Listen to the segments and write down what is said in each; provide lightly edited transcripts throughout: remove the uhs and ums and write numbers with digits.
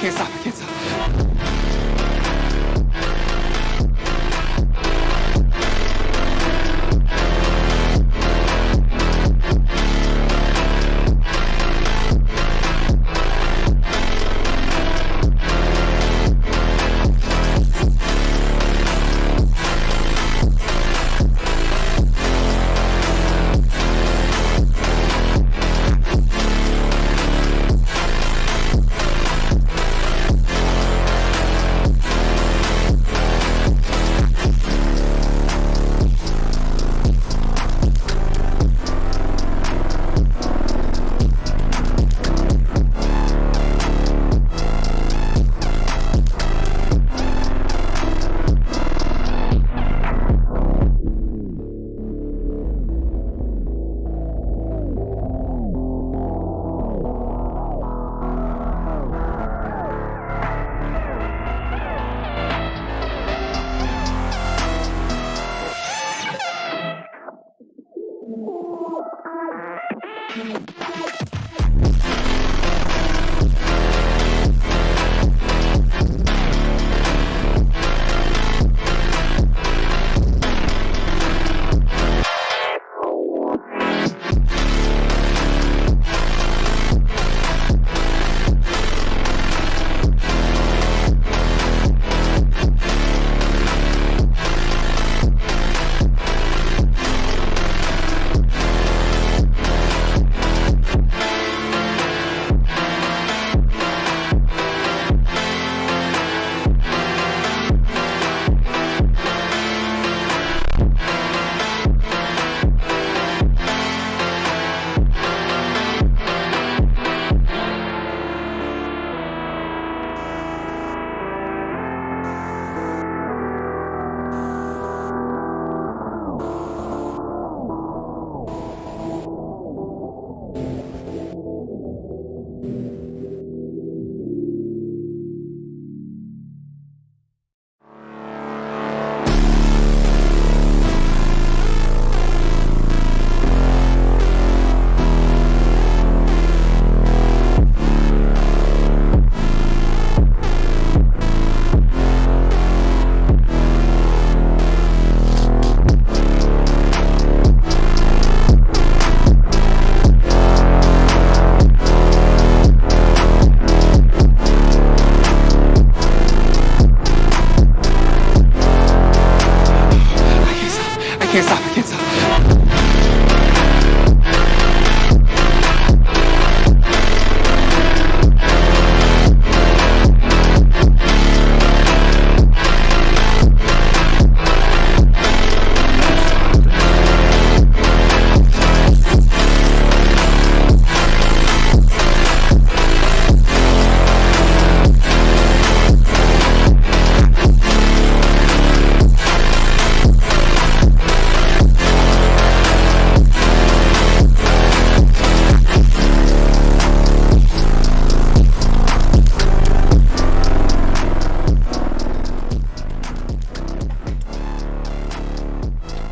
can't stop. I can't stop.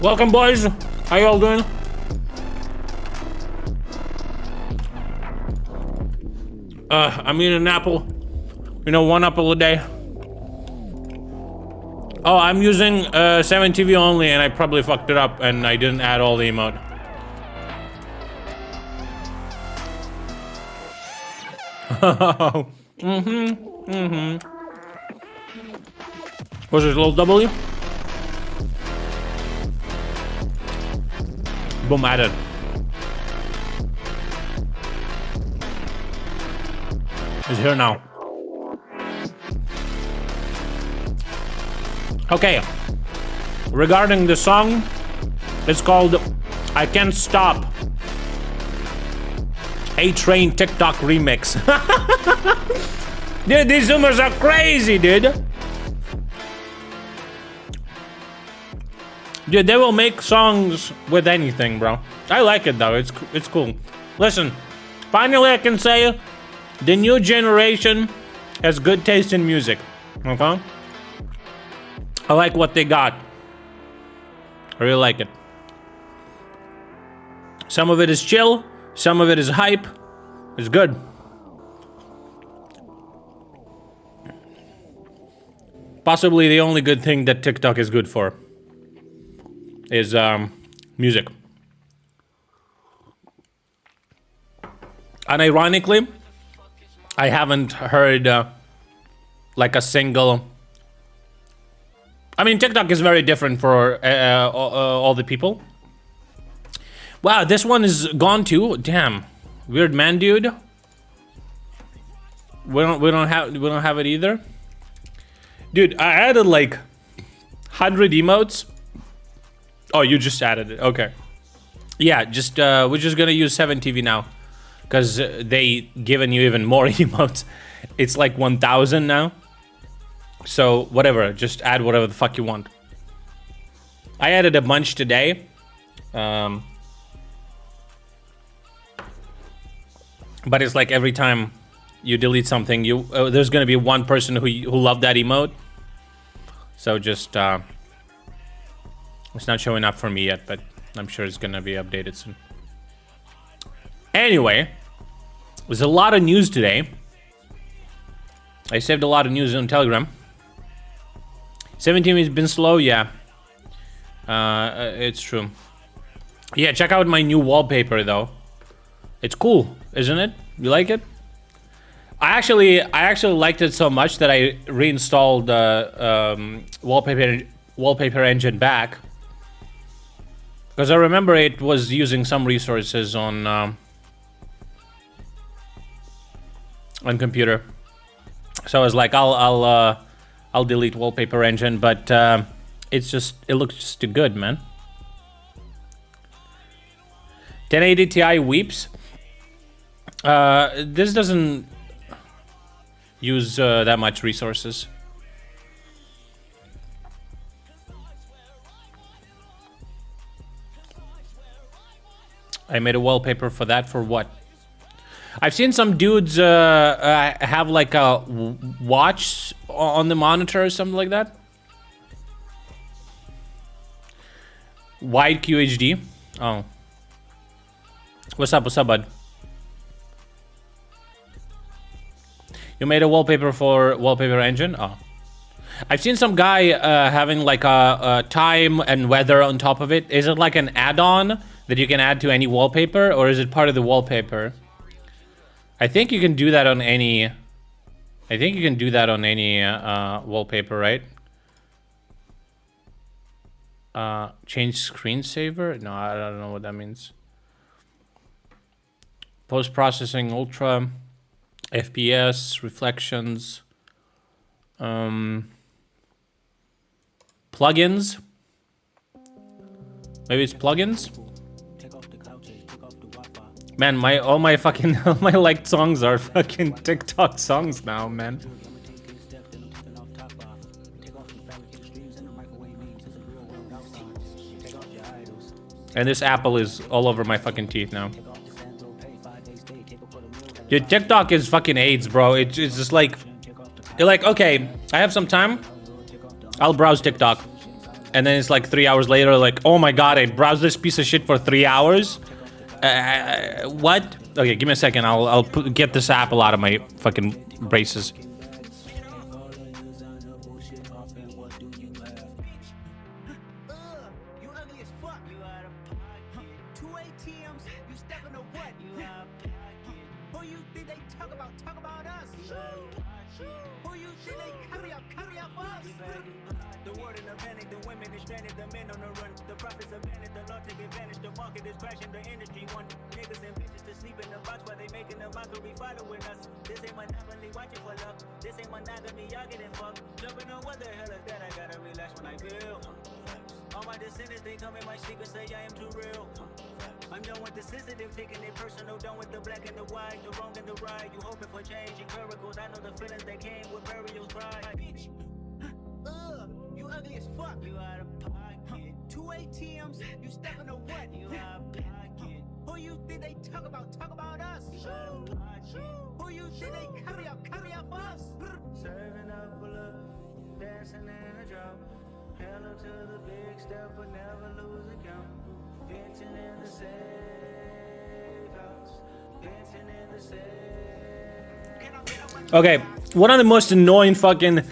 Welcome, boys. How y'all doing? I'm eating an apple. You know, one apple a day. Oh, I'm using 7TV only, and I probably fucked it up, and I didn't add all the emote. Was it a little W? Boom, added. It's here now. Okay. Regarding the song, it's called I Can't Stop. A-Train TikTok remix. Dude, these Zoomers are crazy, dude. Dude, they will make songs with anything, bro. I like it though. It's cool. Listen, finally I can say the new generation has good taste in music. Okay? I like what they got. I really like it. Some of it is chill, some of it is hype. It's good. possibly the only good thing that TikTok is good for is music. And ironically, I haven't heard like a single. I mean, TikTok is very different for all the people. Wow, this one is gone too. Damn, weird man, dude. We don't have it either. Dude, I added like 100 emotes. Oh, you just added it. Okay. Yeah, just we're just gonna use 7TV now, because they given you even more emotes. It's like 1,000 now. So whatever, just add whatever the fuck you want. I added a bunch today. But it's like every time you delete something, there's gonna be one person who loved that emote. So just it's not showing up for me yet, but I'm sure it's gonna be updated soon. Anyway, there's a lot of news today. I saved a lot of news on Telegram. 17 has been slow, yeah. It's true. Yeah, check out my new wallpaper though. It's cool, isn't it? You like it? I actually liked it so much that I reinstalled the wallpaper engine back, because I remember it was using some resources on computer. So I was like, I'll delete wallpaper engine, but it looks just too good, man. 1080 Ti weeps. This doesn't use that much resources. I made a wallpaper for that. For what? I've seen some dudes have like a watch on the monitor or something like that. Wide QHD. Oh. What's up, bud? You made a wallpaper for wallpaper engine? Oh. I've seen some guy having like a time and weather on top of it. Is it like an add-on that you can add to any wallpaper, or is it part of the wallpaper? I think you can do that on any... wallpaper, right? Change screensaver? No, I don't know what that means. Post-processing, ultra, FPS, reflections, plugins. Maybe it's plugins. Man, all my liked songs are fucking TikTok songs now, man. And this apple is all over my fucking teeth now. Dude, TikTok is fucking AIDS, bro. It's just like, you're like, okay, I have some time, I'll browse TikTok. And then it's like 3 hours later, like, oh my god, I browsed this piece of shit for 3 hours? What? Okay, give me a second. I'll get this apple out of my fucking braces. Okay, one of the most annoying fucking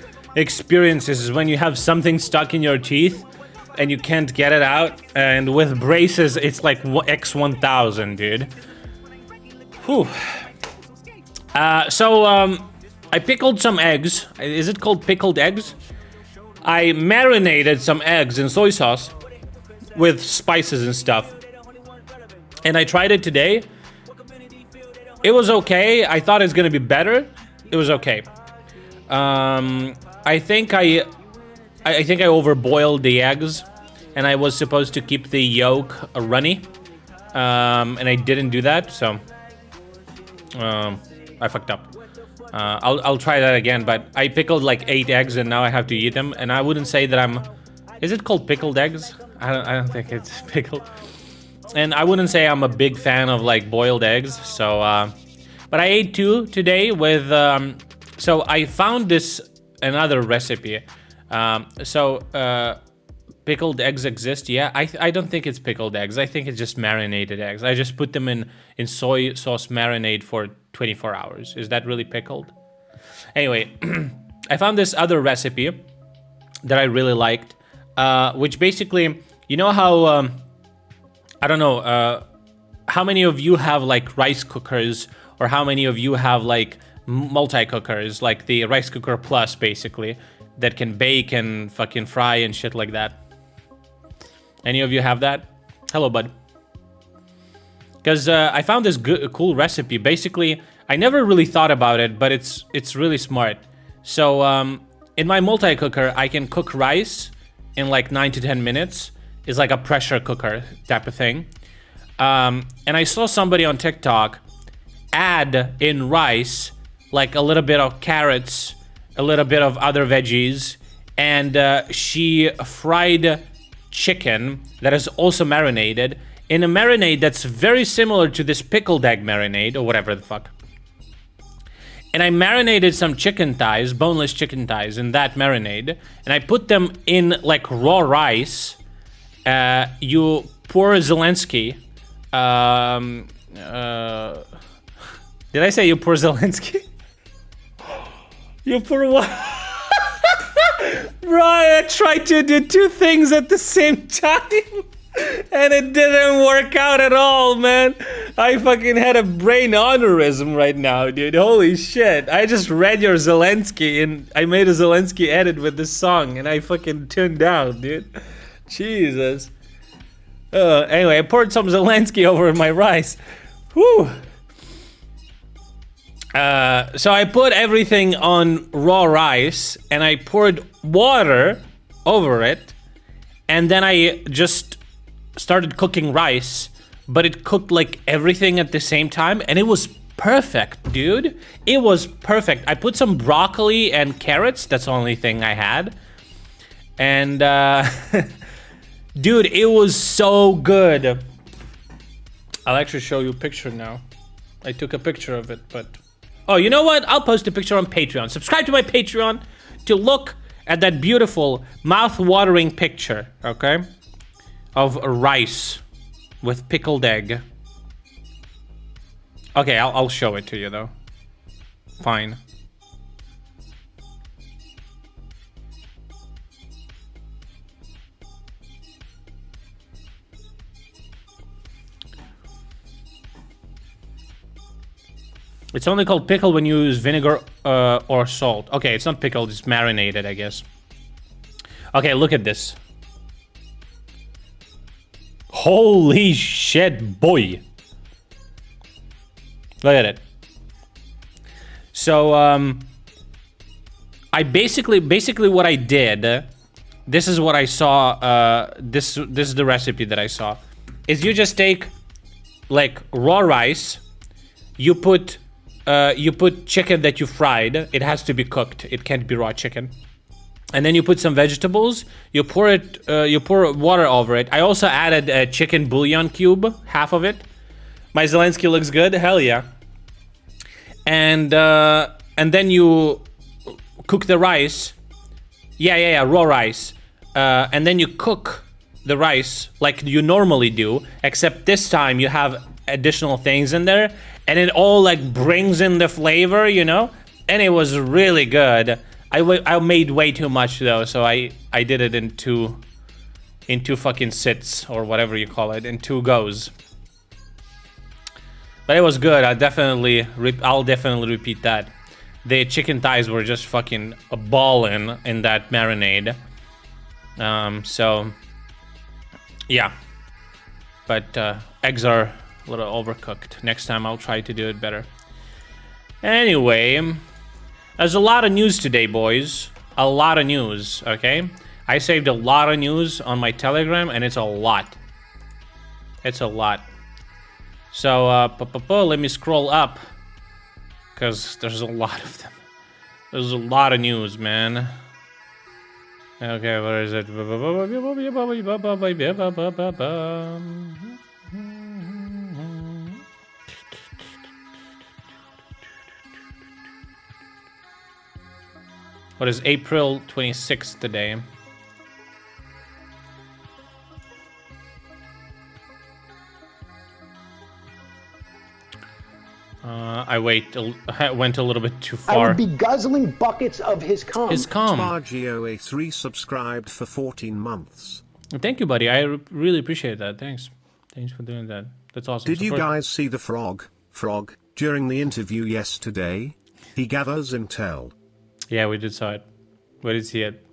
experiences is when you have something stuck in your teeth and you can't get it out, and with braces it's like X1000, dude. Whew. I pickled some eggs. Is it called pickled eggs? I marinated some eggs in soy sauce with spices and stuff. And I tried it today. It was okay. I thought it was gonna be better. It was okay. I think I overboiled the eggs, and I was supposed to keep the yolk runny, and I didn't do that, so I fucked up. I'll try that again, but I pickled like 8 eggs, and now I have to eat them. And I wouldn't say that I'm. Is it called pickled eggs? I don't think it's pickled. And I wouldn't say I'm a big fan of like boiled eggs. So, but I ate 2 today with. So I found this another recipe. Pickled eggs exist. Yeah, I don't think it's pickled eggs. I think it's just marinated eggs. I just put them in soy sauce marinade for 24 hours. Is that really pickled? Anyway, I found this other recipe that I really liked, which basically, you know how, I don't know, how many of you have like rice cookers, or how many of you have like multi-cookers, like the Rice Cooker Plus, basically, that can bake and fucking fry and shit like that? Any of you have that? Hello, bud. Because I found this cool recipe. Basically, I never really thought about it, but it's really smart. So in my multi-cooker, I can cook rice in like 9 to 10 minutes. It's like a pressure cooker type of thing. And I saw somebody on TikTok add in rice like a little bit of carrots, a little bit of other veggies, and she fried chicken that is also marinated in a marinade that's very similar to this pickled egg marinade, or whatever the fuck. And I marinated some chicken thighs, boneless chicken thighs, in that marinade, and I put them in like raw rice. You pour Zelensky. Did I say you pour Zelensky? You pour what? Bro, I tried to do 2 things at the same time, and it didn't work out at all, man. I fucking had a brain aneurysm right now, dude. Holy shit. I just read your Zelensky, and I made a Zelensky edit with this song, and I fucking tuned out, dude. Jesus. Anyway, I poured some Zelensky over my rice. Whew. So I put everything on raw rice, and I poured water over it, and then I just started cooking rice, but it cooked like everything at the same time, and it was perfect, dude. It was perfect. I put some broccoli and carrots. That's the only thing I had. And dude, it was so good. I'll actually show you a picture now. I took a picture of it, but oh, you know what? I'll post a picture on Patreon. Subscribe to my Patreon to look at that beautiful, mouth-watering picture, okay? Of rice with pickled egg. Okay, I'll show it to you, though. Fine. It's only called pickle when you use vinegar or salt. Okay, it's not pickled, it's marinated, I guess. Okay, look at this. Holy shit, boy. Look at it. So, I basically what I did, this is what I saw, this is the recipe that I saw, is you just take, like, raw rice, you put chicken that you fried. It has to be cooked. It can't be raw chicken. And then you put some vegetables. You pour water over it. I also added a chicken bouillon cube, half of it. My Zelensky looks good. Hell yeah. And then you cook the rice. Yeah, raw rice. And then you cook the rice like you normally do, except this time you have additional things in there, and it all like brings in the flavor, you know, and it was really good. I made way too much though, so I did it in two fucking sits or whatever you call it, in 2 goes. But it was good. I'll definitely repeat that. The chicken thighs were just fucking ballin' in that marinade. So yeah. But eggs are a little overcooked. Next time I'll try to do it better. Anyway, there's a lot of news today, boys. A lot of news, okay? I saved a lot of news on my Telegram, and it's a lot. It's a lot. So, let me scroll up. Because there's a lot of them. There's a lot of news, man. Okay, where is it? What is April 26th today? I went a little bit too far. I would be guzzling buckets of his cum. His cum. SparGOA3 subscribed for 14 months. Thank you, buddy. I really appreciate that. Thanks. Thanks for doing that. That's awesome. Did you guys see the frog, during the interview yesterday? He gathers intel. Yeah, we did saw it. We did see it.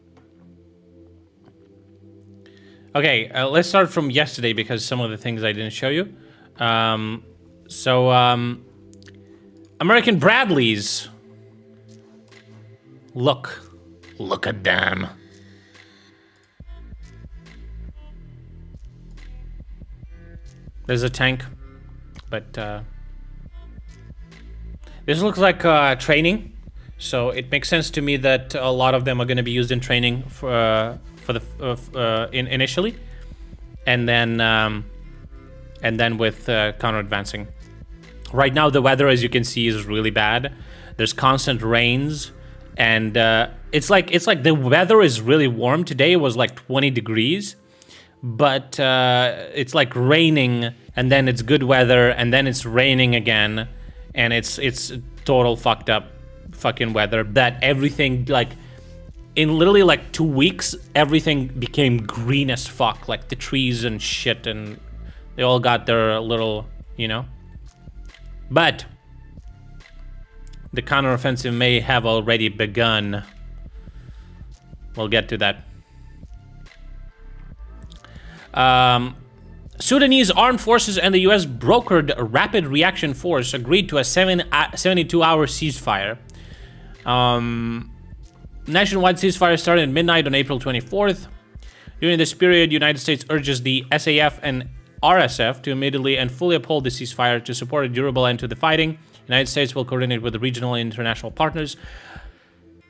Okay, let's start from yesterday because some of the things I didn't show you. American Bradleys. Look at them. There's a tank, but this looks like training, so it makes sense to me that a lot of them are going to be used in training initially, and then with counter advancing. Right now, the weather, as you can see, is really bad. There's constant rains, and it's like the weather is really warm. Today it was like 20 degrees, but it's like raining, and then it's good weather, and then it's raining again, and it's total fucked up fucking weather. That everything, like, in literally like 2 weeks, everything became green as fuck, like the trees and shit, and they all got their little, you know. But the counteroffensive may have already begun. We'll get to that. Sudanese armed forces and the US brokered Rapid Reaction Force agreed to a 72-hour ceasefire. Nationwide ceasefire started at midnight on April 24th. During this period, United States urges the SAF and RSF to immediately and fully uphold the ceasefire to support a durable end to the fighting. United States will coordinate with the regional and international partners.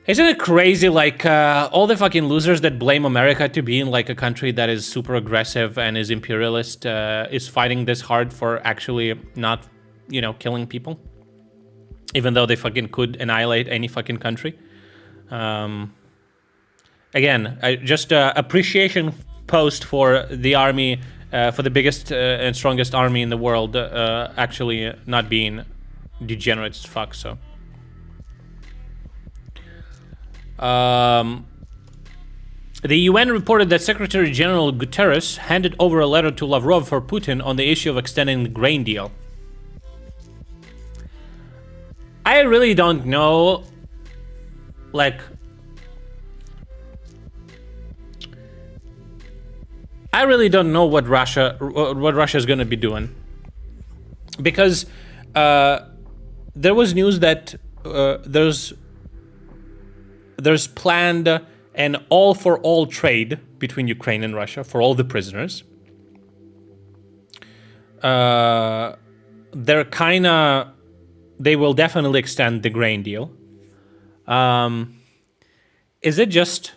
Isn't it crazy, like, all the fucking losers that blame America to being like a country that is super aggressive and is imperialist is fighting this hard for actually not, you know, killing people, even though they fucking could annihilate any fucking country. Again, just appreciation post for the army, for the biggest and strongest army in the world, actually not being degenerate as fuck. So. The UN reported that Secretary General Guterres handed over a letter to Lavrov for Putin on the issue of extending the grain deal. I really don't know, like, I really don't know what Russia is going to be doing, because there was news that there's planned an all-for-all trade between Ukraine and Russia for all the prisoners. They will definitely extend the grain deal. Is it just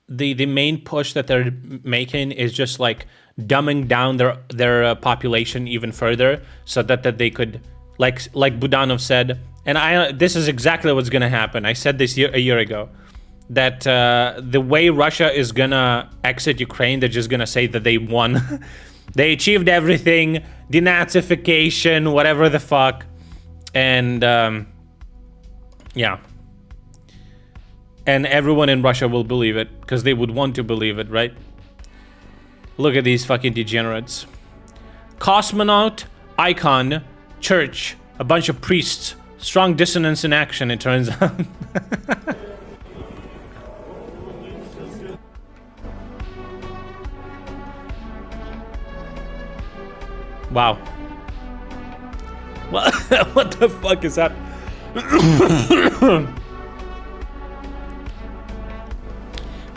the main push that they're making is just like dumbing down their population even further so that they could, like Budanov said, and this is exactly what's going to happen. I said this a year ago, that the way Russia is going to exit Ukraine, they're just going to say that they won. They achieved everything, denazification, whatever the fuck. And yeah. and everyone in Russia will believe it because they would want to believe it, right? Look at these fucking degenerates. Cosmonaut, icon, church, a bunch of priests. Strong dissonance in action, it turns out. Wow. What the fuck is that?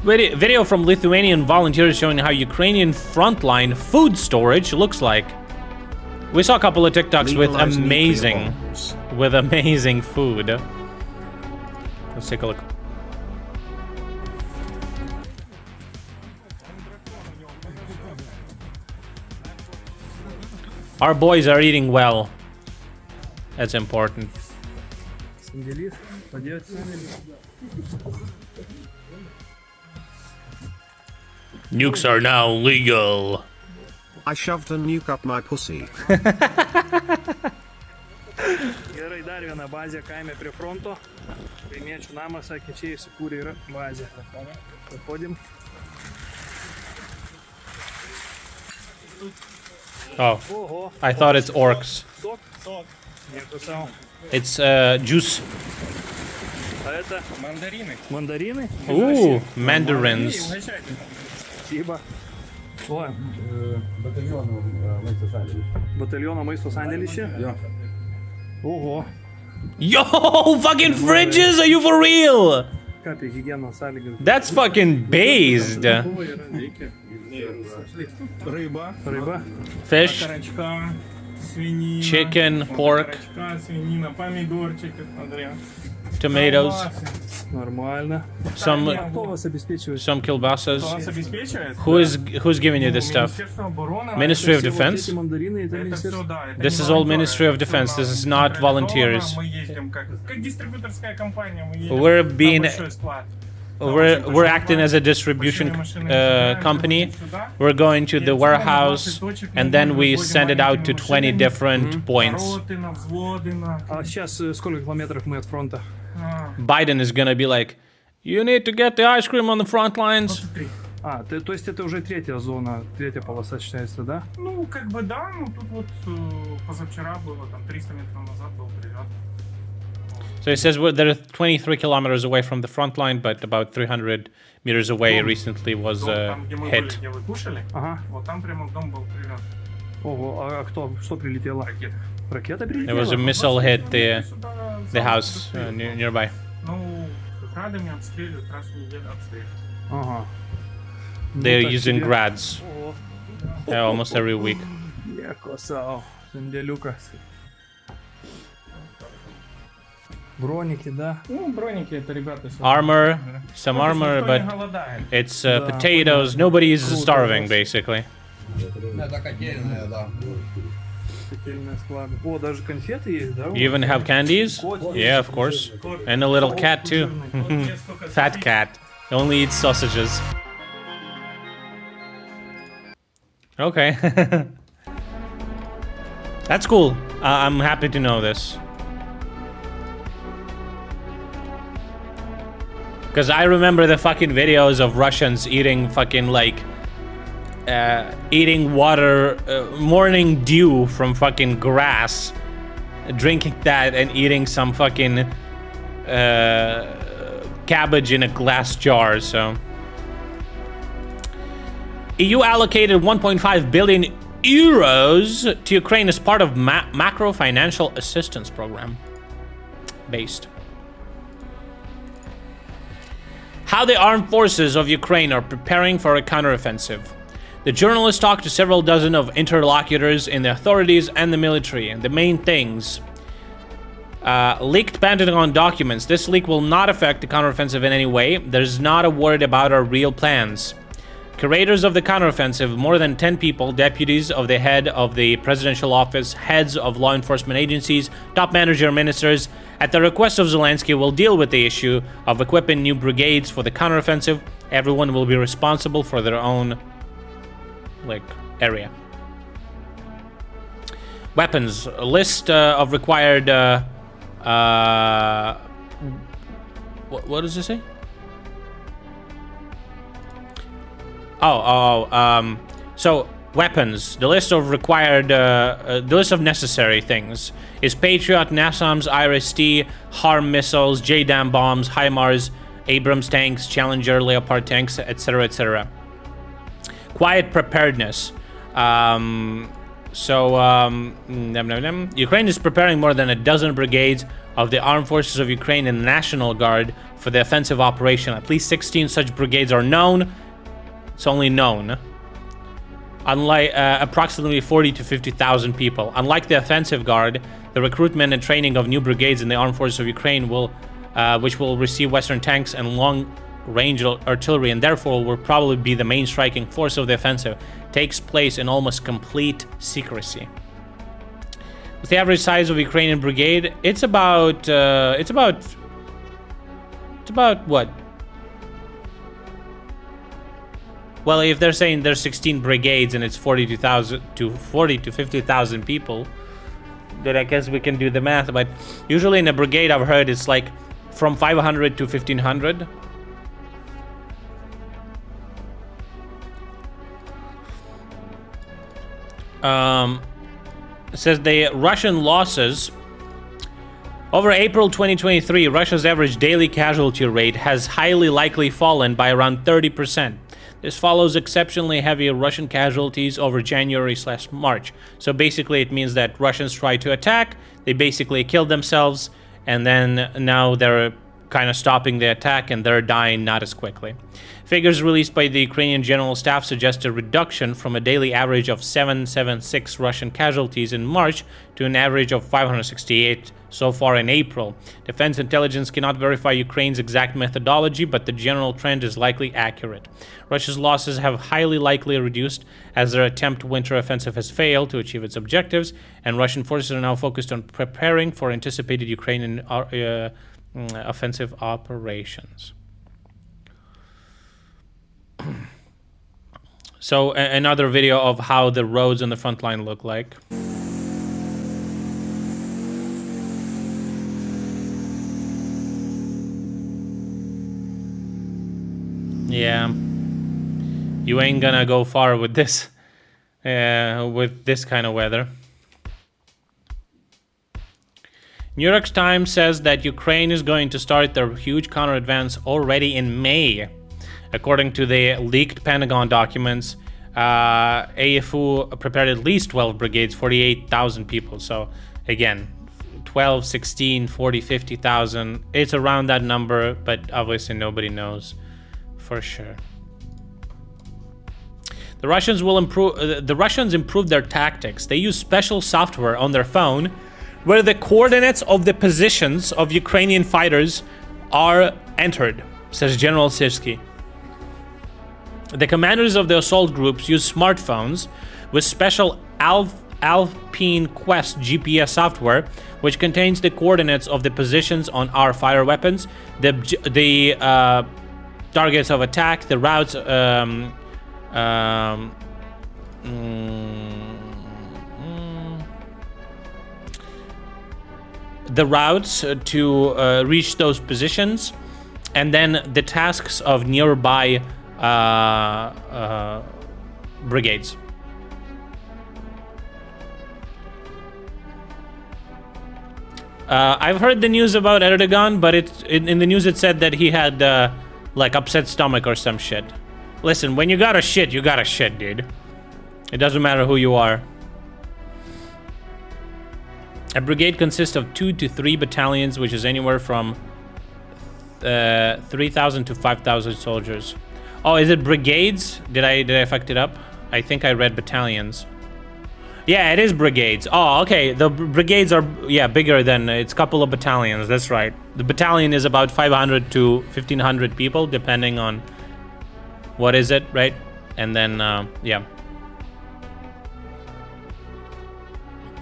Video from Lithuanian volunteers showing how Ukrainian frontline food storage looks like. We saw a couple of TikToks Legalize nuclear bombs. with amazing food. Let's take a look. Our boys are eating well. That's important. Nukes are now legal. I shoved a nuke up my pussy. Gerai, dar viena bazė kaime prie fronto. Kaimiečių namas, sakė, čia įsikūrė yra bazė. Papodim. Oh, Oho. I thought it's orcs. Sok. Nieko savo. It's juice. A это? Мандарины. Мандарины? Ooh, mandarins. Спасибо. Ой. Bataliono maisto sandėlišė? Jo. Oho. Yo, fucking fridges? Are you for real? Ką apie higienos sąlygas? That's fucking based. Ryba. Fish, Карачка, свинина. chicken, pork, Карачка, свинина, помидорчики, смотри. tomatoes, Нормально. some Кто вас обеспечивает? kielbasas. Вас обеспечивает? Who's giving you this stuff? Министерство обороны. Ministry of Все вот Defense? эти мандарины, это Это все, министерство. да. это This не is all волонтеры, Ministry of это Defense. всё This is нам not volunteers. Мы ездим как дистрибьюторская компания. Мы едем We're на being большой склад. we're acting as a distribution company. We're going to the warehouse and then we send it out to 20 different points. Роты на взводы на... А сейчас сколько километров мы от фронта? Biden is gonna be like, you need to get the ice cream on the front lines. А, то есть это уже третья зона, третья полоса считается, да? Ну, как бы да, ну тут вот позавчера было, там 300 метров назад был прилет. So it says they're 23 kilometers away from the front line, but about 300 meters away recently was Там, где мы были, hit. где вы кушали, Ага. вот там прямо в дом был прилет. Ого, а кто? Что прилетело? Ракета. Ракета There прилетела? was a missile hit Сюда the house nearby. Ну, градами обстреливают, раз в неделю обстреливают. Ага. They're так using себе. grads О, almost every week. я косал. Сенделюка. Броники, да? Ну, броники это ребята... Armor, some armor, Никто не but голодает. it's potatoes. Nobody is starving, basically. Это котельная, да. Котельные склады. О, даже конфеты есть, да? You even have candies? Yeah, of course. And a little cat too. Fat cat. Only eats sausages. Okay. That's cool. I'm happy to know this. Because I remember the fucking videos of Russians eating fucking like eating water, morning dew from fucking grass, drinking that and eating some fucking cabbage in a glass jar. So EU allocated 1.5 billion euros to Ukraine as part of macro financial assistance program. Based. How the armed forces of Ukraine are preparing for a counteroffensive. The journalist talked to several dozen of interlocutors in the authorities and the military, and the main things. Leaked Pentagon documents. This leak will not affect the counteroffensive in any way. There's not a word about our real plans. Curators of the counteroffensive, more than 10 people, deputies of the head of the presidential office, heads of law enforcement agencies, top manager ministers, at the request of Zelensky, will deal with the issue of equipping new brigades for the counteroffensive. Everyone will be responsible for their own, area. Weapons. A list of required... what does it say? So weapons. The list of required, the list of necessary things is Patriot, NASAMS, IRIS-T, HARM missiles, JDAM bombs, HIMARS, Abrams tanks, Challenger, Leopard tanks, etc., etc. Quiet preparedness. Ukraine is preparing more than a dozen brigades of the Armed Forces of Ukraine and the National Guard for the offensive operation. At least 16 such brigades are known. It's only known. Unlike approximately 40 to 50,000 people. Unlike the offensive guard, the recruitment and training of new brigades in the Armed Forces of Ukraine will, which will receive Western tanks and long-range artillery, and therefore will probably be the main striking force of the offensive, takes place in almost complete secrecy. What's the average size of Ukrainian brigade? It's about what? Well, if they're saying there's 16 brigades and it's 40 to 50,000 people, then I guess we can do the math. But usually in a brigade, I've heard it's like from 500 to 1,500. It says the Russian losses. Over April 2023, Russia's average daily casualty rate has highly likely fallen by around 30%. This follows exceptionally heavy Russian casualties over January/March. So basically it means that Russians try to attack, they basically kill themselves, and then now they're kind of stopping the attack and they're dying not as quickly. Figures released by the Ukrainian General Staff suggest a reduction from a daily average of 776 Russian casualties in March to an average of 568 so far in April. Defense intelligence cannot verify Ukraine's exact methodology, but the general trend is likely accurate. Russia's losses have highly likely reduced as their attempt winter offensive has failed to achieve its objectives, and Russian forces are now focused on preparing for anticipated Ukrainian offensive operations. So another video of how the roads on the front line look like. Yeah, you ain't gonna go far with this kind of weather. New York Times says that Ukraine is going to start their huge counter-advance already in May. According to the leaked Pentagon documents, AFU prepared at least 12 brigades, 48,000 people. So again, 12, 16, 40, 50,000. It's around that number, but obviously nobody knows for sure. The Russians improved their tactics. They use special software on their phone where the coordinates of the positions of Ukrainian fighters are entered, says General Sirski. The commanders of the assault groups use smartphones with special Alpine Quest GPS software, which contains the coordinates of the positions on our fire weapons, the targets of attack, the routes, to reach those positions, and then the tasks of nearby brigades. I've heard the news about Erdogan, but in the news it said that he had like upset stomach or some shit. Listen, when you gotta shit, you gotta shit, dude. It doesn't matter who you are. A brigade consists of 2 to 3 battalions, which is anywhere from 3,000 to 5,000 soldiers. Oh, is it brigades? Did I fuck it up? I think I read battalions. Yeah, it is brigades. Oh, okay. The brigades are, yeah, bigger than, it's a couple of battalions. That's right. The battalion is about 500 to 1,500 people, depending on what is it, right? And then, yeah.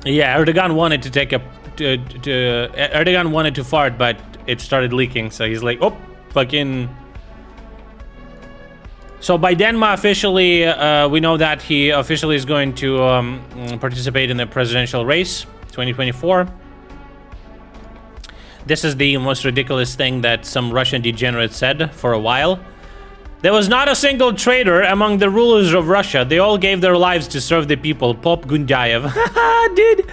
Yeah, Erdogan wanted to take Erdogan wanted to fart, but it started leaking. So he's like, oh, fucking. So by Denmark officially, we know that he officially is going to participate in the presidential race, 2024. This is the most ridiculous thing that some Russian degenerate said for a while. There was not a single traitor among the rulers of Russia. They all gave their lives to serve the people. Pop Gundayev. Dude.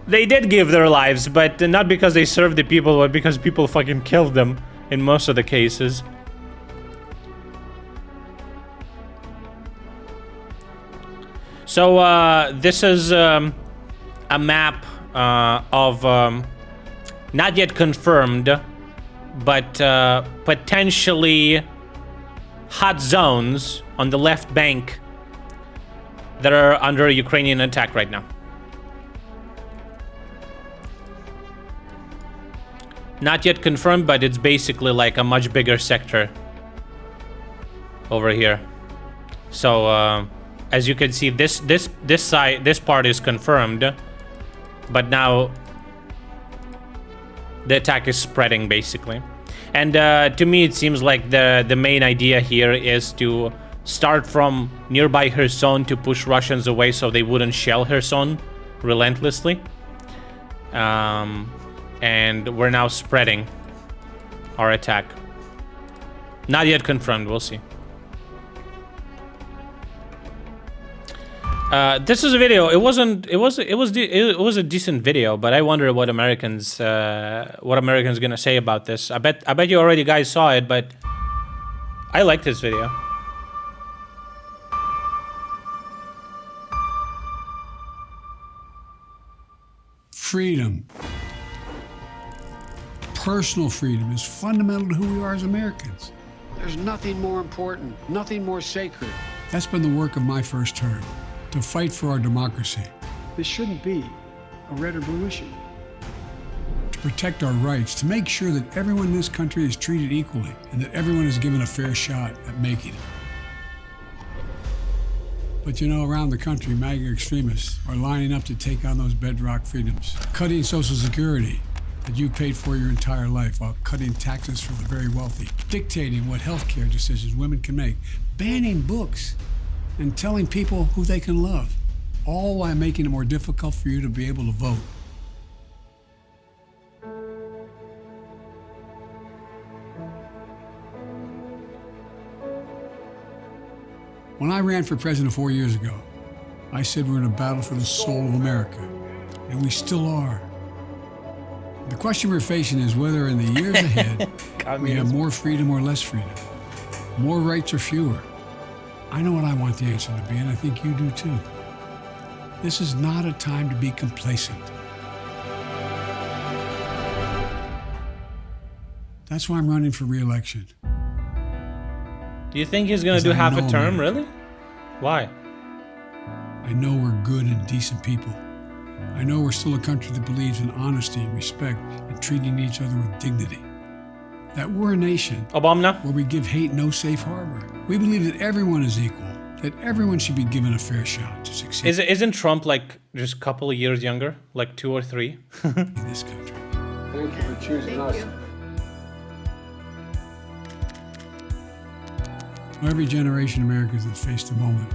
They did give their lives, but not because they served the people, but because people fucking killed them in most of the cases. So, this is a map of not yet confirmed, but potentially hot zones on the left bank that are under Ukrainian attack right now. Not yet confirmed, but it's basically like a much bigger sector over here. So, as you can see, this side, this part is confirmed, but now the attack is spreading basically. And to me, it seems like the main idea here is to start from nearby Kherson to push Russians away so they wouldn't shell Kherson relentlessly. And we're now spreading our attack. Not yet confirmed, we'll see. This is a video. It was a decent video, but I wonder what Americans gonna say about this. I bet you already guys saw it, but I like this video. Freedom. Personal freedom is fundamental to who we are as Americans. There's nothing more important, nothing more sacred. That's been the work of my first term, to fight for our democracy, This shouldn't be a red or blue issue. to protect our rights, to make sure that everyone in this country is treated equally and that everyone is given a fair shot at making it. But you know, around the country, MAGA extremists are lining up to take on those bedrock freedoms, cutting Social Security that you paid for your entire life while cutting taxes for the very wealthy, dictating what healthcare decisions women can make, banning books, and telling people who they can love, all while making it more difficult for you to be able to vote. When I ran for president 4 years ago, I said we're in a battle for the soul of America, and we still are. The question we're facing is whether in the years ahead we have more freedom or less freedom, more rights or fewer. I know what I want the answer to be, and I think you do too. This is not a time to be complacent. That's why I'm running for re-election. Do you think he's gonna Because do I half a know, term, man. really? Why? I know we're good and decent people. I know we're still a country that believes in honesty and respect and treating each other with dignity. That we're a nation Obama? where we give hate no safe harbor. We believe that everyone is equal, that everyone should be given a fair shot to succeed Isn't Trump like just a couple of years younger? Like 2 or 3? in this country. Thank you for choosing us. Every generation of Americans has faced a moment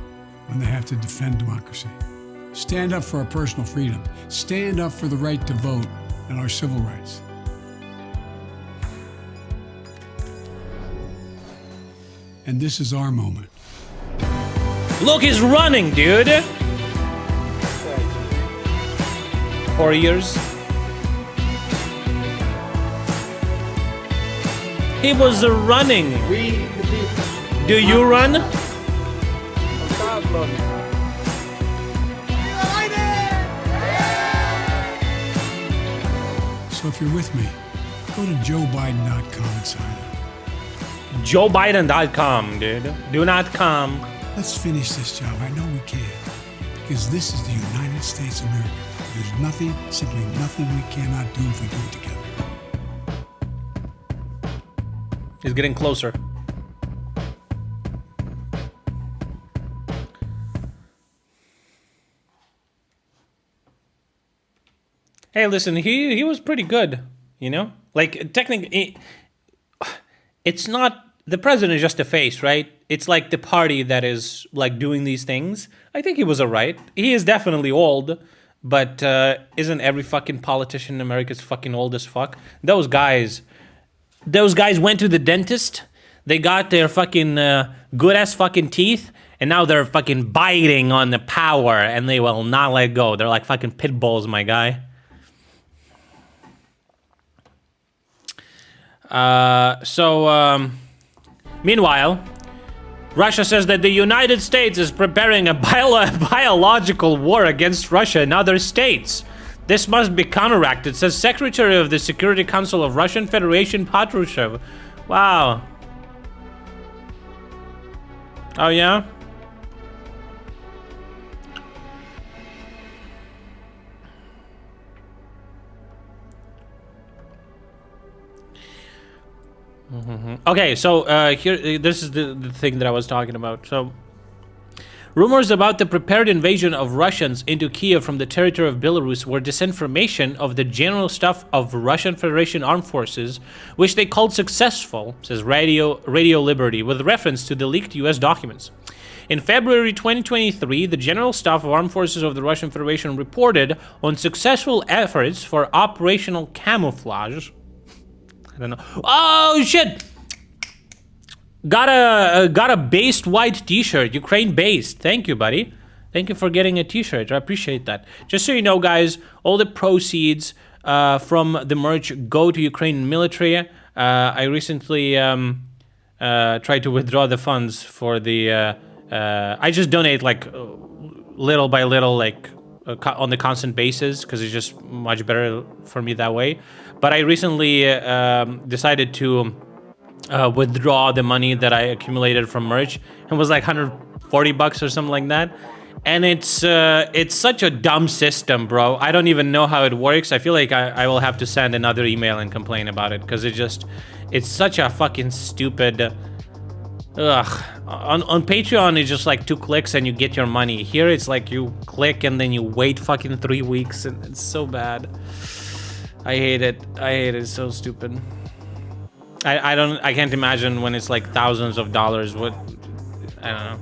when they have to defend democracy. Stand up for our personal freedom. Stand up for the right to vote and our civil rights. And this is our moment. Look, he's running, dude! 4 years. He was running. We, the people. Do you run? So if you're with me, go to joebiden.com and sign up. JoeBiden.com, dude. Do not come. Let's finish this job. I know we can. Because this is the United States of America. There's nothing, simply nothing we cannot do if we do it together. He's getting closer. Hey, listen, he was pretty good, you know? Like, technically, it's not... The president is just a face, right? It's like the party that is, like, doing these things. I think he was alright. He is definitely old, but isn't every fucking politician in America fucking old as fuck? Those guys went to the dentist. They got their fucking good ass fucking teeth, and now they're fucking biting on the power, and they will not let go. They're like fucking pit bulls, my guy. Meanwhile, Russia says that the United States is preparing a biological war against Russia and other states. This must be counteracted, says Secretary of the Security Council of Russian Federation Patrushev. Wow. Oh yeah? Okay, so here, this is the thing that I was talking about. So, rumors about the prepared invasion of Russians into Kiev from the territory of Belarus were disinformation of the general staff of Russian Federation Armed Forces, which they called successful, says Radio Liberty, with reference to the leaked US documents. In February 2023, the General Staff of Armed Forces of the Russian Federation reported on successful efforts for operational camouflage. I don't know. Oh shit! Got a based white T-shirt, Ukraine based. Thank you, buddy. Thank you for getting a T-shirt. I appreciate that. Just so you know, guys, all the proceeds from the merch go to Ukrainian military. I recently tried to withdraw the funds for the. I just donate like little by little, like on the constant basis, because it's just much better for me that way. But I recently decided to withdraw the money that I accumulated from merch. It was like $140 or something like that. And it's such a dumb system, bro. I don't even know how it works. I feel like I will have to send another email and complain about it, because it's such a fucking stupid. Ugh. On Patreon, it's just like 2 clicks and you get your money. Here, it's like you click and then you wait fucking 3 weeks, and it's so bad. I hate it. I hate it. It's so stupid. I can't imagine when it's like thousands of dollars. What? I don't know.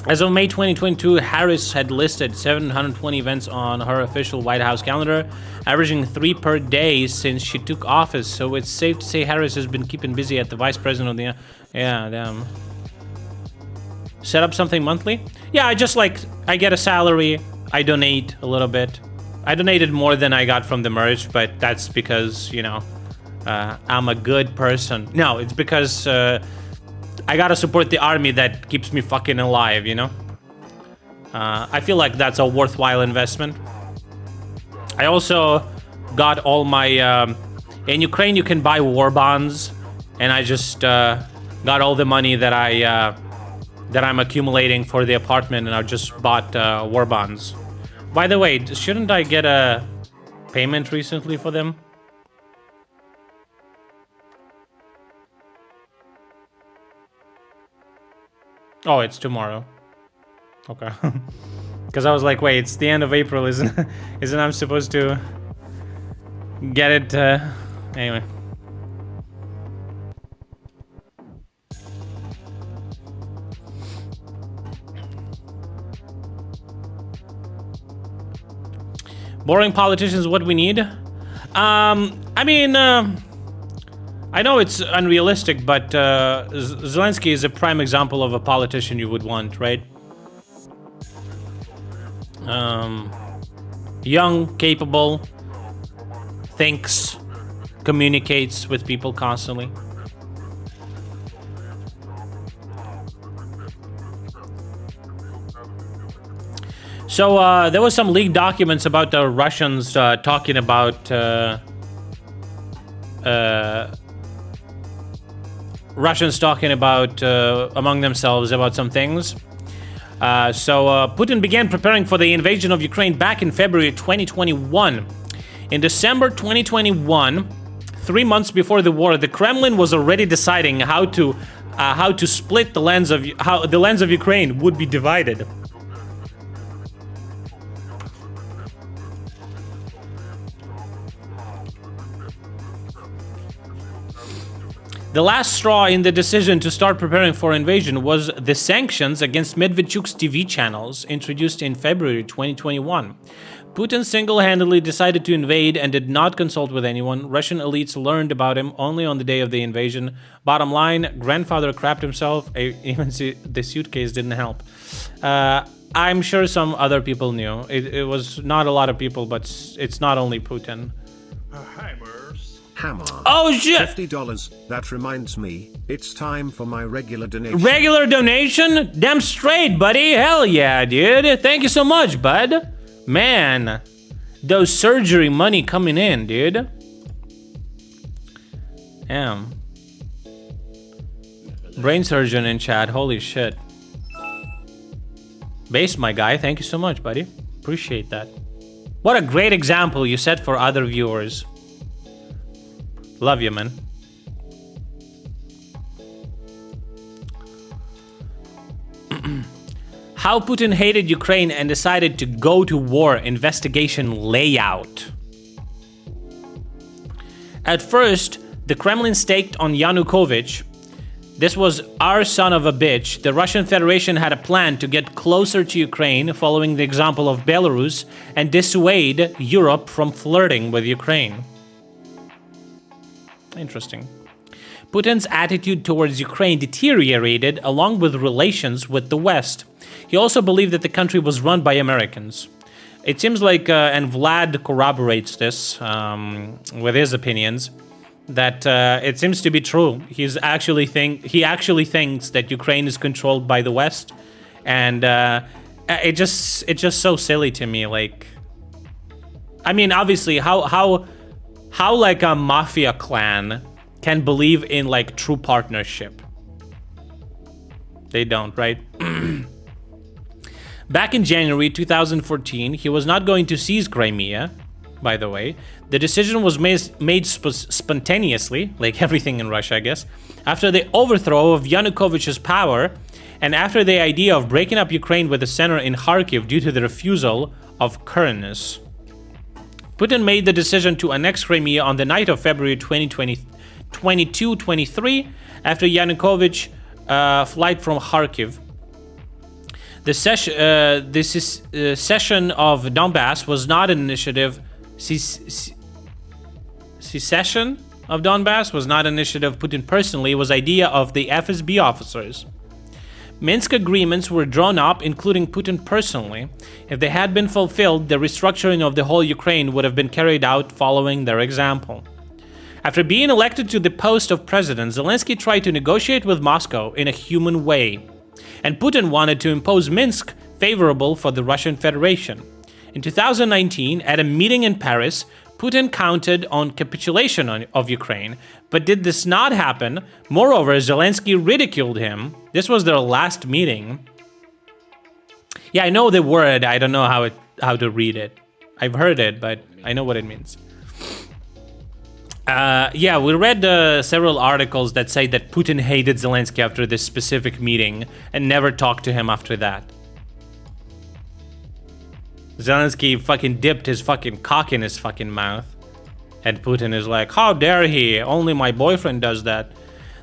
As of May 2022, Harris had listed 720 events on her official White House calendar, averaging 3 per day since she took office. So it's safe to say Harris has been keeping busy at the vice president of the... Yeah, damn. Set up something monthly? Yeah, I get a salary, I donate a little bit. I donated more than I got from the merch, but that's because, you know, I'm a good person. No, it's because... I gotta support the army that keeps me fucking alive, you know? I feel like that's a worthwhile investment. I also got all my... in Ukraine, you can buy war bonds, and I just got all the money that I'm accumulating for the apartment, and I just bought war bonds. By the way, shouldn't I get a payment recently for them? Oh, it's tomorrow. Okay. Because I was like, wait, it's the end of April, isn't I supposed to get it? Anyway. Boring politicians, what we need? I mean, I know it's unrealistic, but Zelensky is a prime example of a politician you would want, right? Young, capable, thinks, communicates with people constantly. So there was some leaked documents about the Russians talking about among themselves about some things. So Putin began preparing for the invasion of Ukraine back in February 2021. In December 2021, 3 months before the war, the Kremlin was already deciding how to split the lands of how the lands of Ukraine would be divided. The last straw in the decision to start preparing for invasion was the sanctions against Medvedchuk's TV channels introduced in February 2021. Putin single-handedly decided to invade and did not consult with anyone. Russian elites learned about him only on the day of the invasion. Bottom line, grandfather crapped himself. Even the suitcase didn't help. I'm sure some other people knew. It was not a lot of people, but it's not only Putin. Hammer. Oh shit! $50. That reminds me, it's time for my regular donation. Regular donation? Damn straight, buddy. Hell yeah, dude. Thank you so much, bud. Man, those surgery money coming in, dude. Damn. Brain surgeon in chat. Holy shit. Base, my guy. Thank you so much, buddy. Appreciate that. What a great example you set for other viewers. Love you, man. How Putin hated Ukraine and decided to go to war. Investigation layout. At first, the Kremlin staked on Yanukovych. This was our son of a bitch. The Russian Federation had a plan to get closer to Ukraine, following the example of Belarus, and dissuade Europe from flirting with Ukraine. Interesting. Putin's attitude towards Ukraine deteriorated along with relations with the West. He also believed that the country was run by Americans. It seems like, and Vlad corroborates this with his opinions, that it seems to be true. He actually thinks that Ukraine is controlled by the West, and it's just so silly to me. Like, I mean, obviously, how like a mafia clan can believe in like true partnership? They don't, right? Back in January 2014, he was not going to seize Crimea, by the way. The decision was made spontaneously, like everything in Russia, I guess, after the overthrow of Yanukovych's power and after the idea of breaking up Ukraine with the center in Kharkiv due to the refusal of Kurylos. Putin made the decision to annex Crimea on the night of February 22-23 after Yanukovych flight from Kharkiv. The session of Donbass was not an initiative. Secession of Donbass was not an initiative of Putin personally. It was idea of the FSB officers. Minsk agreements were drawn up, including Putin personally. If they had been fulfilled, the restructuring of the whole Ukraine would have been carried out following their example. After being elected to the post of president, Zelensky tried to negotiate with Moscow in a human way. And Putin wanted to impose Minsk favorable for the Russian Federation. In 2019, at a meeting in Paris, Putin counted on capitulation of Ukraine, but did this not happen? Moreover, Zelensky ridiculed him. This was their last meeting. Yeah, I know the word. I don't know how to read it. I've heard it, but I know what it means. Yeah, we read several articles that say that Putin hated Zelensky after this specific meeting and never talked to him after that. Zelensky fucking dipped his fucking cock in his fucking mouth. And Putin is like, how dare he? Only my boyfriend does that.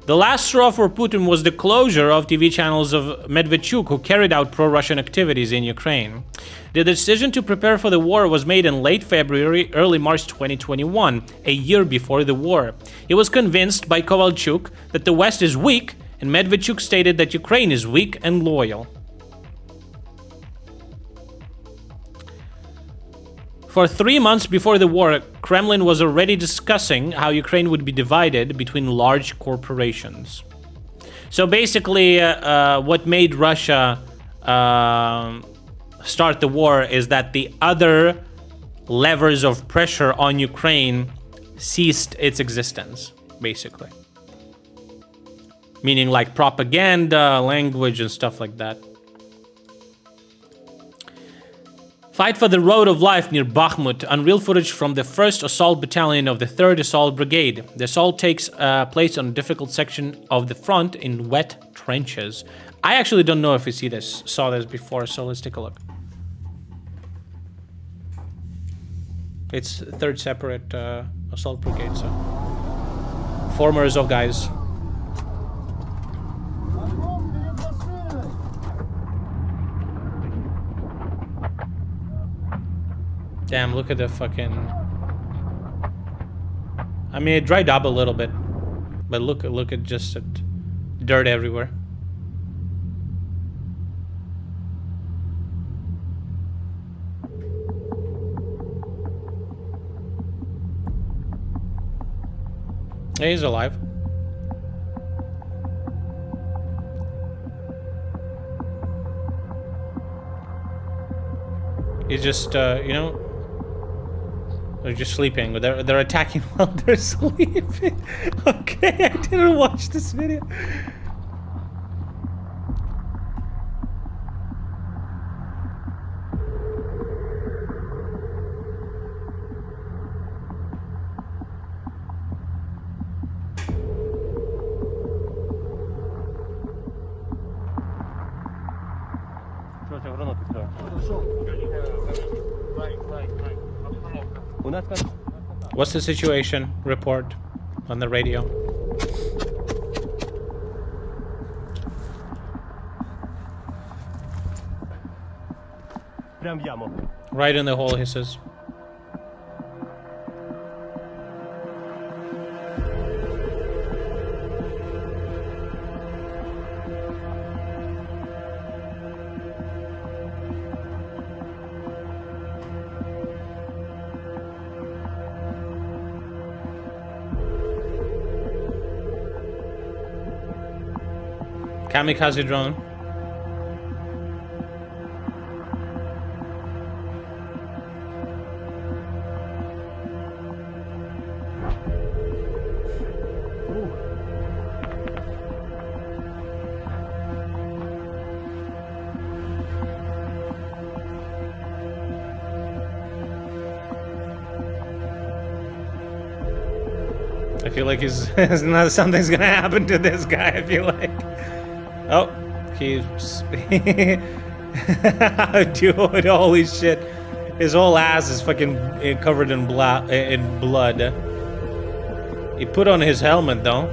The last straw for Putin was the closure of TV channels of Medvedchuk, who carried out pro-Russian activities in Ukraine. The decision to prepare for the war was made in late February, early March 2021, a year before the war. He was convinced by Kovalchuk that the West is weak, and Medvedchuk stated that Ukraine is weak and loyal. For 3 months before the war, Kremlin was already discussing how Ukraine would be divided between large corporations. So basically, what made Russia start the war is that the other levers of pressure on Ukraine ceased its existence, basically. Meaning like propaganda, language, and stuff like that. Fight for the Road of Life near Bakhmut. Unreal footage from the 1st Assault Battalion of the 3rd Assault Brigade. The assault takes place on a difficult section of the front in wet trenches. I actually don't know if we saw this before, so let's take a look. It's 3rd separate Assault Brigade, so... Former Azov guys. Damn, look at the fucking... I mean, it dried up a little bit. But look at just dirt everywhere. Yeah, he's alive. He's just, you know, they're just sleeping. They're attacking while they're sleeping. Okay, I didn't watch this video. What's the situation? Report on the radio. Right in the hole, he says. Kamikaze drone. I feel like something's gonna happen to this guy. I feel like. Oh, he's... Dude, holy shit. His whole ass is fucking covered in blood. He put on his helmet, though.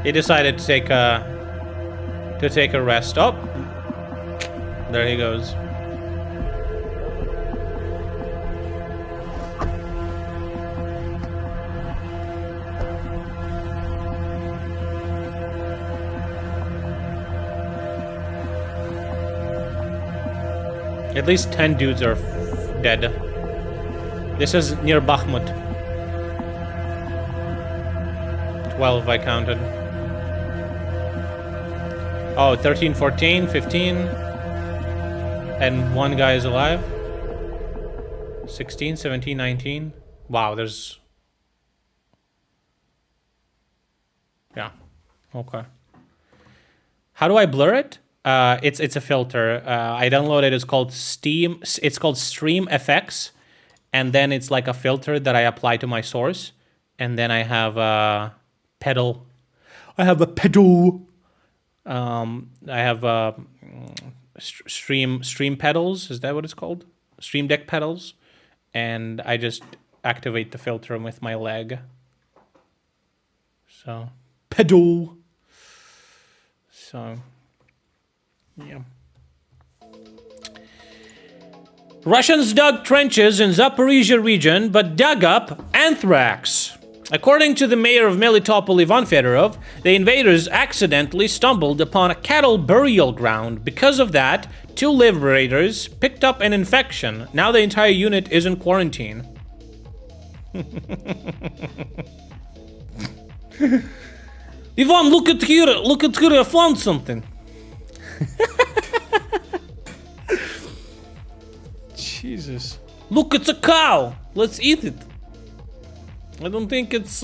He decided to take a rest. Oh! There he goes. At least 10 dudes are dead. This is near Bakhmut. 12 I counted. Oh, 13, 14, 15. And one guy is alive. 16, 17, 19. Wow, there's... Yeah, okay. How do I blur it? It's a filter. I downloaded it. It's called Steam. It's called Stream FX, and then it's like a filter that I apply to my source, and then I have a pedal. I have a pedal. I have stream pedals. Is that what it's called? Stream Deck pedals, and I just activate the filter with my leg. So pedal. So. Yeah. Russians dug trenches in Zaporizhia region, but dug up anthrax. According to the mayor of Melitopol, Ivan Fedorov, the invaders accidentally stumbled upon a cattle burial ground. Because of that, 2 liberators picked up an infection. Now the entire unit is in quarantine. Ivan, look at here! Look at here! I found something. Jesus. Look, it's a cow. Let's eat it. I don't think it's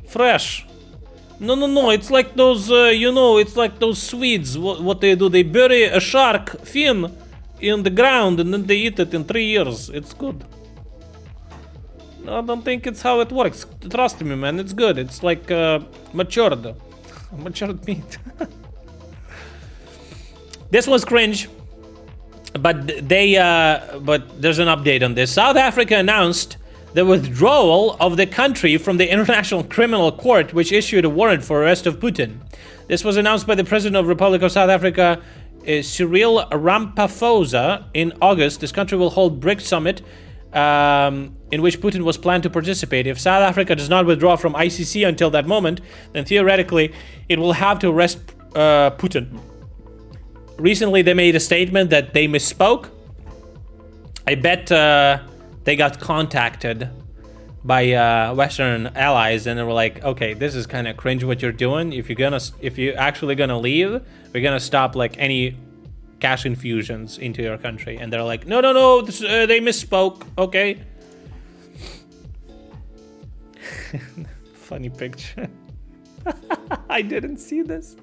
fresh. No, it's like those, you know, it's like those Swedes. What they do, they bury a shark fin in the ground and then they eat it in 3 years. It's good. No, I don't think it's how it works. Trust me, man, it's good. It's like, matured meat. This was cringe, but but there's an update on this. South Africa announced the withdrawal of the country from the International Criminal Court, which issued a warrant for arrest of Putin. This was announced by the President of Republic of South Africa, Cyril Ramaphosa, in August. This country will hold BRICS summit, in which Putin was planned to participate. If South Africa does not withdraw from ICC until that moment, then theoretically it will have to arrest Putin. Recently, they made a statement that they misspoke. I bet they got contacted by Western allies, and they were like, "Okay, this is kind of cringe what you're doing. If you're actually gonna leave, we're gonna stop like any cash infusions into your country." And they're like, "No, this, they misspoke." Okay. Funny picture. I didn't see this.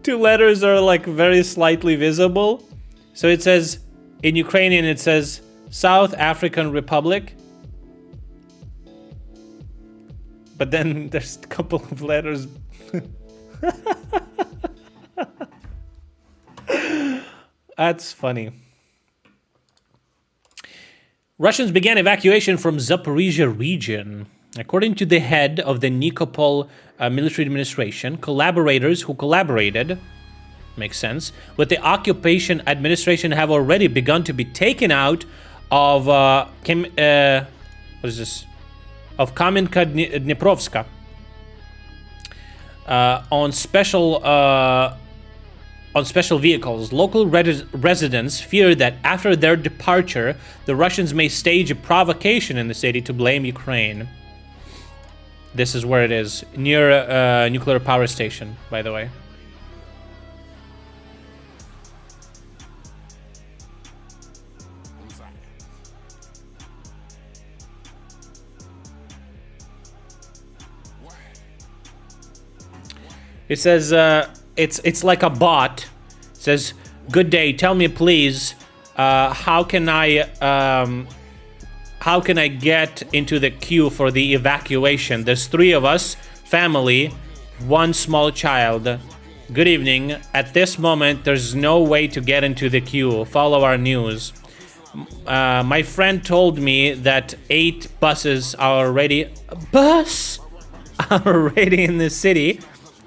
Two letters are like very slightly visible. So it says, in Ukrainian, it says South African Republic. But then there's a couple of letters. That's funny. Russians began evacuation from Zaporizhia region. According to the head of the Nikopol military administration, collaborators who collaborated, makes sense, with the occupation administration have already begun to be taken out of of Kamenka-Dniprovska on special vehicles. Local residents fear that after their departure, the Russians may stage a provocation in the city to blame Ukraine. This is where it is, near a nuclear power station, by the way. It says, it's like a bot. It says, "Good day, tell me please, how can I get into the queue for the evacuation? There's 3 of us, family, 1 small child. Good evening. At this moment, there's no way to get into the queue. Follow our news. My friend told me that 8 buses are already... Bus? Are already in the city,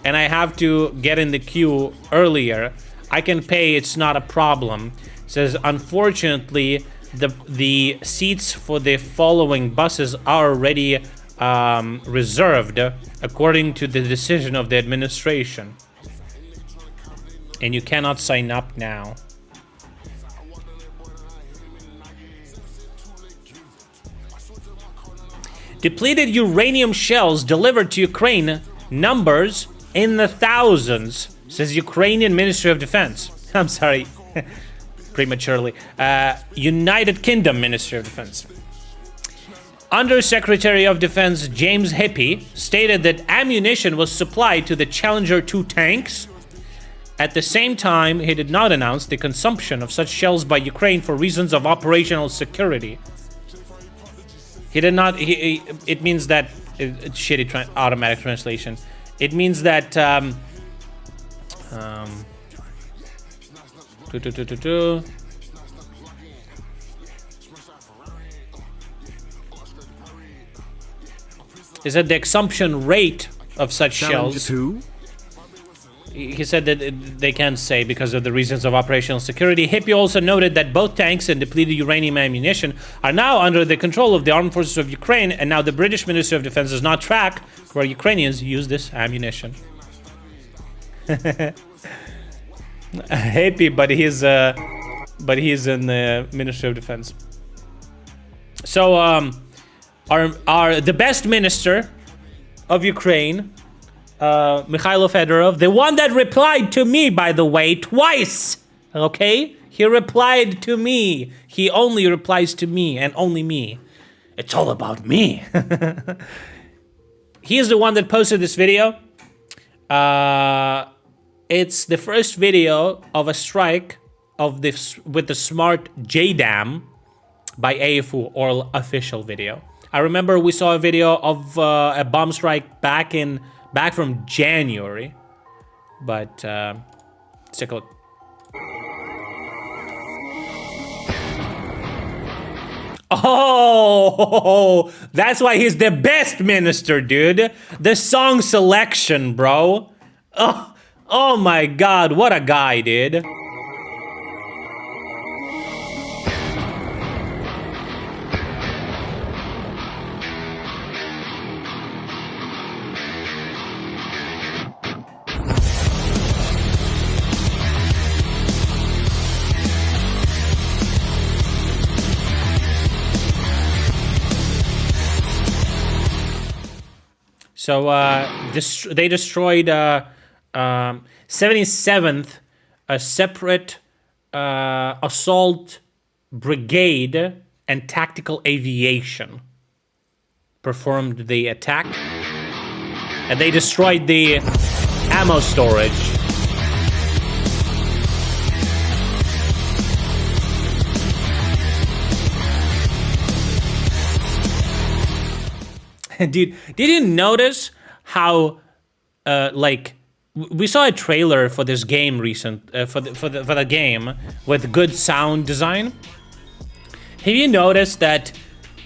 and I have to get in the queue earlier. I can pay, it's not a problem." It says, unfortunately, the seats for the following buses are already reserved according to the decision of the administration, and you cannot sign up now. Depleted uranium shells delivered to Ukraine, numbers in the thousands, says Ukrainian Ministry of Defense. I'm sorry, prematurely. United Kingdom Ministry of Defense. Under-Secretary of Defense James Hippie stated that ammunition was supplied to the Challenger 2 tanks. At the same time, he did not announce the consumption of such shells by Ukraine for reasons of operational security. He did not... it means that... shitty automatic translation. It means that... Is that the consumption rate of such shells? Two? He said that they can't say because of the reasons of operational security. Hippie also noted that both tanks and depleted uranium ammunition are now under the control of the armed forces of Ukraine, and now the British Ministry of Defense does not track where Ukrainians use this ammunition. Hippie, but he's in the Ministry of Defense. So our the best minister of Ukraine, Mikhailo Fedorov, the one that replied to me, by the way, twice, okay? He replied to me. He only replies to me and only me. It's all about me. He is the one that posted this video. It's the first video of a strike of this with the smart JDAM by AFU, or official video. I remember we saw a video of a bomb strike back from January, but let's take a look. Oh, that's why he's the best minister, dude. The song selection, bro. Oh my god, what a guy, dude. So they destroyed 77th, a separate assault brigade and tactical aviation performed the attack, and they destroyed the ammo storage. Dude, did you notice how, like, we saw a trailer for this game for the game with good sound design. Have you noticed that,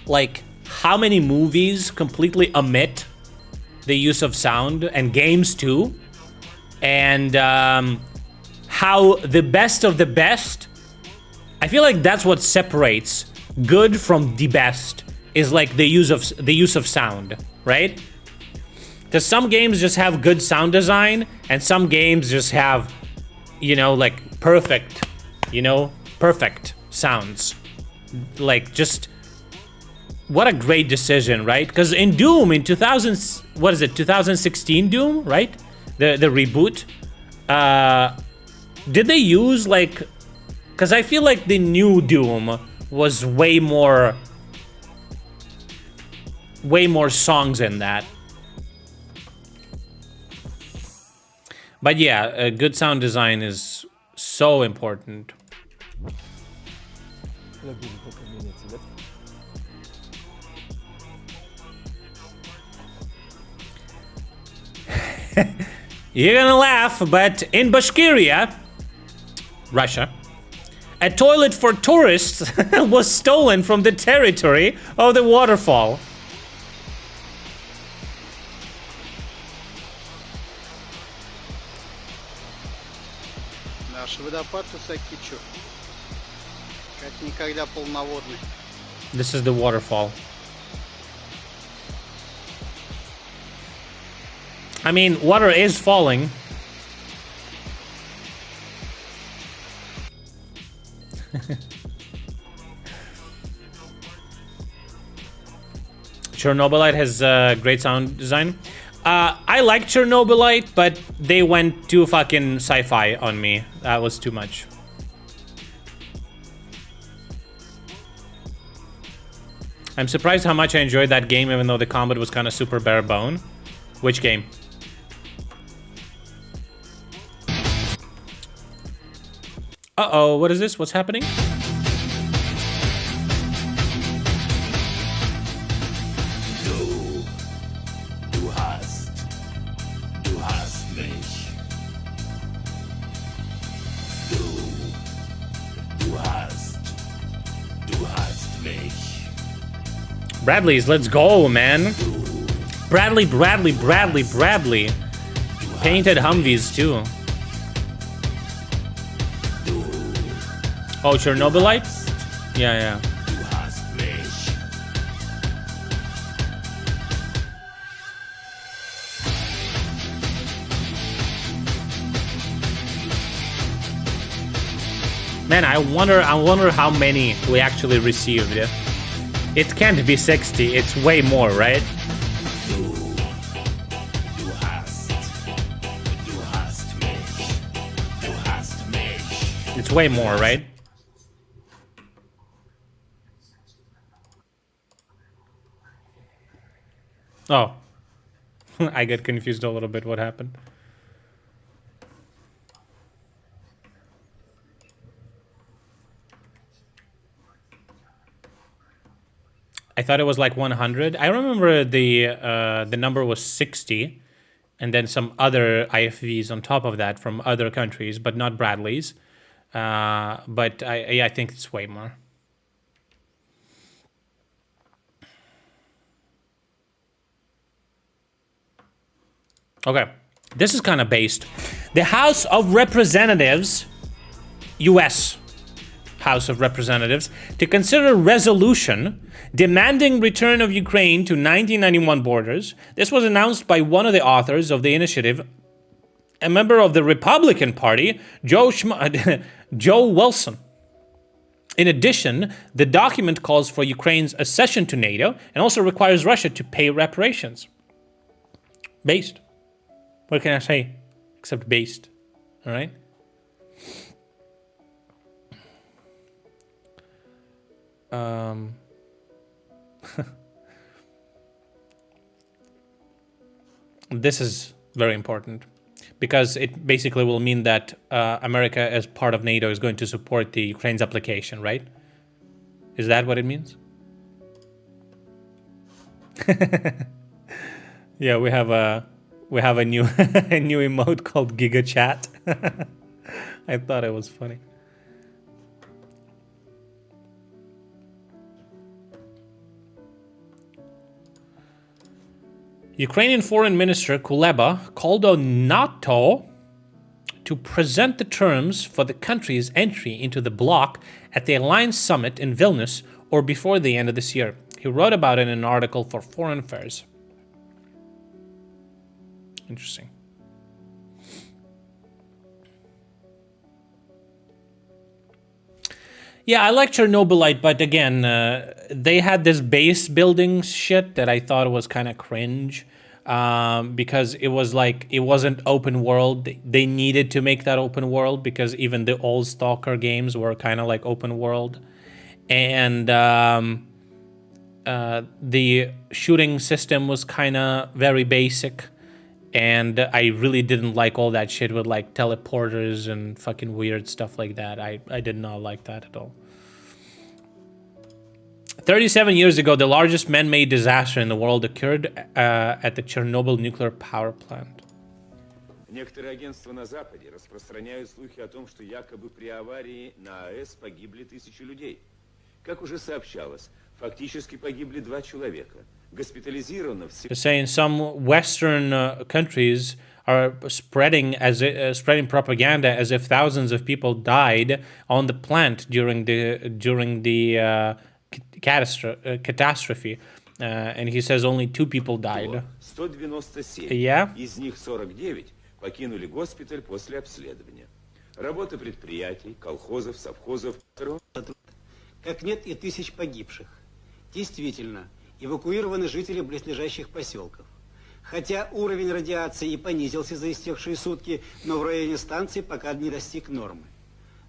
like, how many movies completely omit the use of sound, and games too, and how the best of the best? I feel like that's what separates good from the best. Is like the use of sound, right? Because some games just have good sound design, and some games just have, you know, like perfect sounds. Like, just what a great decision, right? Because in Doom, in 2016 Doom, right? The reboot. Did they use like? Because I feel like the new Doom was way more songs in that. But yeah, good sound design is so important. You're gonna laugh, but in Bashkiria, Russia, a toilet for tourists was stolen from the territory of the waterfall. Наш водопад высоки, чё? Как никогда полноводный. This is the waterfall. I mean, water is falling. Chernobylite has great sound design. I like Chernobylite, but they went too fucking sci-fi on me. That was too much. I'm surprised how much I enjoyed that game, even though the combat was kind of super bare bone. Which game? Uh-oh, what is this? What's happening? Bradley's, let's go, man. Bradley. Painted Humvees, too. Oh, Chernobylite? Yeah. Man, I wonder how many we actually received. It can't be 60, it's way more, right? It's way more, right? Oh. I get confused a little bit. What happened? I thought it was like 100. I remember the number was 60, and then some other IFVs on top of that from other countries, but not Bradley's. But I think it's way more. Okay, This is kind of based. The House of Representatives, US House of Representatives, to consider a resolution demanding return of Ukraine to 1991 borders. This was announced by one of the authors of the initiative, a member of the Republican Party, Joe Wilson. In addition, the document calls for Ukraine's accession to NATO and also requires Russia to pay reparations. Based. What can I say? Except based. All right? This is very important because it basically will mean that America, as part of NATO, is going to support the Ukraine's application, right? Is that what it means? Yeah, we have a new a new emote called Giga Chat. I thought it was funny. Ukrainian Foreign Minister Kuleba called on NATO to present the terms for the country's entry into the bloc at the Alliance Summit in Vilnius or before the end of this year. He wrote about it in an article for Foreign Affairs. Interesting. Yeah, I like Chernobylite, but again, they had this base building shit that I thought was kind of cringe because it was like, it wasn't open world. They needed to make that open world because even the old Stalker games were kind of like open world. And the shooting system was kind of very basic. And I really didn't like all that shit with like teleporters and fucking weird stuff like that. I did not like that at all. 37 years ago, the largest man-made disaster in the world occurred at the Chernobyl nuclear power plant. Некоторые агентства на Западе распространяют слухи о том, что якобы при аварии на АЭС погибли 1000 людей. Как уже сообщалось, фактически погибли 2 человека. Госпитализировано все. They're saying some Western countries are spreading propaganda as if thousands of people died on the plant during the catastrophe. And he says only 2 people died. 197. Yeah. Из них 49 покинули госпиталь после обследования. Работа предприятий, колхозов, совхозов. Как нет и 1000 погибших. Действительно, эвакуированы жители близлежащих поселков. Хотя уровень радиации и понизился за истекшие сутки, но в районе станции пока не достиг нормы.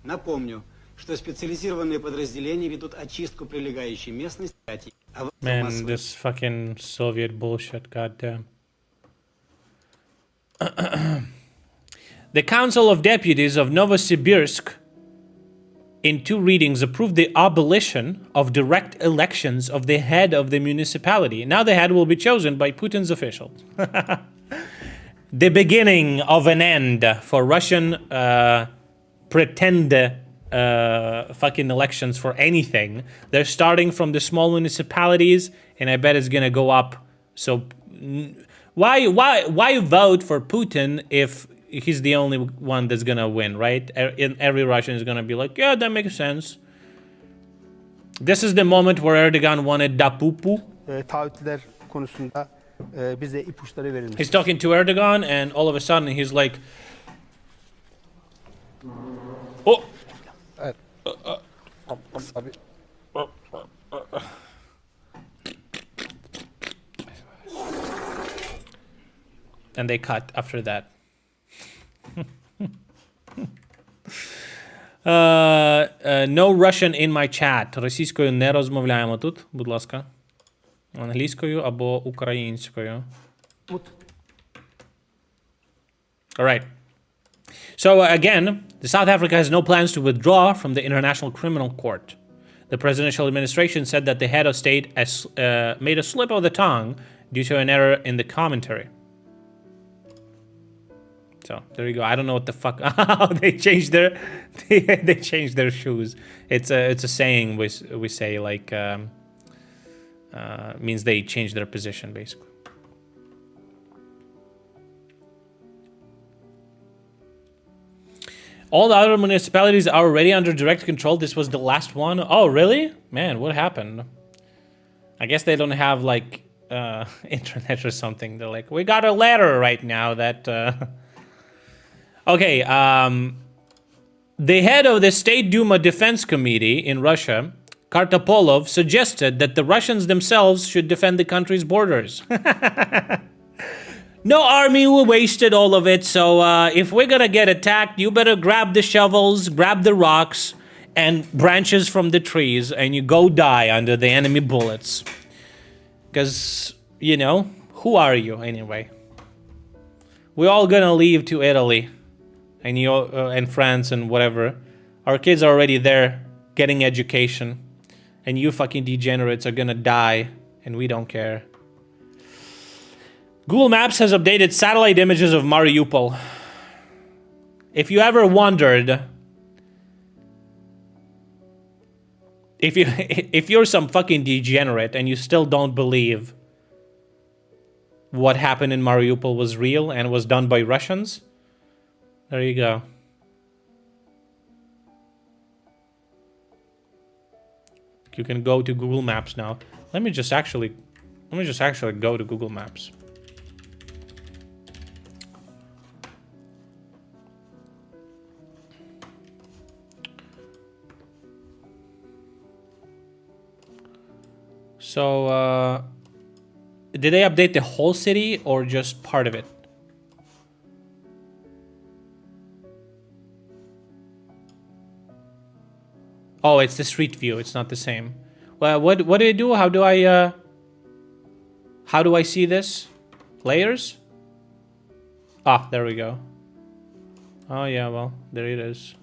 Напомню, что специализированные подразделения ведут очистку прилегающей местности. Man, this fucking Soviet bullshit, goddamn. The Council of Deputies of Novosibirsk in 2 readings approved the abolition of direct elections of the head of the municipality. Now the head will be chosen by Putin's officials. The beginning of an end for Russian pretend fucking elections for anything. They're starting from the small municipalities, and I bet it's gonna go up. So why vote for Putin if he's the only one that's gonna win, right? Every Russian is gonna be like, yeah, that makes sense. This is the moment where Erdogan wanted Dapupu. Taahhütler konusunda bize ipuçları verilmiş. He's talking to Erdogan, and all of a sudden he's like, oh. And they cut after that. No Russian in my chat. Російською не розмовляємо тут, будь ласка. Англійською або українською. All right. So again, South Africa has no plans to withdraw from the International Criminal Court. The presidential administration said that the head of state has made a slip of the tongue due to an error in the commentary. So there you go. I don't know what the fuck. They changed their shoes. It's a saying we say, like means they changed their position basically. All the other municipalities are already under direct control. This was the last one. Oh, really? Man, what happened? I guess they don't have, like, internet or something. They're like, we got a letter right now that... Okay, the head of the State Duma Defense Committee in Russia, Kartapolov, suggested that the Russians themselves should defend the country's borders. No army, we wasted all of it, so if we're gonna get attacked, you better grab the shovels, grab the rocks, and branches from the trees, and you go die under the enemy bullets. Because, you know, who are you anyway? We're all gonna leave to Italy, and you and France and whatever. Our kids are already there, getting education, and you fucking degenerates are gonna die, and we don't care. Google Maps has updated satellite images of Mariupol. If you ever wondered if you're some fucking degenerate and you still don't believe what happened in Mariupol was real and was done by Russians, there you go. You can go to Google Maps now. Let me just actually go to Google Maps. So, did they update the whole city or just part of it? Oh, it's the street view. It's not the same. Well, what do I do? How do I see this? Layers? Ah, there we go. Oh yeah, well, there it is.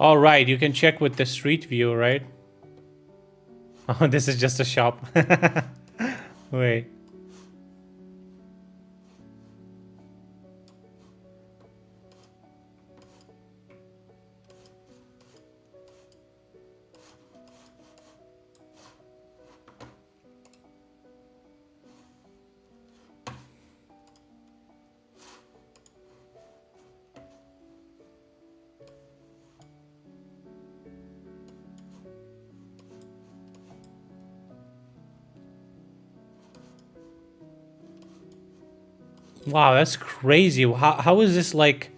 All right, you can check with the street view, right? Oh, this is just a shop. Wait. Wow, that's crazy. How is this like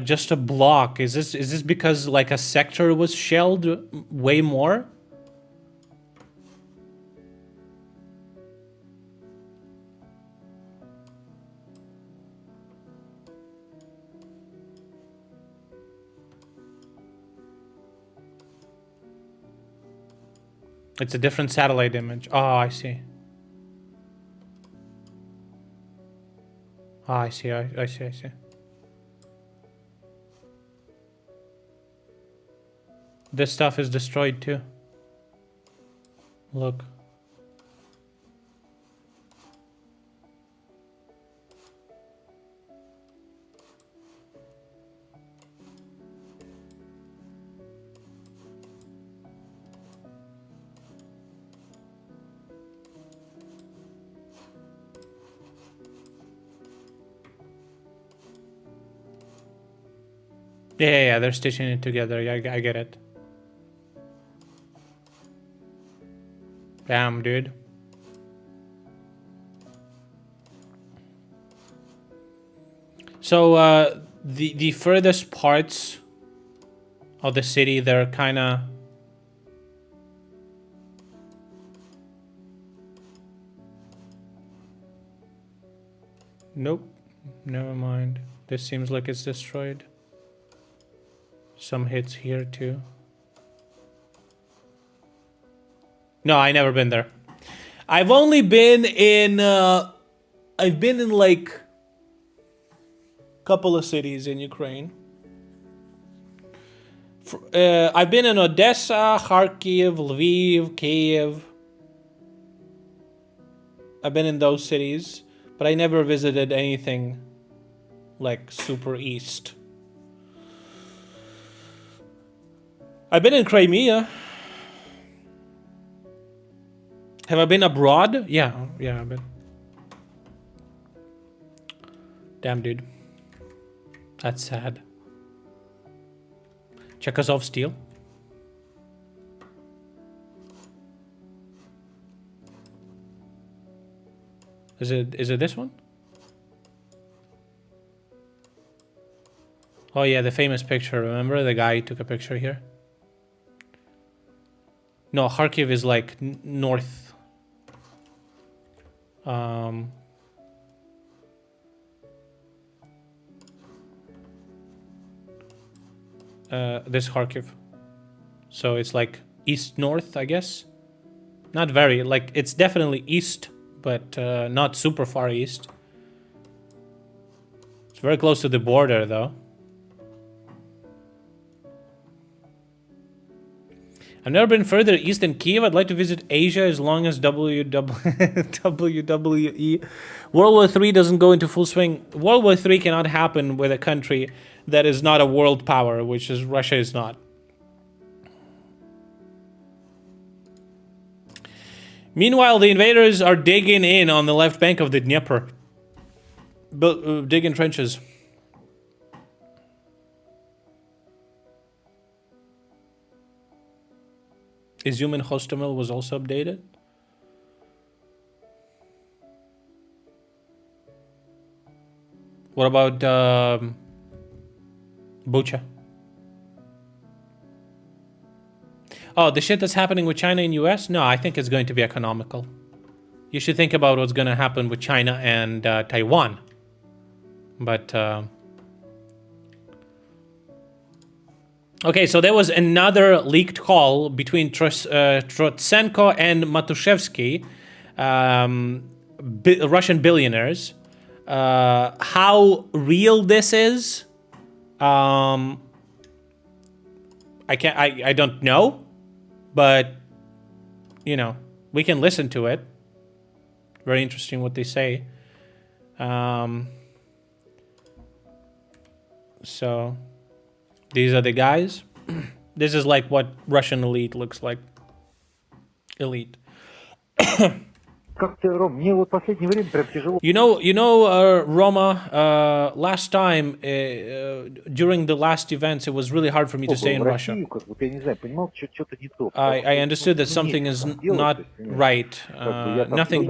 just a block? Is this because like a sector was shelled way more? It's a different satellite image. Oh, I see. Ah, I see, I see. This stuff is destroyed too. Look. Yeah, they're stitching it together. Yeah, I get it. Damn, dude. So, the furthest parts of the city, they're kind of... Nope. Never mind. This seems like it's destroyed. Some hits here too. No, I never been there. I've only been in I've been in like a couple of cities in Ukraine. I've been in Odessa, Kharkiv, Lviv, Kiev. I've been in those cities, but I never visited anything like super east. I've been in Crimea. Have I been abroad? Yeah, I've been. Damn, dude. That's sad. Chekhov steel. Is it this one? Oh yeah, the famous picture. Remember the guy who took a picture here? No, Kharkiv is like north. This Kharkiv. So it's like east-north, I guess. Not very, like it's definitely east, but not super far east. It's very close to the border, though. I've never been further east than Kiev. I'd like to visit Asia as long as WWE. World War III doesn't go into full swing. World War III cannot happen with a country that is not a world power, which is Russia is not. Meanwhile, the invaders are digging in on the left bank of the Dnieper. Digging trenches. Izium Hostomel was also updated. What about Bucha? Oh, the shit that's happening with China and US? No, I think it's going to be economical. You should think about what's going to happen with China and Taiwan. But okay, so there was another leaked call between Trotsenko and Matuszewski, Russian billionaires. How real this is, I don't know, but you know, we can listen to it. Very interesting what they say. So these are the guys. This is like what Russian elite looks like. Elite. You know, Roma, last time, during the last events, it was really hard for me to stay in Russia. I understood that something is not right. Nothing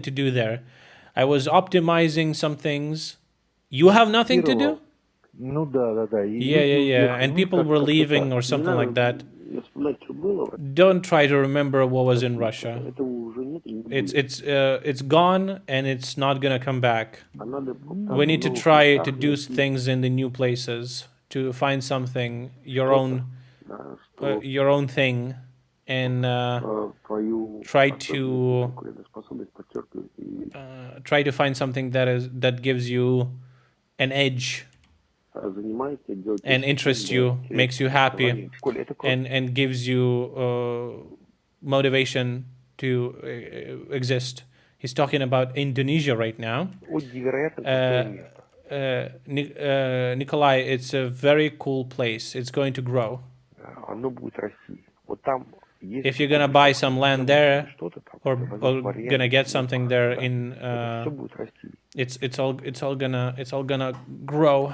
to do there. I was optimizing some things. You have nothing to do? Yeah. And people were leaving or something like that. Don't try to remember what was in Russia. It's gone and it's not gonna come back. We need to try to do things in the new places, to find something, your own thing, and try to find something that gives you an edge and interests you, makes you happy, and gives you motivation to exist. He's talking about Indonesia right now. Nikolai, it's a very cool place. It's going to grow. If you're gonna buy some land there, or gonna get something there in, it's all gonna grow.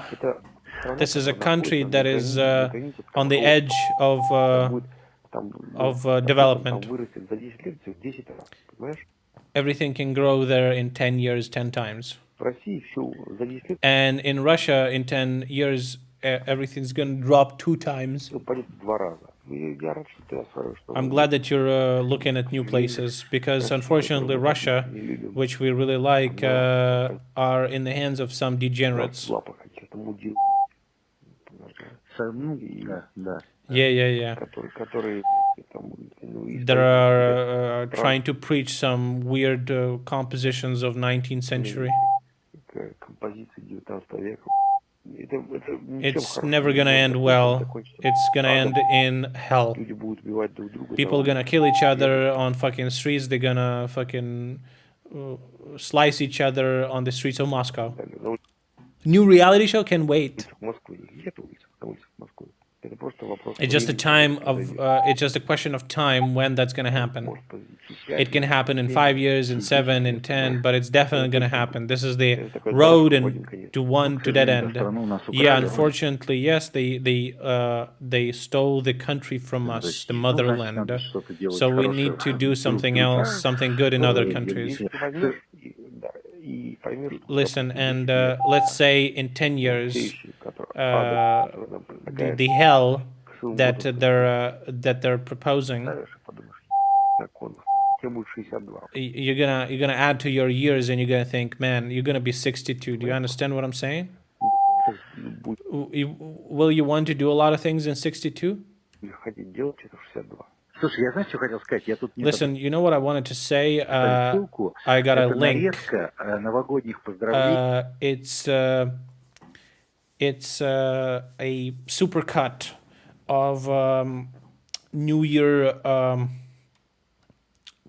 This is a country that is on the edge of development. Everything can grow there in 10 years, 10 times. And in Russia, in 10 years, everything's gonna drop 2 times. I'm glad that you're looking at new places, because unfortunately Russia, which we really like, are in the hands of some degenerates. Yeah. That are trying to preach some weird compositions of 19th century. It's never gonna end well. It's gonna end in hell. People are gonna kill each other on fucking streets. They're gonna fucking slice each other on the streets of Moscow. New reality show can wait. It's just a time of. It's just a question of time when that's gonna happen. It can happen in 5 years, in 7, in 10, but it's definitely gonna happen. This is the road to that end. Yeah, unfortunately, yes, they stole the country from us, the motherland. So we need to do something else, something good in other countries. Listen, and let's say in 10 years, the hell that they're proposing, you're gonna add to your years, and you're gonna think, man, you're gonna be 62. Do you understand what I'm saying? Will you want to do a lot of things in 62? Listen, you know what I wanted to say? I got a link. It's a supercut of New Year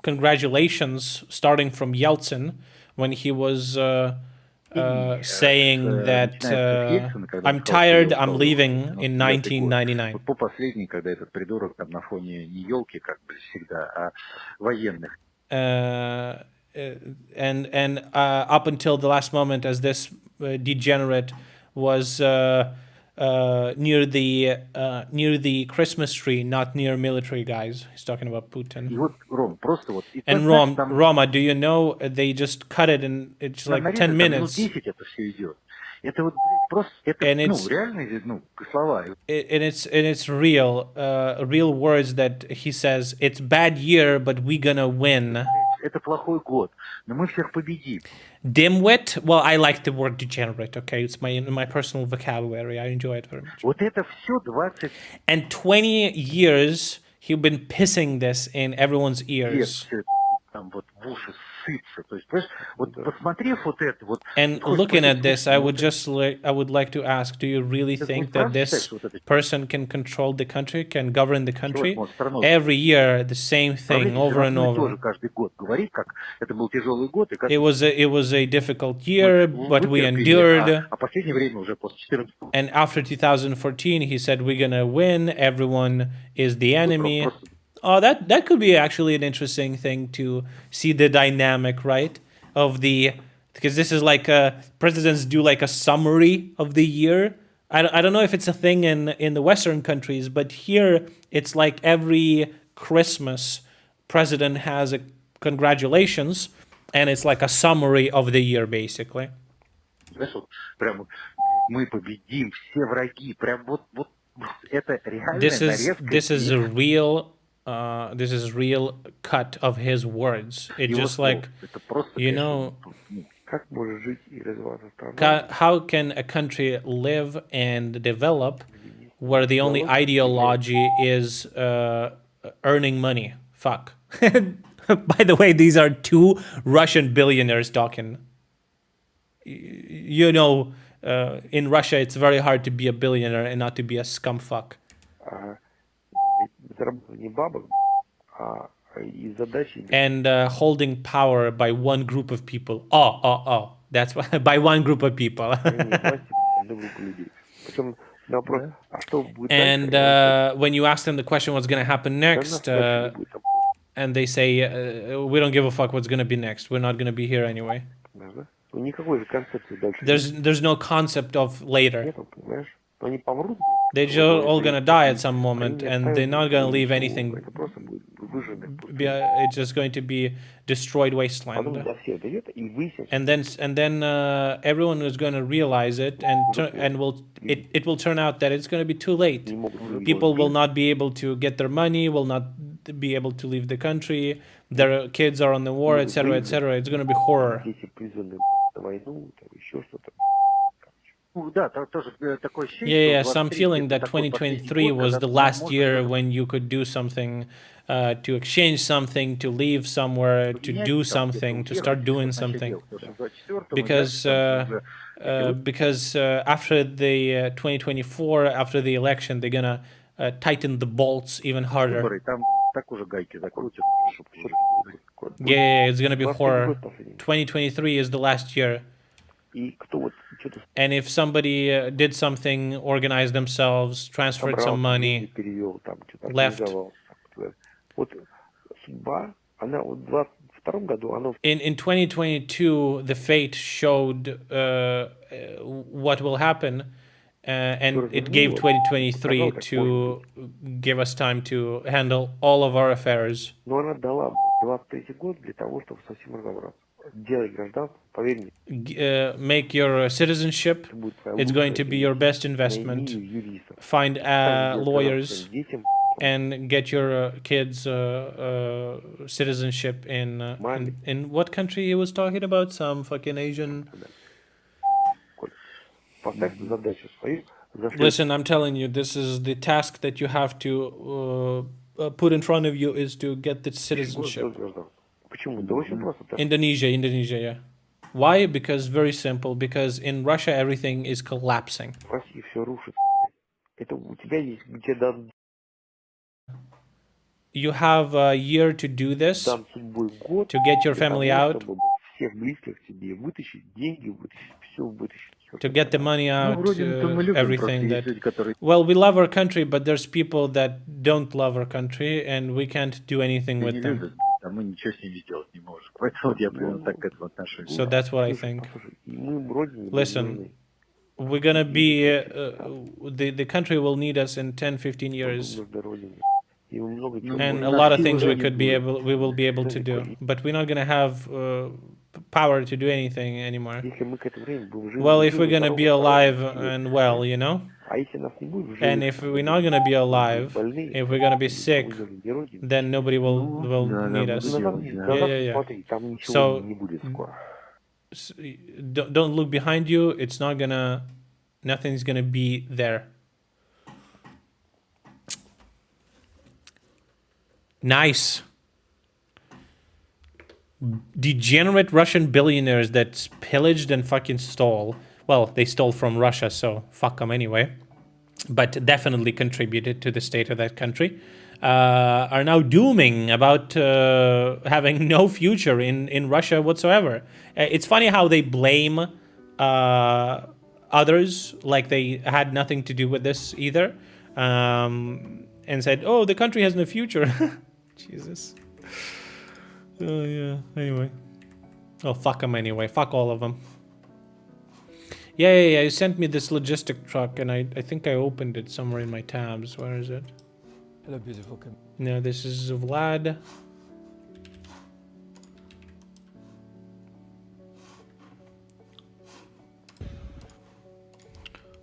congratulations, starting from Yeltsin, when he was saying that I'm tired, I'm leaving in 1999. And up until the last moment, as this degenerate was near the Christmas tree, not near military guys. He's talking about Putin. And Roma, do you know they just cut it in? It's like 10 minutes. And it's real words that he says. It's bad year, but we gonna win. Dimwit? Well, I like the word degenerate, okay? It's my personal vocabulary. I enjoy it very much. And 20 years, he's been pissing this in everyone's ears. And looking at this, I would like to ask, do you really think that this person can control the country, can govern the country? Every year, the same thing over and over. It was a difficult year, but we endured. And after 2014, he said, we're gonna win, everyone is the enemy. Oh, that could be actually an interesting thing to see the dynamic, right? Because this is like presidents do like a summary of the year. I don't know if it's a thing in the Western countries, but here it's like every Christmas, president has a congratulations, and it's like a summary of the year, basically. This is a real. This is real cut of his words. It's just like, you know, how can a country live and develop where the only ideology is earning money? Fuck. By the way, these are two Russian billionaires talking. You know, in Russia, it's very hard to be a billionaire and not to be a scumfuck. And holding power by one group of people. Oh. That's why, by one group of people. And when you ask them the question, what's going to happen next, and they say, we don't give a fuck what's going to be next. We're not going to be here anyway. There's no concept of later. They're just all gonna die at some moment, and they're not gonna leave anything it's just going to be destroyed wasteland. And then everyone is going to realize it, and it will turn out that it's going to be too late. People will not be able to get their money, will not be able to leave the country. Their kids are on the war, etc., etc. It's going to be horror. Yeah, so I'm feeling that 2023 was the last year when you could do something, to exchange something, to leave somewhere, to do something, to start doing something. Because after the 2024, after the election, they're gonna tighten the bolts even harder. Yeah, it's gonna be horror. 2023 is the last year. And if somebody did something, organized themselves, transferred some money, left. In 2022, the fate showed what will happen, and it gave 2023 to give us time to handle all of our affairs. Make your citizenship. It's going to be your best investment. Find lawyers and get your kids citizenship in what country he was talking about? Some fucking Asian. Listen, I'm telling you, this is the task that you have to put in front of you, is to get the citizenship. Indonesia, yeah. Why? Because very simple. Because in Russia everything is collapsing. You have a year to do this, to get your family out, to get the money out, everything that... Well, we love our country, but there's people that don't love our country, and we can't do anything with them. So that's what I think. Listen, we're gonna be... the country will need us in 10-15 years. And a lot of things we will be able to do. But we're not gonna have power to do anything anymore. Well, if we're gonna be alive and well, you know? And if we're not gonna be alive, if we're gonna be sick, then nobody will need us. Yeah. So don't look behind you. It's not gonna... Nothing's gonna be there. Nice. Degenerate Russian billionaires that pillaged and fucking stole. Well, they stole from Russia, so fuck them anyway. But definitely contributed to the state of that country. Are now dooming about having no future in Russia whatsoever. It's funny how they blame others, like they had nothing to do with this either. And said, oh, the country has no future. Jesus. Oh, yeah. Anyway. Oh, fuck them anyway. Fuck all of them. Yeah. You sent me this logistic truck, and I think I opened it somewhere in my tabs. Where is it? Hello, beautiful. No, this is Vlad.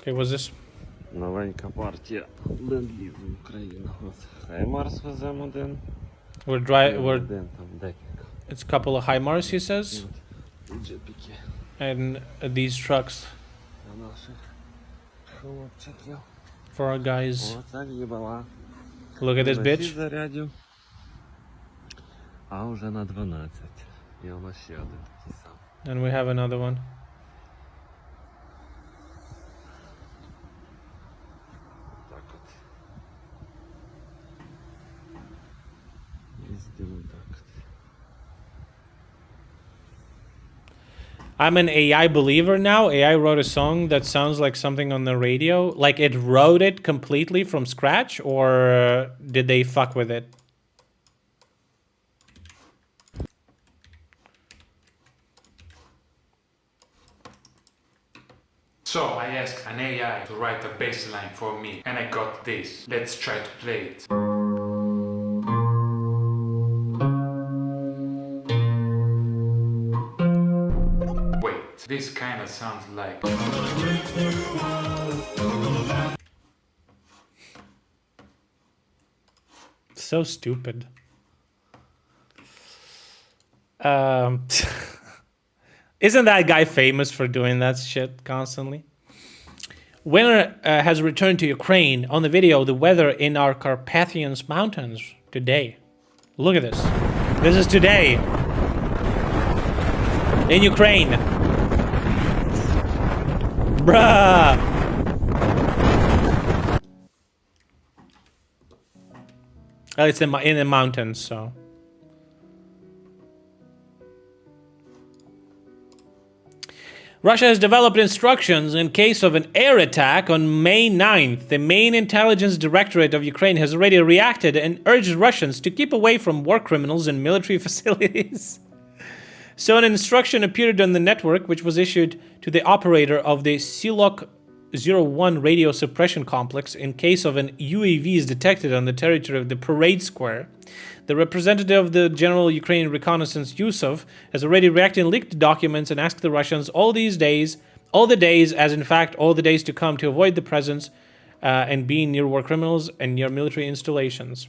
Okay, what's this? Новенька партія Ленд-Лізу Україна. Хаймарс веземо один. We're там декілька. It's a couple of HIMARS, he says. Джипіки. And these trucks На наших хлопчиків. for our guys. Оце їбала. Look at this bitch. Зарядів. А вже на 12. І воно ще один такий сам. And we have another one. I'm an AI believer now. AI wrote a song that sounds like something on the radio. Like it wrote it completely from scratch, or did they fuck with it? So I asked an AI to write a bass line for me, and I got this. Let's try to play it. This kind of sounds like. So stupid. Isn't that guy famous for doing that shit constantly? Winter has returned to Ukraine. On the video, the weather in our Carpathian mountains today. Look at this. This is today. In Ukraine. Bruh. Oh, it's in the mountains, so. Russia has developed instructions in case of an air attack on May 9th. The main intelligence directorate of Ukraine has already reacted and urged Russians to keep away from war criminals and military facilities. So an instruction appeared on the network, which was issued to the operator of the Silok 01 radio suppression complex in case of an UAV is detected on the territory of the parade square. The representative of the General Ukrainian Reconnaissance Yusov has already reacted and leaked documents and asked the Russians all the days, as in fact all the days to come, to avoid the presence and being near war criminals and near military installations.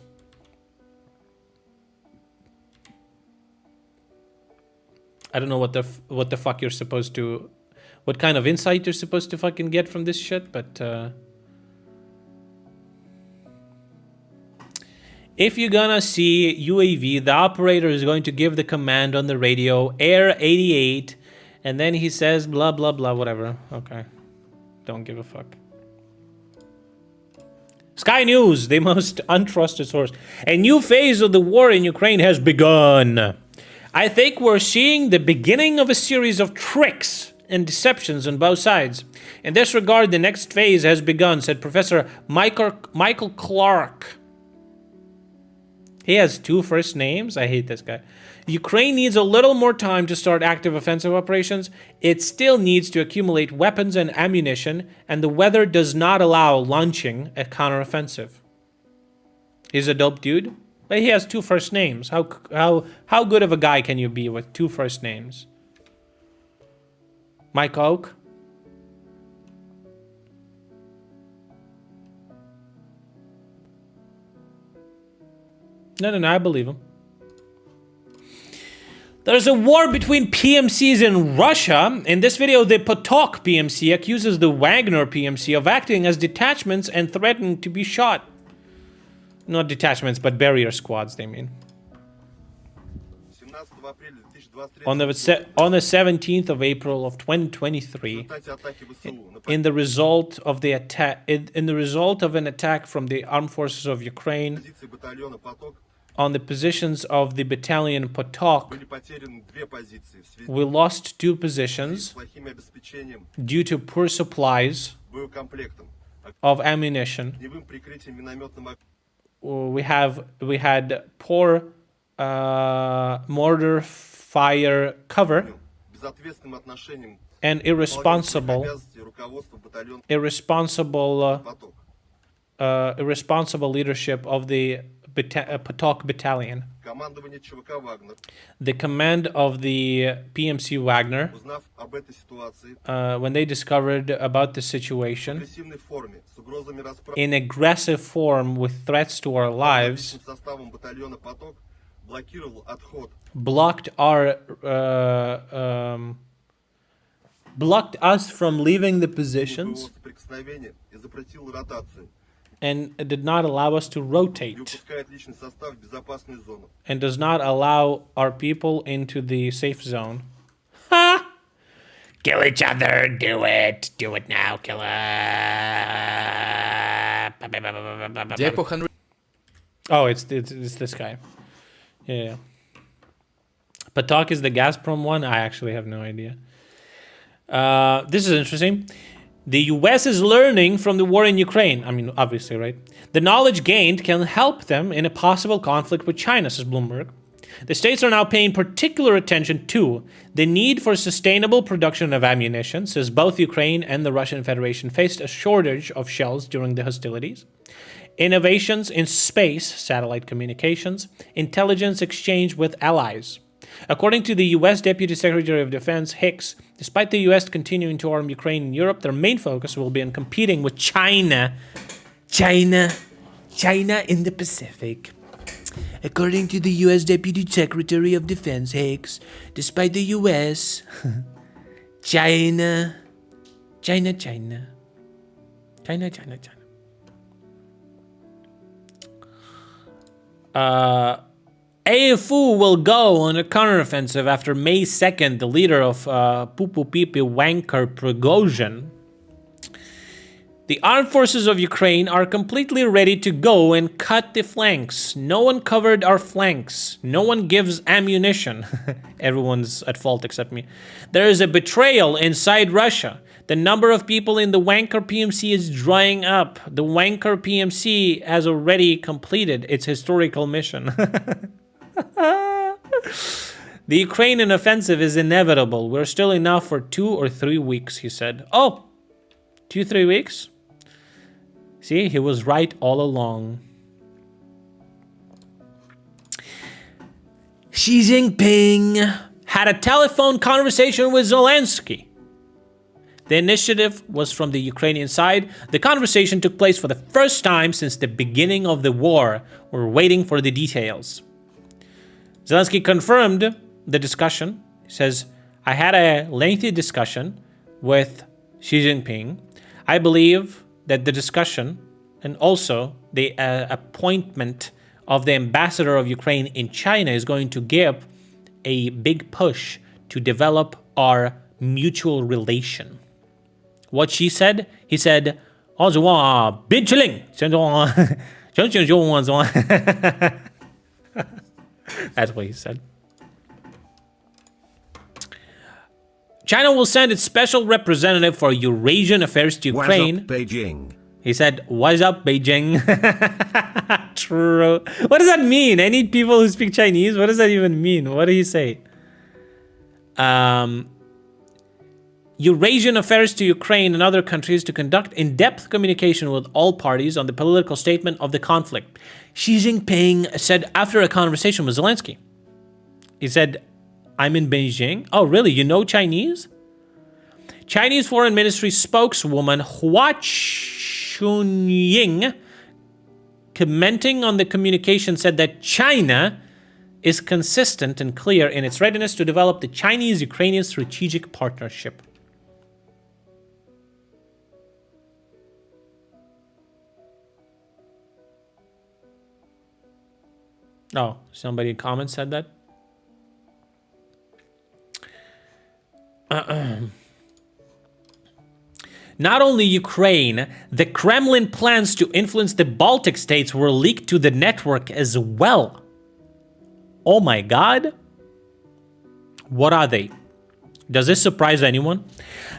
I don't know what the fuck you're supposed to, what kind of insight you're supposed to fucking get from this shit, but if you're gonna see UAV, the operator is going to give the command on the radio, Air 88, and then he says blah blah blah, whatever. Okay, don't give a fuck. Sky News, the most untrusted source. A new phase of the war in Ukraine has begun. I think we're seeing the beginning of a series of tricks and deceptions on both sides. In this regard, the next phase has begun, said Professor Michael Clark. He has two first names. I hate this guy. Ukraine needs a little more time to start active offensive operations. It still needs to accumulate weapons and ammunition, and the weather does not allow launching a counteroffensive. He's a dope dude. But he has two first names. How good of a guy can you be with two first names? Mike Oak? No, I believe him. There's a war between PMCs in Russia. In this video, the Potok PMC accuses the Wagner PMC of acting as detachments and threatening to be shot. Not detachments, but barrier squads, they mean. On the 17th of April of 2023, in the result of the attack, in the result of an attack from the armed forces of Ukraine on the positions of the battalion Potok, we lost two positions due to poor supplies of ammunition. We had poor mortar fire cover and irresponsible leadership of the Potok battalion. The command of the PMC Wagner, when they discovered about the situation, in aggressive form with threats to our lives, blocked us from leaving the positions and did not allow us to rotate, and does not allow our people into the safe zone. Ha! Kill each other, do it now, kill her. Oh, it's this guy. Yeah. Potok is the Gazprom one? I actually have no idea. This is interesting. The US is learning from the war in Ukraine. I mean, obviously, right? The knowledge gained can help them in a possible conflict with China, says Bloomberg. The states are now paying particular attention to the need for sustainable production of ammunition, since both Ukraine and the Russian Federation faced a shortage of shells during the hostilities. Innovations in space, satellite communications, intelligence exchange with allies. According to the US Deputy Secretary of Defense Hicks, despite the US continuing to arm Ukraine and Europe, their main focus will be on competing with China in the Pacific. According to the US Deputy Secretary of Defense Hicks, despite the US, China. AFU will go on a counteroffensive after May 2nd. The leader of Pupu Pipi Wanker Prigozhin. The armed forces of Ukraine are completely ready to go and cut the flanks. No one covered our flanks. No one gives ammunition. Everyone's at fault except me. There is a betrayal inside Russia. The number of people in the Wanker PMC is drying up. The Wanker PMC has already completed its historical mission. The Ukrainian offensive is inevitable. We're still enough for 2 or 3 weeks, he said. Oh, 2-3 weeks? See, he was right all along. Xi Jinping had a telephone conversation with Zelensky. The initiative was from the Ukrainian side. The conversation took place for the first time since the beginning of the war. We're waiting for the details. Zelensky confirmed the discussion. He says, I had a lengthy discussion with Xi Jinping. I believe that the discussion and also the appointment of the ambassador of Ukraine in China is going to give a big push to develop our mutual relation. What Xi said? He said, that's what he said. China will send its special representative for Eurasian affairs to Ukraine. What's up, Beijing? He said, what's up, Beijing? True. What does that mean? I need people who speak Chinese. What does that even mean? What did he say? Eurasian affairs to Ukraine and other countries to conduct in-depth communication with all parties on the political statement of the conflict. Xi Jinping said after a conversation with Zelensky. He said, I'm in Beijing. Oh, really? You know Chinese? Chinese Foreign Ministry spokeswoman Hua Chunying, commenting on the communication, said that China is consistent and clear in its readiness to develop the Chinese-Ukrainian strategic partnership. Oh, somebody in comments said that? Not only Ukraine, the Kremlin plans to influence the Baltic states were leaked to the network as well. Oh my God. What are they? Does this surprise anyone?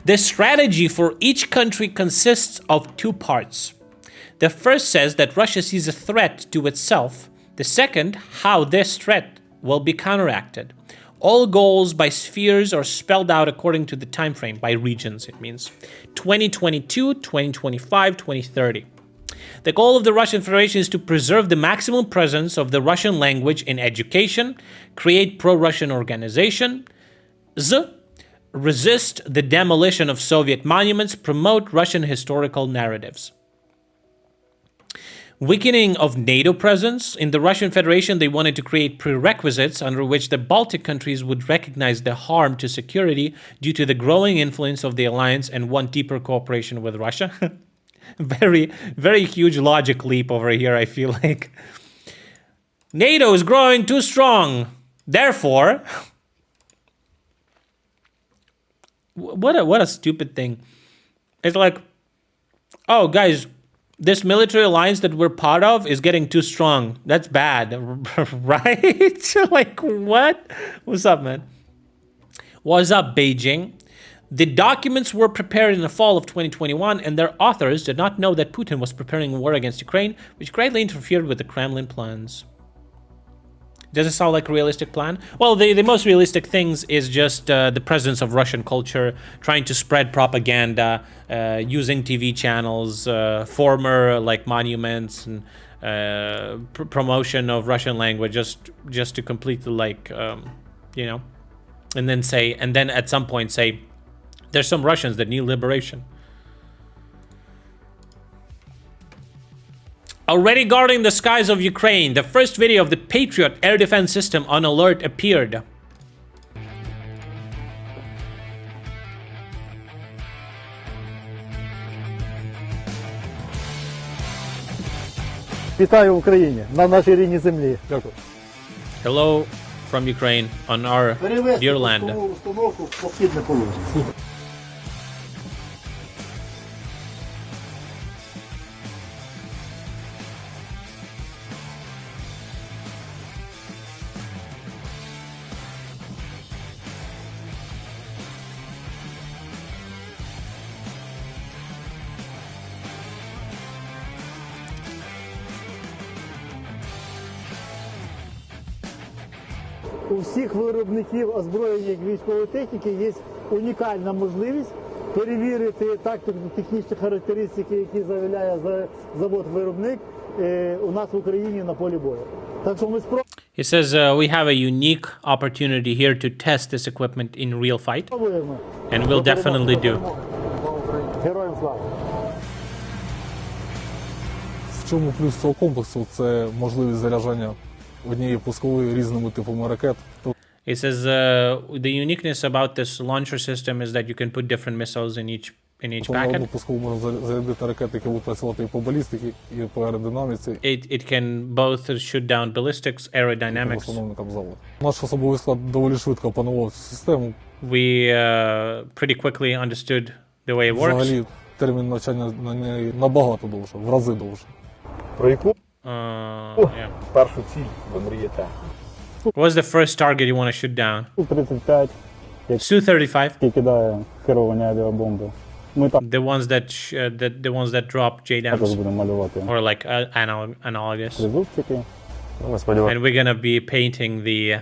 The strategy for each country consists of 2 parts. The first says that Russia sees a threat to itself. The second, how this threat will be counteracted. All goals by spheres are spelled out according to the time frame, by regions it means. 2022, 2025, 2030. The goal of the Russian Federation is to preserve the maximum presence of the Russian language in education, create pro-Russian organizations, resist the demolition of Soviet monuments, promote Russian historical narratives. Weakening of NATO presence. In the Russian Federation, they wanted to create prerequisites under which the Baltic countries would recognize the harm to security due to the growing influence of the alliance and want deeper cooperation with Russia. Very, very huge logic leap over here, I feel like. NATO is growing too strong. Therefore, what a stupid thing. It's like, oh, guys, this military alliance that we're part of is getting too strong. That's bad, right? Like, what? What's up, man? What's up, Beijing? The documents were prepared in the fall of 2021, and their authors did not know that Putin was preparing a war against Ukraine, which greatly interfered with the Kremlin plans. Does it sound like a realistic plan? Well, the most realistic things is just the presence of Russian culture, trying to spread propaganda, using TV channels, former like monuments, and promotion of Russian language, just to complete the you know, and then at some point say, there's some Russians that need liberation. Already guarding the skies of Ukraine, the first video of the Patriot air defense system on alert appeared. Вітаю в Україні, на нашій рідній землі. Дякую. Hello from Ukraine on our dear land. Установку в похідне положення. У всіх виробників озброєння військової техніки є унікальна можливість перевірити тактико-технічні характеристики, які заявляє завод-виробник у нас в Україні на полі бою. Так що ми спробуємо. He says we have a unique opportunity here to test this equipment in real fight, and we'll definitely do. Героям слава! В чому плюс цього комплексу? Це можливість заряджання однієї пускової різними типами ракет. He says the uniqueness about this launcher system is that you can put different missiles in each На одну packet. пускову можна зарядити ракети, які будуть працювати і по балістиці, і по аеродинаміці. It can both shoot down ballistics, aerodynamics. Основникам залу. Наш особовий склад доволі швидко опанував цю систему. We pretty quickly understood the way it works. Взагалі термін навчання на неї набагато довше, в рази довше. Про яку Yeah. першу ціль ви мрієте? What's the first target you want to shoot down? Су-35. Su-35? Який кидає керовані авіабомби. Ми так The ones that the ones that drop JDAMs, будемо малювати. or like analogous. Призубчики. And we're gonna be painting the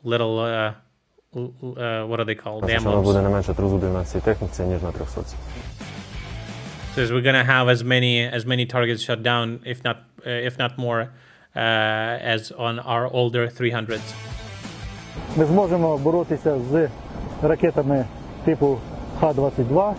little what are they called? The emblems. буде не менше тризубів на цій техніці, ніж на 300. Says we're gonna have as many targets shut down, if not more, as on our older 300s. Ми зможемо боротися з ракетами типу Х-22,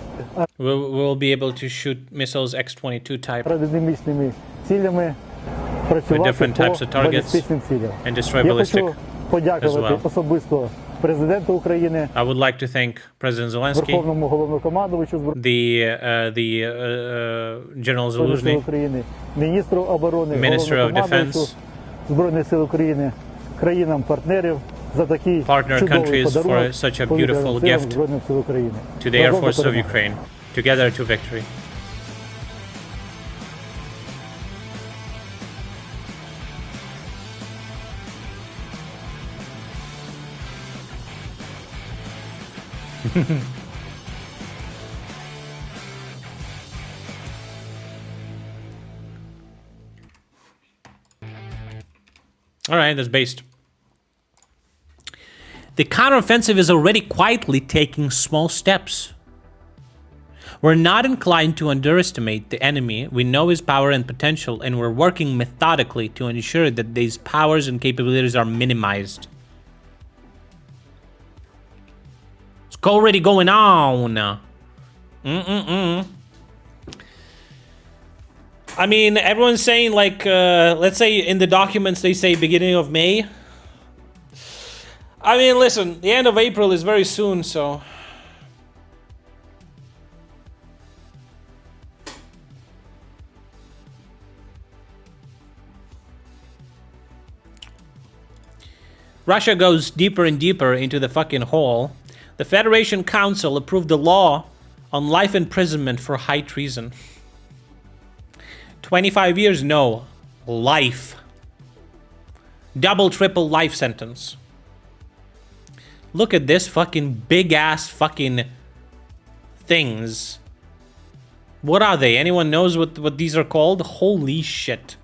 We'll be able to shoot missiles X-22 type аеродинамічними цілями, with працювати different types of по targets балістичним цілям. and destroy Я ballistic хочу подякувати as well. особисто президенту України, I would like to thank President Zelensky, Верховному головнокомандувачу the General Збройних Сил Zaluzhny, України, міністру оборони, Minister of головнокомандувачу Defense, Збройних Сил України, країнам-партнерів за такий partner чудовий countries for подарунок such a повітряним beautiful силам gift Збройних Сил України. to the Air Разом до Forces of перемоги. Ukraine. Together to victory. All right, that's based. The counteroffensive is already quietly taking small steps. We're not inclined to underestimate the enemy. We know his power and potential, and we're working methodically to ensure that these powers and capabilities are minimized. It's already going on. I mean, everyone's saying, like, let's say in the documents they say beginning of May. I mean, listen, the end of April is very soon, so... Russia goes deeper and deeper into the fucking hole. The Federation Council approved a law on life imprisonment for high treason. 25 years? No. Life. Double, triple life sentence. Look at this fucking big-ass fucking things. What are they? Anyone knows what these are called? Holy shit.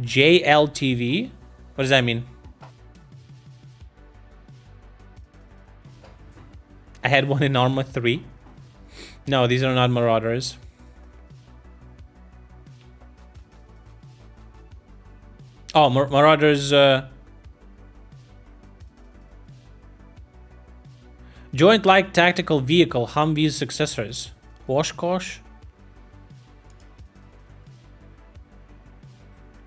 JLTV? What does that mean? I had one in Arma 3. No, these are not Marauders. Oh, Marauders. Joint light tactical vehicle, Humvee's successors. Oshkosh.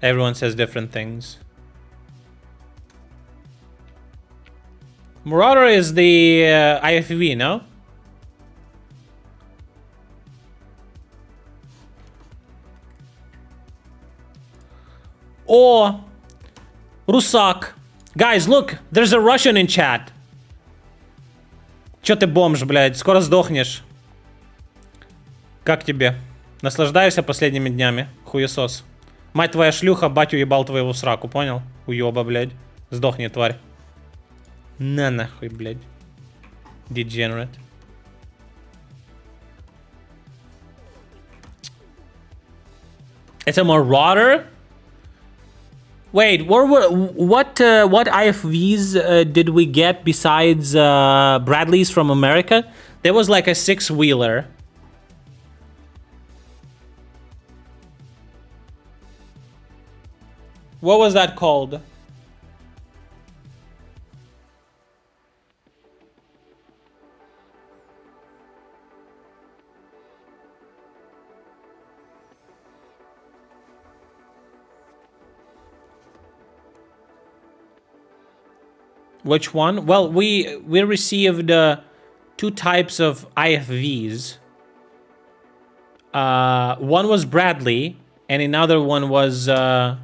Everyone says different things. Marauder is the IFV, no? Or Rusak. Guys, look, there's a Russian in chat. Чё ты бомж, блядь? Скоро сдохнешь. Как тебе? Наслаждаешься последними днями? Хуесос. Мать твоя шлюха, батю ебал твоего сраку, понял? Уёба, блядь. Сдохни, тварь. На нахуй, блядь. Degenerate. It's a Marauder? Wait, what IFVs did we get besides Bradley's from America? There was like a 6-wheeler. What was that called? Which one? Well, we received 2 types of IFVs. One was Bradley, and another one was no,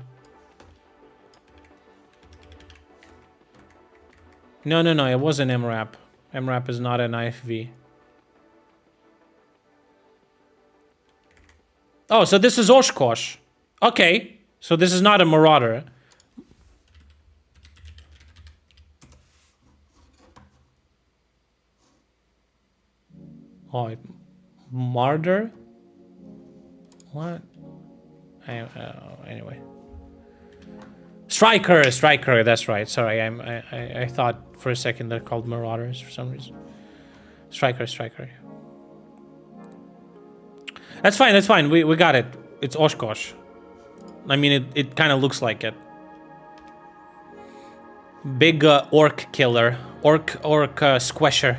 it wasn't MRAP. MRAP is not an IFV. Oh, so this is Oshkosh. Okay, so this is not a Marauder. Oh, Marder? What? Anyway. Striker, that's right. Sorry, I thought for a second they're called Marauders for some reason. Striker. That's fine. We got it. It's Oshkosh. I mean, it kind of looks like it. Big orc killer. Orc squasher.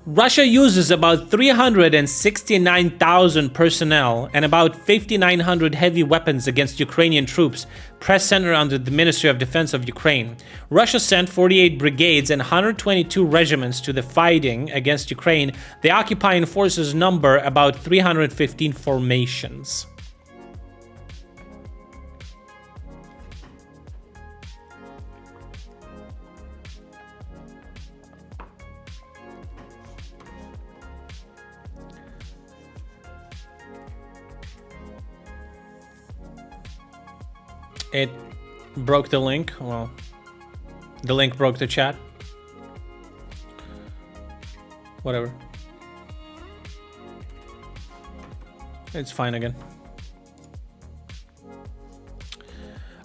Russia uses about 369,000 personnel and about 5,900 heavy weapons against Ukrainian troops, press center under the Ministry of Defense of Ukraine. Russia sent 48 brigades and 122 regiments to the fighting against Ukraine. The occupying forces number about 315 formations. It broke the link. Well, the link broke the chat. Whatever. It's fine again.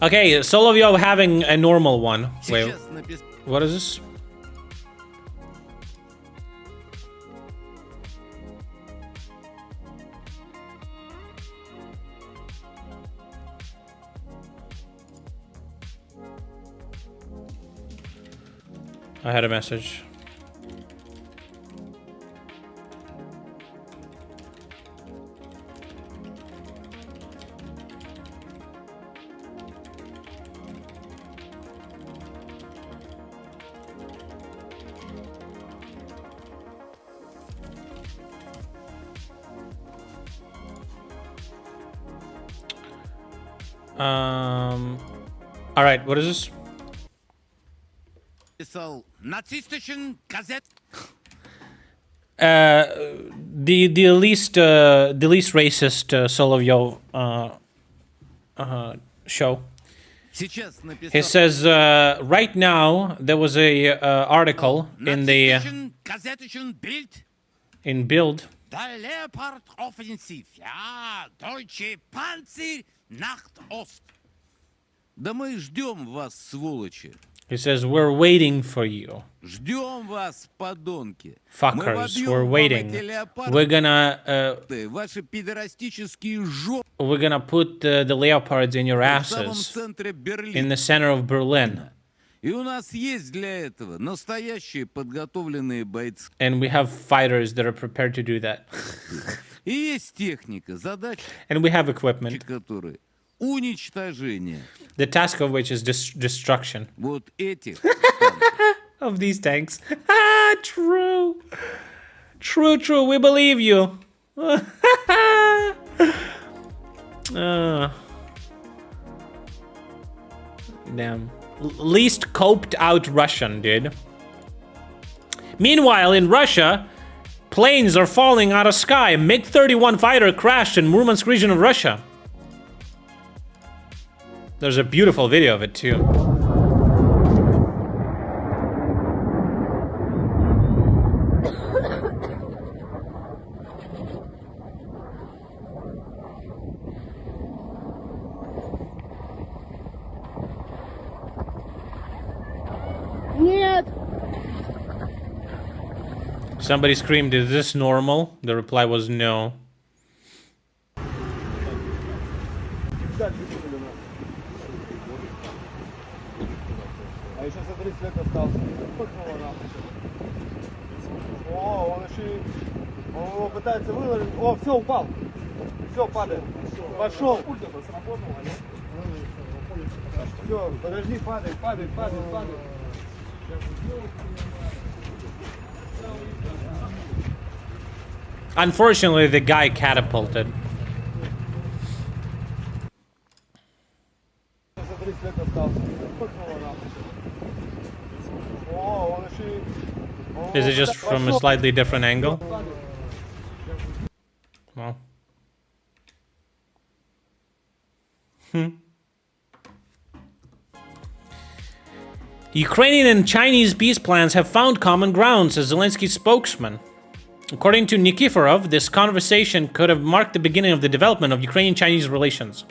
Okay, Solovyov having a normal one. Wait, what is this? I had a message. All right, what is this? The least racist Solovyov show. He says right now there was a article in the in Bild. Der Leopard Offensiv. Ja, deutsche Panzer nach Ost. Да мы ждем вас, сволочи. He says, we're waiting for you. Ждем вас, подонки. Fuckers, we're waiting. We're gonna Ваши пидорастические жопы we're gonna put the leopards in your в самом asses центре in Берлина. the center of Berlin. И у нас есть для этого настоящие подготовленные бойцы. And we have fighters that are prepared to do that. И есть техника, задача And we have equipment. которой уничтожение The task of which is destruction вот этих of these tanks. Ah, true. True, we believe you. Damn. Least coped out Russian, dude. Meanwhile, in Russia, planes are falling out of sky. MiG-31 fighter crashed in Murmansk region of Russia. There's a beautiful video of it too. Нет! Somebody screamed, "Is this normal?" The reply was no. А еще за 30 лет остался. О, он еще он пытается выложить. О, все, упал. Все, падает. Пошел. Все, подожди, падает. Unfortunately, the guy catapulted. За 30 лет остался. О, он еще Is it just from a slightly different angle? Well. Ukrainian and Chinese peace plans have found common ground, says Zelensky's spokesman. According to Nikiforov, this conversation could have marked the beginning of the development of Ukrainian-Chinese relations.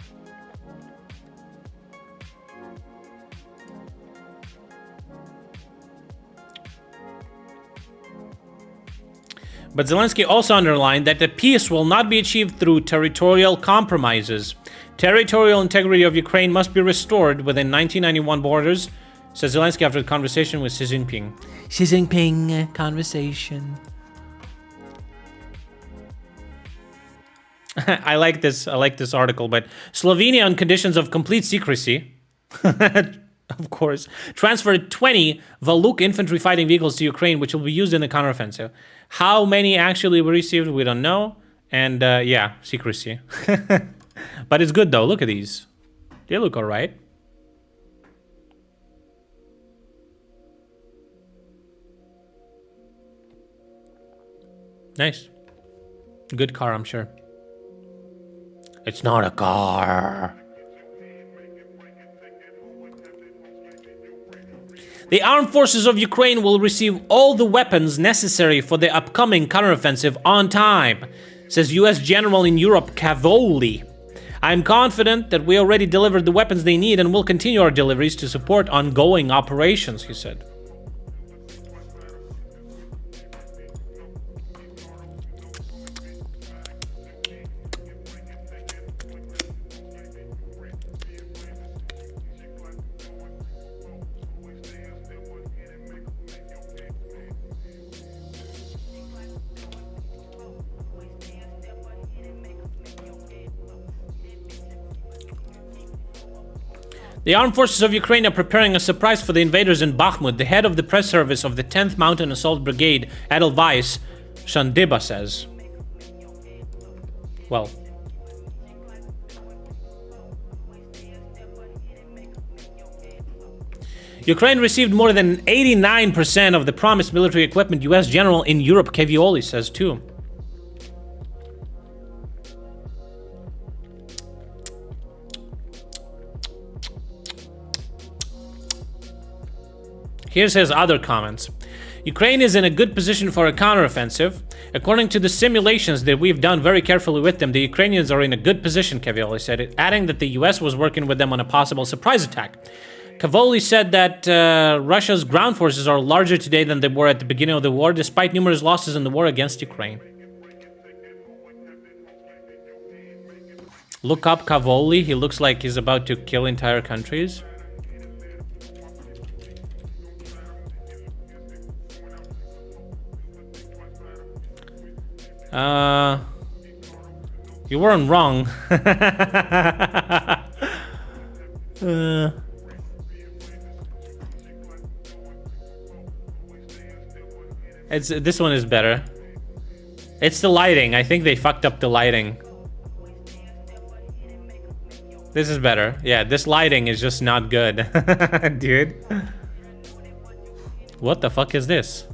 But Zelensky also underlined that the peace will not be achieved through territorial compromises. Territorial integrity of Ukraine must be restored within 1991 borders, says Zelensky after the conversation with Xi Jinping. Xi Jinping conversation. I like this article, but Slovenia on conditions of complete secrecy, of course, transferred 20 Valuk infantry fighting vehicles to Ukraine, which will be used in the counteroffensive. How many actually were received, we don't know. And yeah, secrecy. But it's good though, look at these. They look all right. Nice. Good car, I'm sure. It's not a car. The armed forces of Ukraine will receive all the weapons necessary for the upcoming counteroffensive on time, says US General in Europe Cavoli. I'm confident that we already delivered the weapons they need and will continue our deliveries to support ongoing operations, he said. The armed forces of Ukraine are preparing a surprise for the invaders in Bakhmut. The head of the press service of the 10th Mountain Assault Brigade, Edelweiss Shandiba, says. Well. Ukraine received more than 89% of the promised military equipment, US General in Europe Cavoli says too. Here's his other comments. Ukraine is in a good position for a counteroffensive. According to the simulations that we've done very carefully with them, the Ukrainians are in a good position, Cavoli said, adding that the US was working with them on a possible surprise attack. Cavoli said that Russia's ground forces are larger today than they were at the beginning of the war, despite numerous losses in the war against Ukraine. Look up Cavoli. He looks like he's about to kill entire countries. You weren't wrong. This one is better. It's the lighting. I think they fucked up the lighting. This is better. Yeah, this lighting is just not good. Dude. What the fuck is this?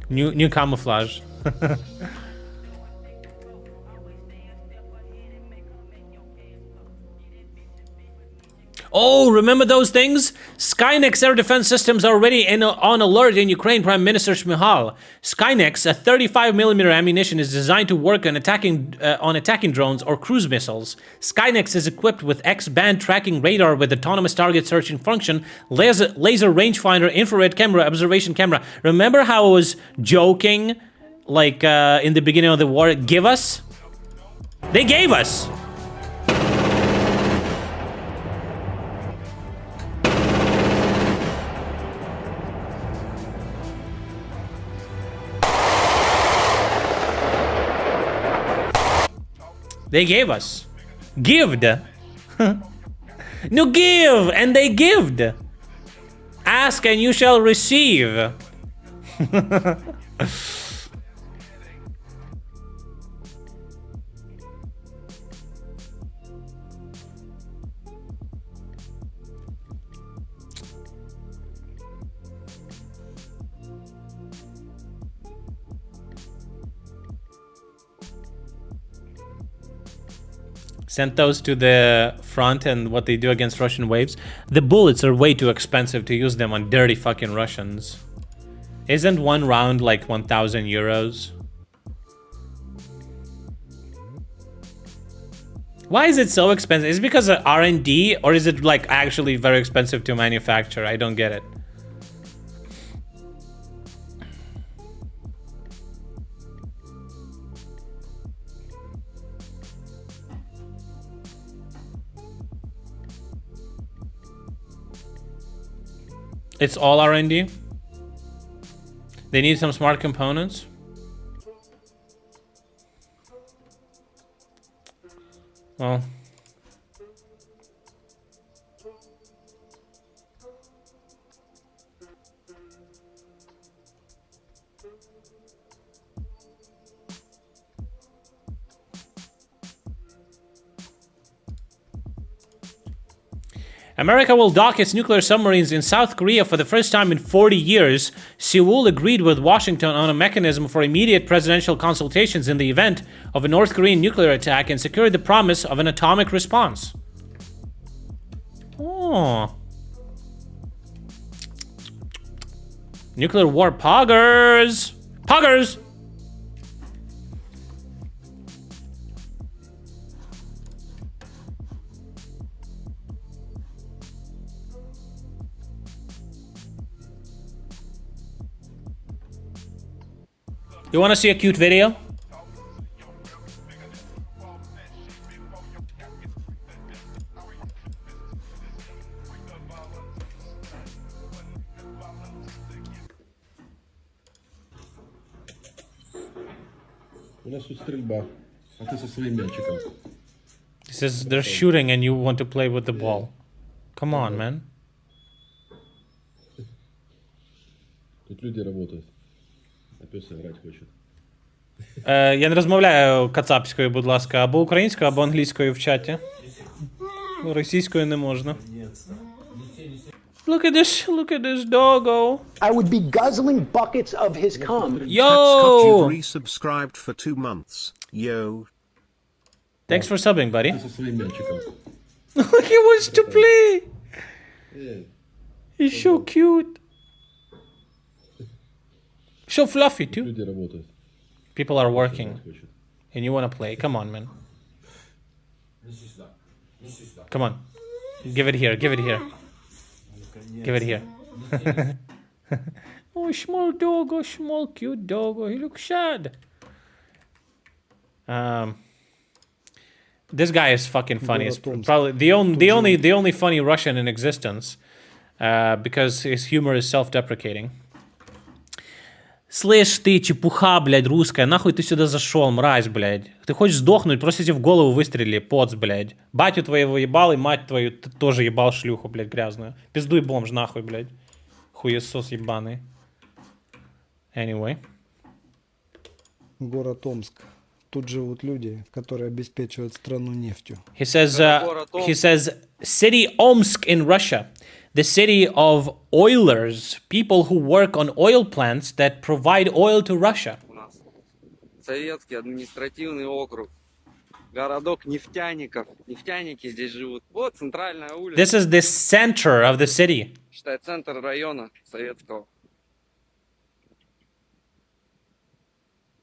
New camouflage. Oh, remember those things? Skynex air defense systems are already on alert in Ukraine, Prime Minister Shmyhal. Skynex, a 35mm ammunition, is designed to work on attacking drones or cruise missiles. Skynex is equipped with X-band tracking radar with autonomous target searching function, laser rangefinder, infrared camera, observation camera. Remember how I was joking, like in the beginning of the war? Give us? They gave us! They gave us. Gived. No, give, and they gived. Ask and you shall receive. Sent those to the front and what they do against Russian waves. The bullets are way too expensive to use them on dirty fucking Russians. Isn't one round like 1,000 euros? Why is it so expensive? Is it because of R&D or is it like actually very expensive to manufacture? I don't get it. It's all R&D. They need some smart components. Well, America will dock its nuclear submarines in South Korea for the first time in 40 years. Seoul agreed with Washington on a mechanism for immediate presidential consultations in the event of a North Korean nuclear attack and secured the promise of an atomic response. Oh. Nuclear war poggers! Poggers! You want to see a cute video? У нас тут стрельба, а ты со своим мячиком. He says they're shooting and you want to play with the ball. Come on, man. Тут люди работают. А пес грати хоче. Я не розмовляю кацапською, будь ласка, або українською, або англійською в чаті. Російською не можна. Look at this doggo. I would be guzzling buckets of his cum. Yo! You've resubscribed for 2 months. Yo. Thanks for subbing, buddy. Ты со своим мячиком. He wants to play. He's so cute. So fluffy too. Люди работают. People are working. And you want to play. Come on, man. Come on. Give it here. Give it here. Give it here. Oh, small dog. Oh, small cute dog. Oh, he looks sad. This guy is fucking funny. It's probably the only funny Russian in existence, because his humor is self-deprecating. Слышь, ты чепуха, блядь, русская, нахуй ты сюда зашел, мразь, блядь. Ты хочешь сдохнуть, просто тебе в голову выстрели, поц, блядь. Батю твоего ебал и мать твою тоже ебал шлюху, блядь, грязную. Пиздуй бомж, нахуй, блядь. Хуесос ебаный. Anyway. Город Омск. Тут живут люди, которые обеспечивают страну нефтью. He says, city Omsk in Russia. The city of oilers, people who work on oil plants that provide oil to Russia. Советский административный округ. Городок нефтяников. Нефтяники здесь живут. Вот центральная улица. This is the center of the city. Считай, центр района советского.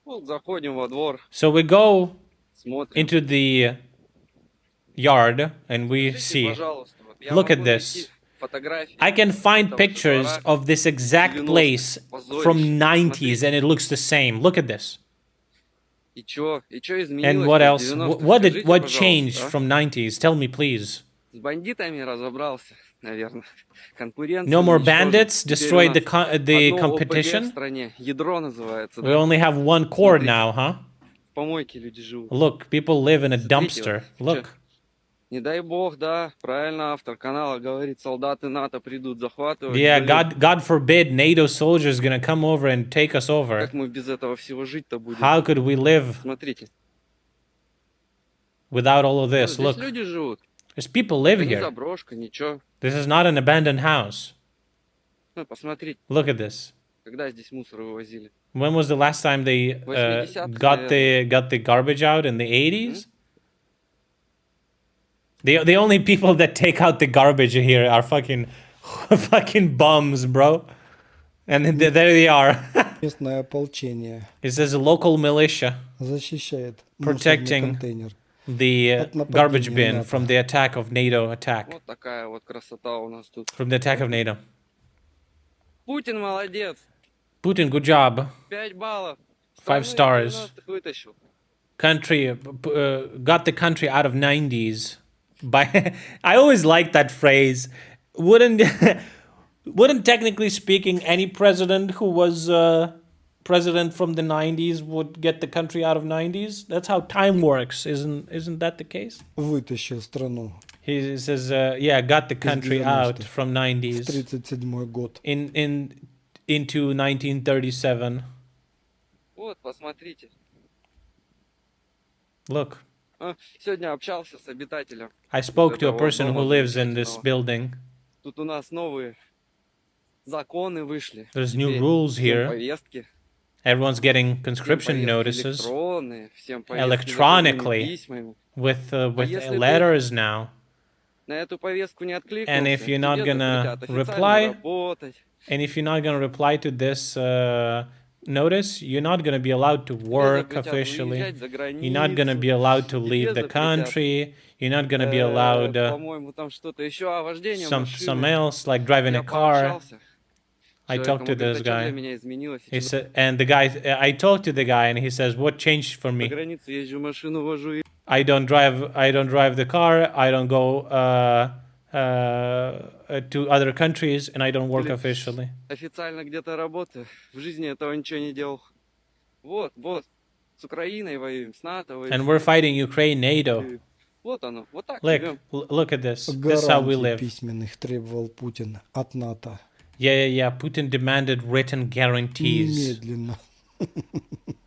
Вот заходим во двор. So we go Смотрим. into the yard and we see. Пожалуйста, вот я Look могу at this. найти фотографии I can find этого pictures двора. of this exact place from 90s and it looks the same. Look at this. И чё изменилось? And what в else? 90-х? What Скажите, changed пожалуйста, а? from 90s? Tell me, please. С бандитами разобрался, наверное. Конкуренция No more уничтожена. bandits Теперь destroyed у the нас the одно ОПГ в competition. стране. Ядро называется. We да? only have one core Смотрите, now, huh? в помойке люди живут. Look, people live in a Смотрите, dumpster. вот, Look. чё, не дай бог, да, правильно автор канала говорит, солдаты НАТО придут захватывать. Yeah, Блин, God forbid NATO soldiers gonna come over and take us over. как мы без этого всего жить-то будем? How could we live Смотрите, without all of вот this? здесь Look, люди живут. there's people live Это не here. заброшка, ничего. This is not an abandoned house. Ну, посмотрите, Look at this. когда здесь мусор вывозили. When was the last time they 80-х, got the garbage out in the 80s? The only people that take out the garbage here are fucking bums, bro. And there they are. Местное ополчение It says a local militia защищает мусорный protecting контейнер. the garbage bin from the attack of NATO attack. Вот такая вот красота у нас тут. From the attack of NATO. Путин молодец. Putin, good job. 5 баллов. 5 Страну из stars. 90-х вытащил. Country got the country out of 90s by I always like that phrase. Wouldn't technically speaking any president who was president from the 90s would get the country out of 90s? That's how time works, isn't that the case? Вытащил страну. He says yeah, got the country out from 90s 37 год. into 1937. Вот, посмотрите. Look, Сегодня общался с обитателем. I spoke to a этого person who дома lives in this замечательного. building. Тут у нас новые законы вышли. There's new Теперь rules всем here. повестки. Everyone's getting Всем conscription повестки notices электронные, всем повестки electronically электронными письмами. with если ты letters now. На эту повестку не откликнулся, And if you're not тебе gonna запретят официально reply, работать. And if you're not going to reply to this notice, you're not going to be allowed to work officially. You're not going to be allowed to leave the country. You're not going to be allowed По-моему, там что-то еще, а вождение some машины. else, like driving a Я car. пообщался. I talked to this Человек, что для guy. меня изменилось? He said, and the guy, I talked to the guy, and he says, "What changed for По me? границе езжу, машину вожу. И I don't drive the car. I don't go to other countries, and I don't work officially." официально где-то работаю. В жизни этого ничего не делал. Вот, с Украиной воюем, с НАТО воюем. And we're fighting Ukraine, NATO. Вот оно, вот так Look, живем. look at this. This is how we Гарантий live. письменных требовал Путин от НАТО. Yeah. Putin demanded written guarantees Немедленно.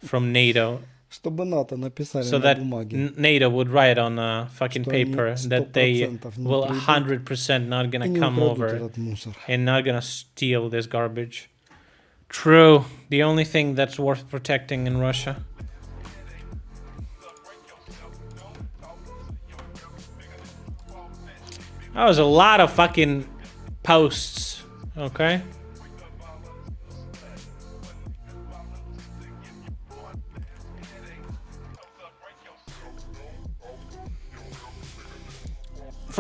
from NATO Чтобы НАТО написали so на that бумаге. NATO would write on a fucking Что они paper that they 100% не will придут 100% not и gonna не come украдут over этот мусор. and not gonna steal this garbage. True. The only thing that's worth protecting in Russia. That was a lot of fucking posts. Okay.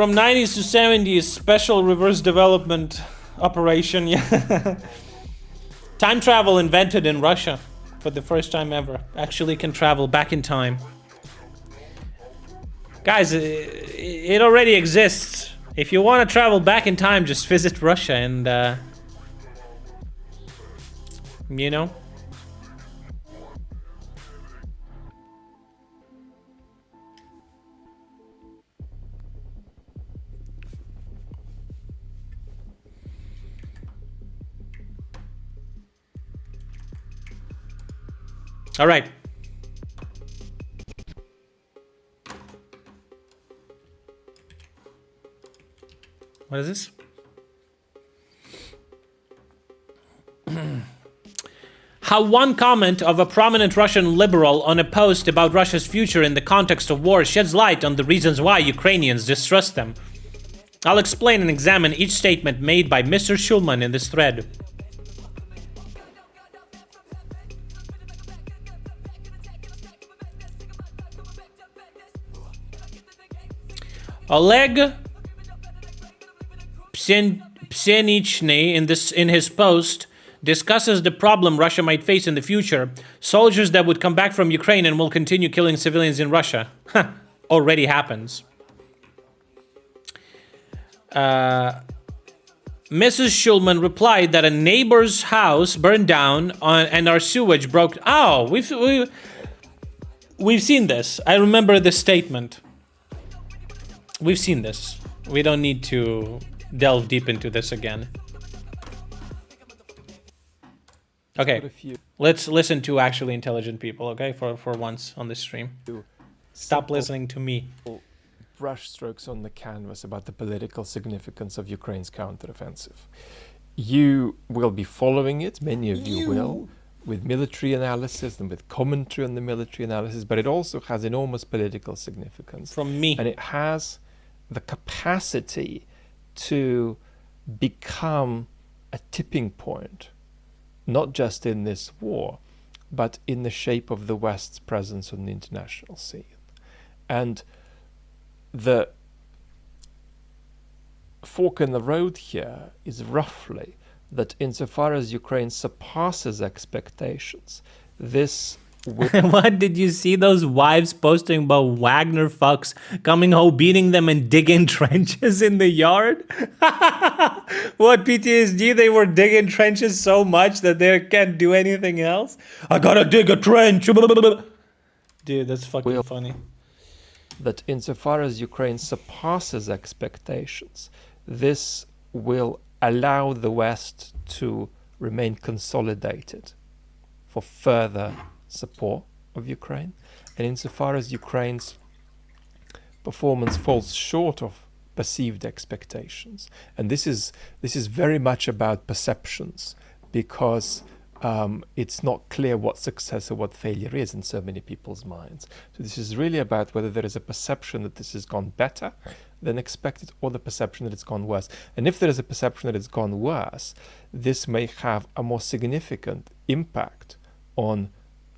From 90s to 70s, special reverse development operation. Yeah. Time travel invented in Russia for the first time ever. Actually can travel back in time. Guys, it already exists. If you want to travel back in time, just visit Russia and, you know. All right. What is this? How one comment of a prominent Russian liberal on a post about Russia's future in the context of war sheds light on the reasons why Ukrainians distrust them. I'll explain and examine each statement made by Mr. Shulman in this thread. Oleg Psenichny in his post discusses the problem Russia might face in the future. Soldiers that would come back from Ukraine and will continue killing civilians in Russia. Already happens. Mrs. Shulman replied that a neighbor's house burned down and our sewage broke. Oh, we've seen this. I remember this statement. We've seen this. We don't need to delve deep into this again. Okay, let's listen to actually intelligent people, okay, for once on this stream. Stop listening to me. Brushstrokes on the canvas about the political significance of Ukraine's counteroffensive. You will be following it, many of you will, with military analysis and with commentary on the military analysis, but it also has enormous political significance. From me. And it has the capacity to become a tipping point, not just in this war, but in the shape of the West's presence on the international scene. And the fork in the road here is roughly that insofar as Ukraine surpasses expectations, this What, did you see those wives posting about Wagner fucks coming home, beating them and digging trenches in the yard? What, PTSD? They were digging trenches so much that they can't do anything else? I gotta dig a trench. Dude, that's fucking funny. That insofar as Ukraine surpasses expectations, this will allow the West to remain consolidated for further support of Ukraine. And insofar as Ukraine's performance falls short of perceived expectations, and this is very much about perceptions, because it's not clear what success or what failure is in so many people's minds. So this is really about whether there is a perception that this has gone better than expected, or the perception that it's gone worse. And if there is a perception that it's gone worse, this may have a more significant impact on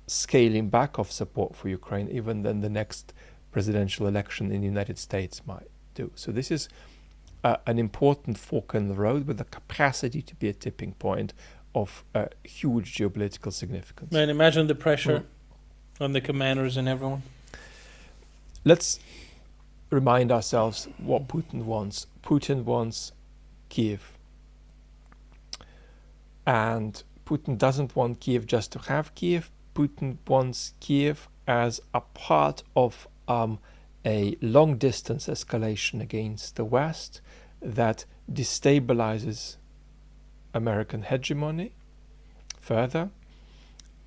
scaling back of support for Ukraine even than the next presidential election in the United States might do. So this is an important fork in the road with the capacity to be a tipping point of huge geopolitical significance. Man, imagine the pressure on the commanders and everyone. Let's remind ourselves what Putin wants. Putin wants Kiev. And Putin doesn't want Kiev just to have Kiev. Putin wants Kiev as a part of a long-distance escalation against the West that destabilizes American hegemony further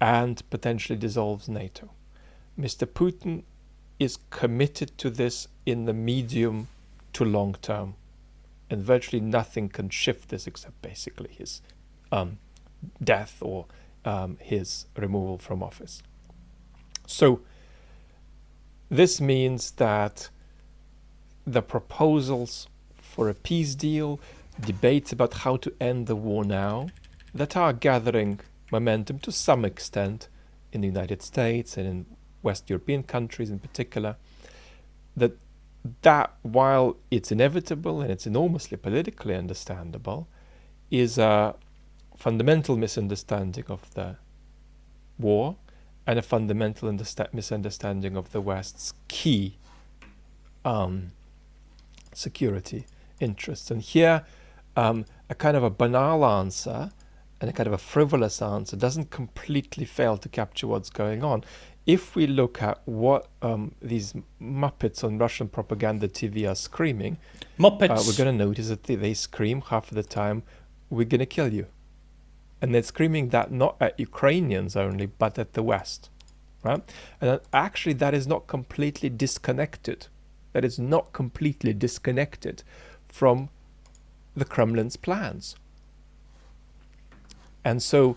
and potentially dissolves NATO. Mr. Putin is committed to this in the medium to long term, and virtually nothing can shift this except basically his death or his removal from office. So this means that the proposals for a peace deal, debates about how to end the war now, that are gathering momentum to some extent in the United States and in West European countries in particular, that that, while it's inevitable and it's enormously politically understandable, is a fundamental misunderstanding of the war and a fundamental misunderstanding of the West's key security interests. And here, a kind of a banal answer and a kind of a frivolous answer doesn't completely fail to capture what's going on. If we look at what these Muppets on Russian propaganda TV are screaming, Muppets, we're going to notice that they scream half of the time, "We're going to kill you." And they're screaming that not at Ukrainians only, but at the West, right? And actually that is not completely disconnected. That is not completely disconnected from the Kremlin's plans. And so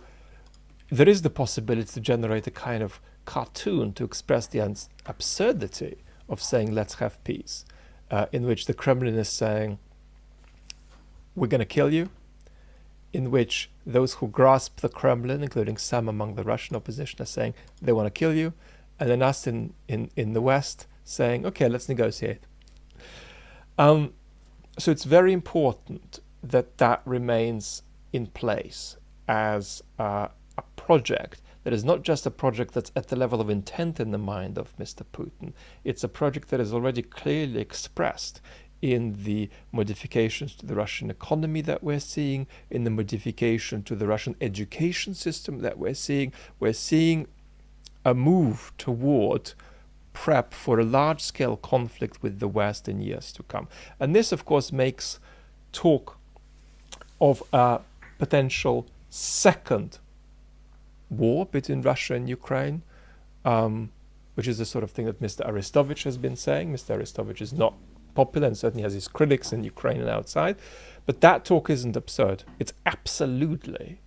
there is the possibility to generate a kind of cartoon to express the absurdity of saying let's have peace, in which the Kremlin is saying we're going to kill you, in which those who grasp the Kremlin, including some among the Russian opposition, are saying they want to kill you, and then us in the West saying, okay, let's negotiate. So it's very important that that remains in place as a project that is not just a project that's at the level of intent in the mind of Mr. Putin. It's a project that is already clearly expressed in the modifications to the Russian economy that we're seeing, in the modification to the Russian education system that we're seeing. We're seeing a move toward prep for a large-scale conflict with the West in years to come. And this, of course, makes talk of a potential second war between Russia and Ukraine, which is the sort of thing that Mr. Arestovich has been saying. Mr. Arestovich is not popular and certainly has his critics in Ukraine and outside, but that talk isn't absurd. It's absolutely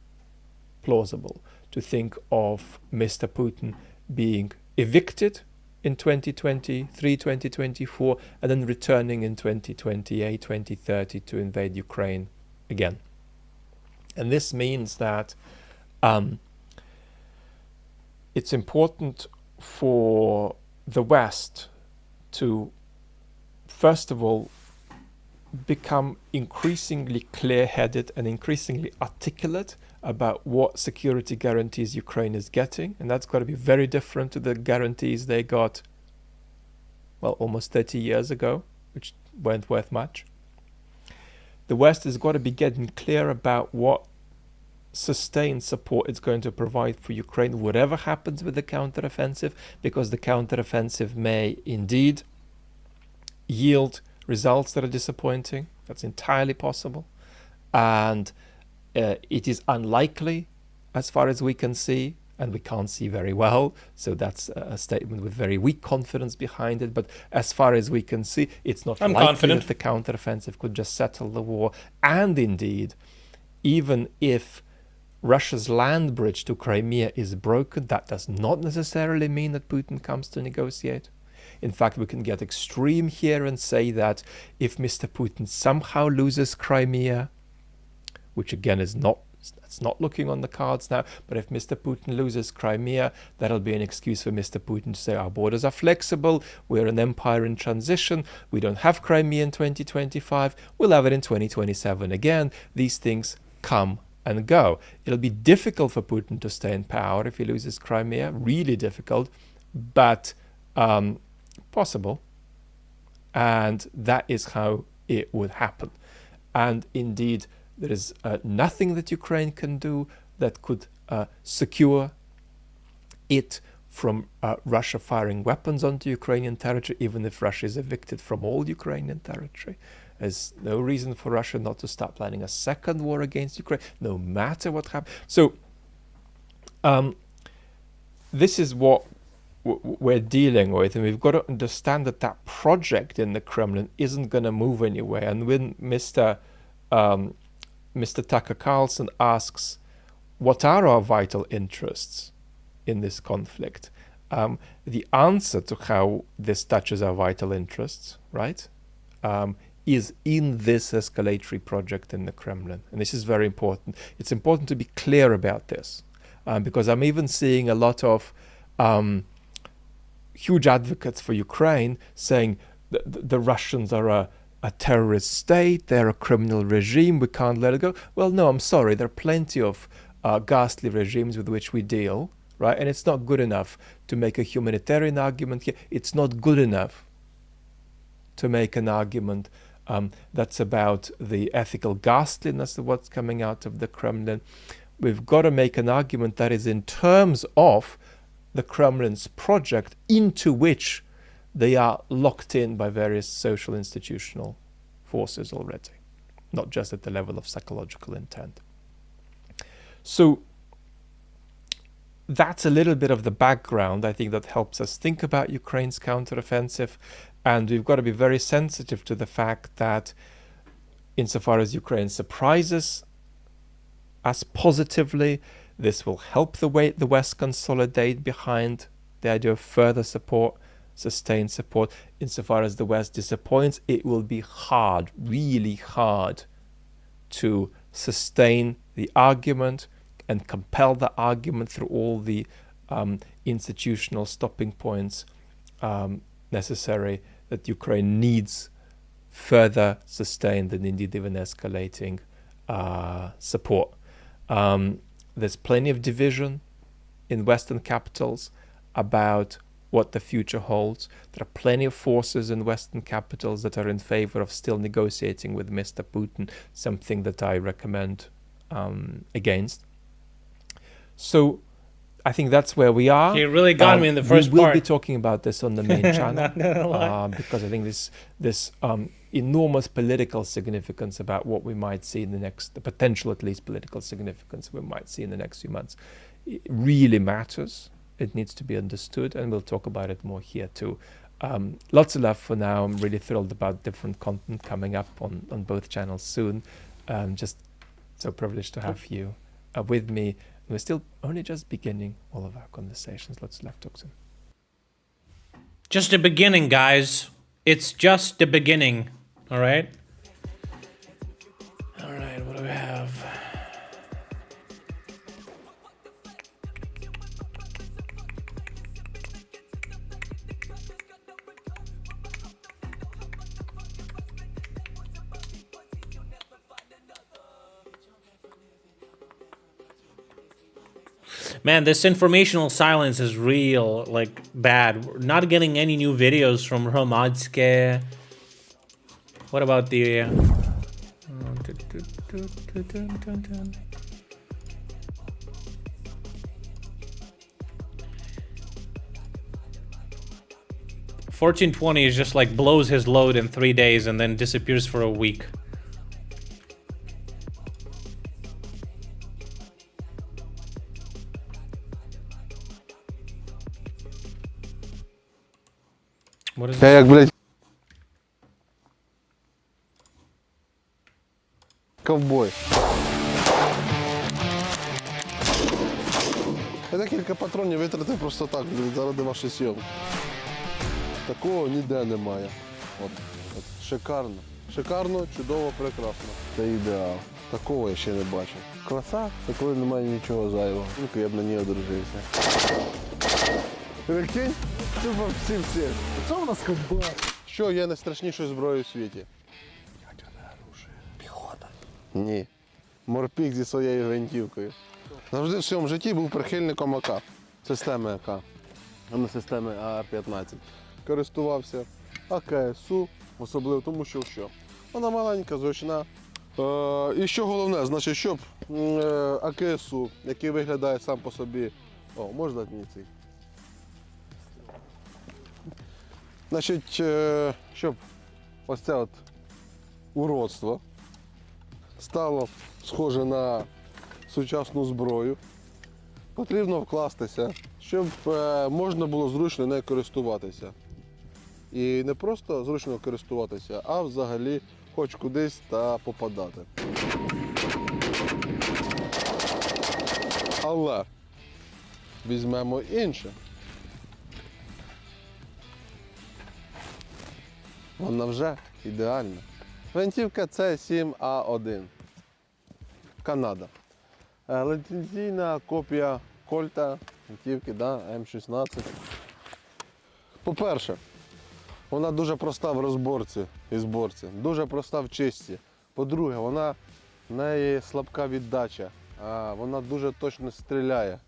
plausible to think of Mr. Putin being evicted in 2023, 2024, and then returning in 2028, 2030 to invade Ukraine again. And this means that it's important for the West to, first of all, become increasingly clear-headed and increasingly articulate about what security guarantees Ukraine is getting. And that's got to be very different to the guarantees they got, well, almost 30 years ago, which weren't worth much. The West has got to be getting clear about what sustained support it's going to provide for Ukraine, whatever happens with the counteroffensive, because the counteroffensive may indeed yield results that are disappointing. That's entirely possible. And it is unlikely, as far as we can see, and we can't see very well, so that's a statement with very weak confidence behind it, but as far as we can see, it's not likely that the counteroffensive could just settle the war. And indeed, even if Russia's land bridge to Crimea is broken, that does not necessarily mean that Putin comes to negotiate. In fact, we can get extreme here and say that if Mr. Putin somehow loses Crimea, which again is not, that's not looking on the cards now, but if Mr. Putin loses Crimea, that'll be an excuse for Mr. Putin to say our borders are flexible, we're an empire in transition, we don't have Crimea in 2025, we'll have it in 2027 again. These things come and go. It'll be difficult for Putin to stay in power if he loses Crimea, really difficult, but possible. And that is how it would happen. And indeed, there is nothing that Ukraine can do that could secure it from Russia firing weapons onto Ukrainian territory, even if Russia is evicted from all Ukrainian territory. There's no reason for Russia not to start planning a second war against Ukraine, no matter what happens. So this is what we're dealing with, and we've got to understand that that project in the Kremlin isn't going to move anywhere. And when Mr. Tucker Carlson asks, what are our vital interests in this conflict? The answer to how this touches our vital interests, right, is in this escalatory project in the Kremlin. And this is very important. It's important to be clear about this, because I'm even seeing a lot of huge advocates for Ukraine saying, the Russians are a terrorist state, they're a criminal regime, we can't let it go. Well, no, I'm sorry, there are plenty of ghastly regimes with which we deal, right? And it's not good enough to make a humanitarian argument here. It's not good enough to make an argument that's about the ethical ghastliness of what's coming out of the Kremlin. We've got to make an argument that is in terms of the Kremlin's project, into which they are locked in by various social institutional forces already, not just at the level of psychological intent. So that's a little bit of the background, I think, that helps us think about Ukraine's counteroffensive. And we've got to be very sensitive to the fact that insofar as Ukraine surprises us positively, this will help the West consolidate behind the idea of further support, sustained support. Insofar as the West disappoints, it will be hard, really hard, to sustain the argument and compel the argument through all the institutional stopping points necessary that Ukraine needs further sustained and indeed even escalating support. There's plenty of division in Western capitals about what the future holds. There are plenty of forces in Western capitals that are in favor of still negotiating with Mr. Putin, something that I recommend against. So I think that's where we are. He really got me in the first part. We will part. be talking about this on the main channel because I think this enormous political significance about what we might see in the potential at least political significance we might see in the next few months, it really matters. It needs to be understood, and we'll talk about it more here too. Lots of love for now. I'm really thrilled about different content coming up on both channels soon. Just so privileged to have you with me. We're still only just beginning all of our conversations. Lots of love, Tuxin. Just the beginning, guys. It's just the beginning. All right? All right, what do we have? Man, this informational silence is real, like, bad. We're not getting any new videos from Hromadske. What about the... 1420 is just like blows his load in 3 days and then disappears for a week. What is Я як, блядь, ковбой. Я декілька патронів витратив просто так, заради вашої зйомки. Такого ніде немає. От шикарно. Шикарно, чудово, прекрасно. Це ідеал. Такого я ще не бачив. Краса – це коли немає нічого зайвого. Тільки я б на ній одружився. Прикинь? Тупо всі. Це у нас ковбой. Що є найстрашнішою зброєю у світі? Ядерне оружие. Піхота. Ні. Морпік зі своєю гвинтівкою. Завжди в своєму житті був прихильником АК. Системи АК, а не системи АР-15. Користувався АКСУ, особливо тому, що вона маленька, зручна. І що головне, значить, щоб АКСУ, який виглядає сам по собі... О, можна дати мені цей? Значить, щоб ось це от уродство стало схоже на сучасну зброю, потрібно вкластися, щоб можна було зручно нею користуватися. І не просто зручно користуватися, а взагалі хоч кудись та попадати. Але візьмемо інше. Вона вже ідеальна. Гвинтівка С7А1. Канада. Ліцензійна копія Кольта, гвинтівки, да, М16. По-перше, Вона дуже проста в розборці і зборці, дуже проста в чисті. По-друге, в неї слабка віддача, а вона дуже точно стріляє.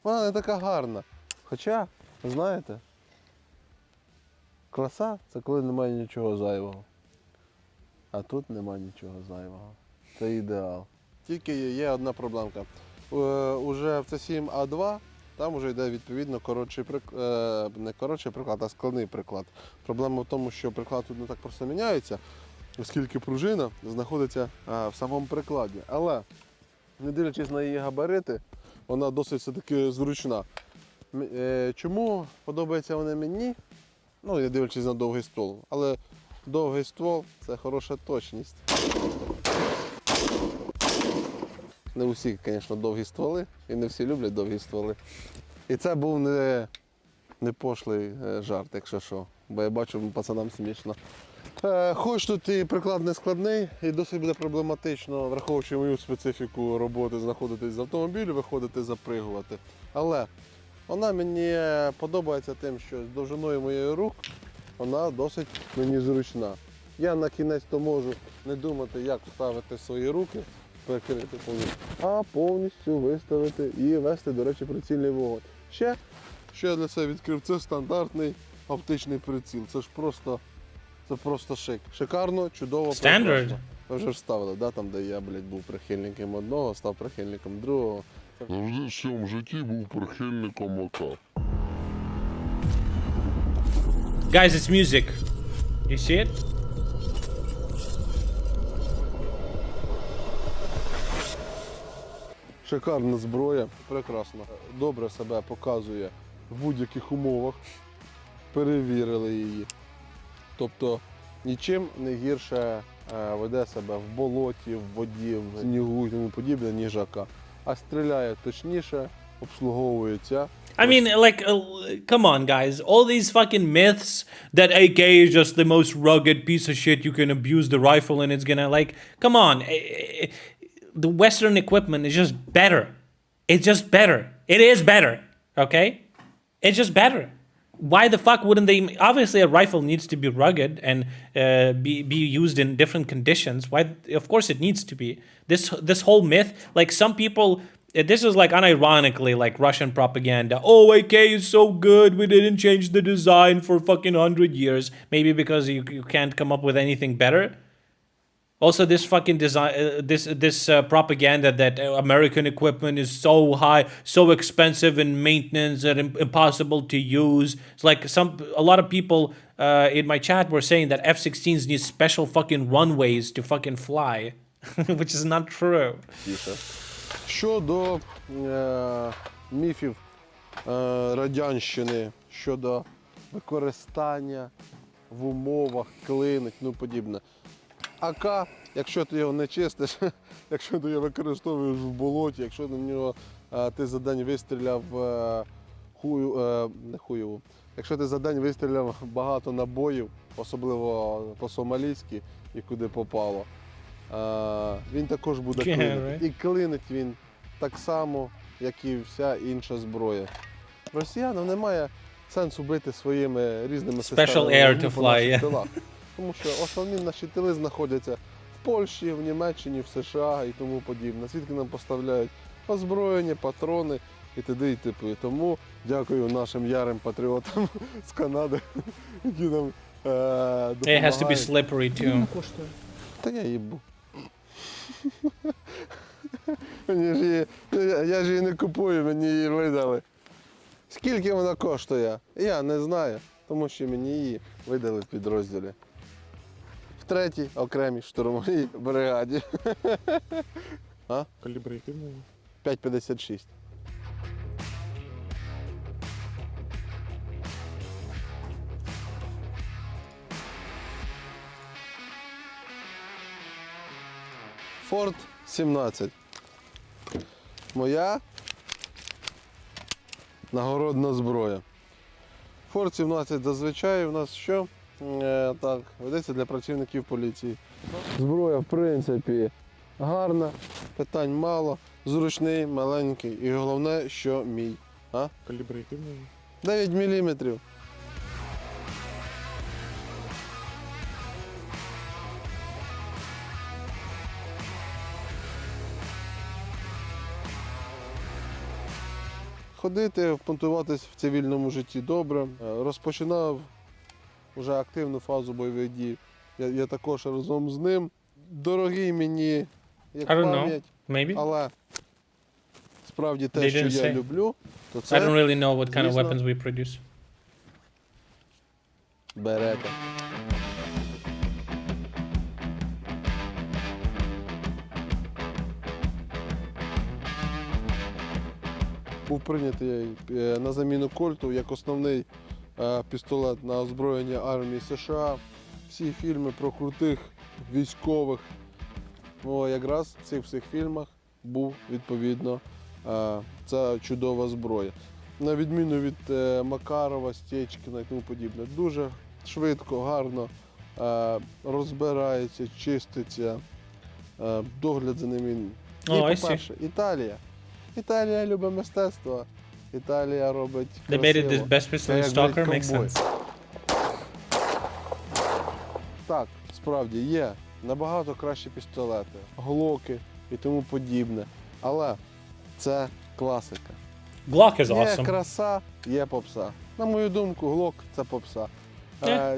Вона не така гарна. Хоча, знаєте, краса – це коли немає нічого зайвого. А тут немає нічого зайвого. Це ідеал. Тільки є одна проблемка. Уже в C7A2 там вже йде відповідно не коротший приклад, а складний приклад. Проблема в тому, що приклад тут не так просто міняється, оскільки пружина знаходиться в самому прикладі. Але, не дивлячись на її габарити, вона досить все-таки зручна. Чому подобається вона мені? Ну, я дивлячись на довгий ствол. Але довгий ствол – це хороша точність. Не усі, звісно, довгі стволи, і не всі люблять довгі стволи. І це був не пошлий жарт, якщо що, бо я бачу, пацанам смішно. Хоч тут і приклад не складний, і досить буде проблематично, враховуючи мою специфіку роботи, знаходитись з автомобілю, виходити, запригувати. Але вона мені подобається тим, що з довжиною моїх рук вона досить мені зручна. Я на кінець то можу не думати, як вставити свої руки, перекрити повністю, а повністю виставити і вести, до речі, прицільний вогонь. Ще, що я для себе відкрив, це стандартний оптичний приціл. Це ж просто шик. Шикарно, чудово, прекрасно. Ви вже ж ставили, да? Там, де я, був прихильником одного, став прихильником другого. Завжди в цьому житті був прихильником АК. Guys, it's music. You see it? Шикарна зброя, прекрасно. Добре себе показує в будь-яких умовах. Перевірили її. Тобто нічим не гірше веде себе в болоті, в воді, в снігу і тому подібне, ніж АК. А стріляє точніше, обслуговується. I mean, like, come on, guys. All these fucking myths that AK is just the most rugged piece of shit. You can abuse the rifle and it's gonna, like, come on. The Western equipment is just better. It's just better. It is better, okay? It's just better. Why the fuck wouldn't they? Obviously, a rifle needs to be rugged and be used in different conditions. Why? Of course, it needs to be. This whole myth, like some people, this is like unironically like Russian propaganda. Oh, AK is so good. We didn't change the design for fucking 100 years. Maybe because you can't come up with anything better. Also, this fucking design, this propaganda that American equipment is so high, so expensive in maintenance and impossible to use. It's like a lot of people in my chat were saying that F-16s need special fucking runways to fucking fly, which is not true. Щодо міфів радянщини, щодо використання в умовах, клинить, ну подібне. АК, якщо ти його не чистиш, якщо ти його використовуєш в болоті, якщо на нього ти за день вистріляв якщо ти за день вистріляв багато набоїв, особливо по-сомалійськи і куди попало, він також буде клинити. І клинить він так само, як і вся інша зброя. Росіянам немає сенсу бити своїми різними системами по наших тилах. Тому що основні наші тили знаходяться в Польщі, в Німеччині, в США і тому подібне. Звідки нам поставляють озброєння, патрони і т.д. і т.п. Тому дякую нашим ярим патріотам з Канади, які нам допомагають. It has to be slippery too. Та я їбу. Я ж її не купую, мені її видали. Скільки вона коштує? Я не знаю, тому що мені її видали в підрозділі. В 3-й окремій штурмовій бригаді. А? Калібр який був? 5,56. Форт 17. Моя нагородна зброя. Форт 17 зазвичай у нас що? Так, ведеться для працівників поліції. Зброя, в принципі, гарна, питань мало, зручний, маленький і головне, що мій. А? Калібр який був? 9 мм. ходити, понтуватись в цивільному житті добре. Розпочинав вже активну фазу бойових дій. Я також разом з ним. Дорогий мені, як I don't know. пам'ять, Maybe. але справді те, They що didn't я say. люблю, то це, I don't really know what kind of звісно, weapons we produce. берета. Був прийнятий на заміну кольту як основний пістолет на озброєння армії США. Всі фільми про крутих військових. Якраз в цих всіх фільмах був відповідно ця чудова зброя. На відміну від Макарова, Стечкіна і тому подібне. Дуже швидко, гарно розбирається, чиститься, догляд за ними. І, I see. по-перше, Італія. Італія любить мистецтво. Італія робить They made it this best pistol in Stalker, makes sense. Так, справді є набагато кращі пістолети, глоки і тому подібне. Але це класика. Glock is Є awesome. краса, є попса. На мою думку, глок це попса.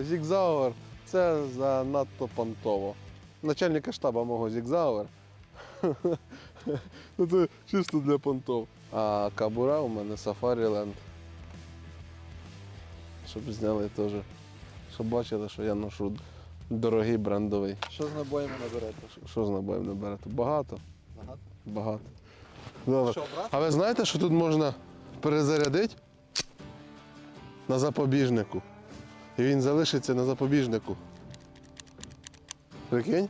Зігзауер це занадто понтово. Начальника штабу мого Зігзауер. Це чисто для понтов. А кабура у мене Safari Land. Щоб зняли теж. Щоб бачили, що я ношу дорогий брендовий. Що з набоями наберете? Що з набоєм наберете? Багато. Багато? Багато. Добре. Що, брат? А ви знаєте, що тут можна перезарядити на запобіжнику? І він залишиться на запобіжнику. Прикинь?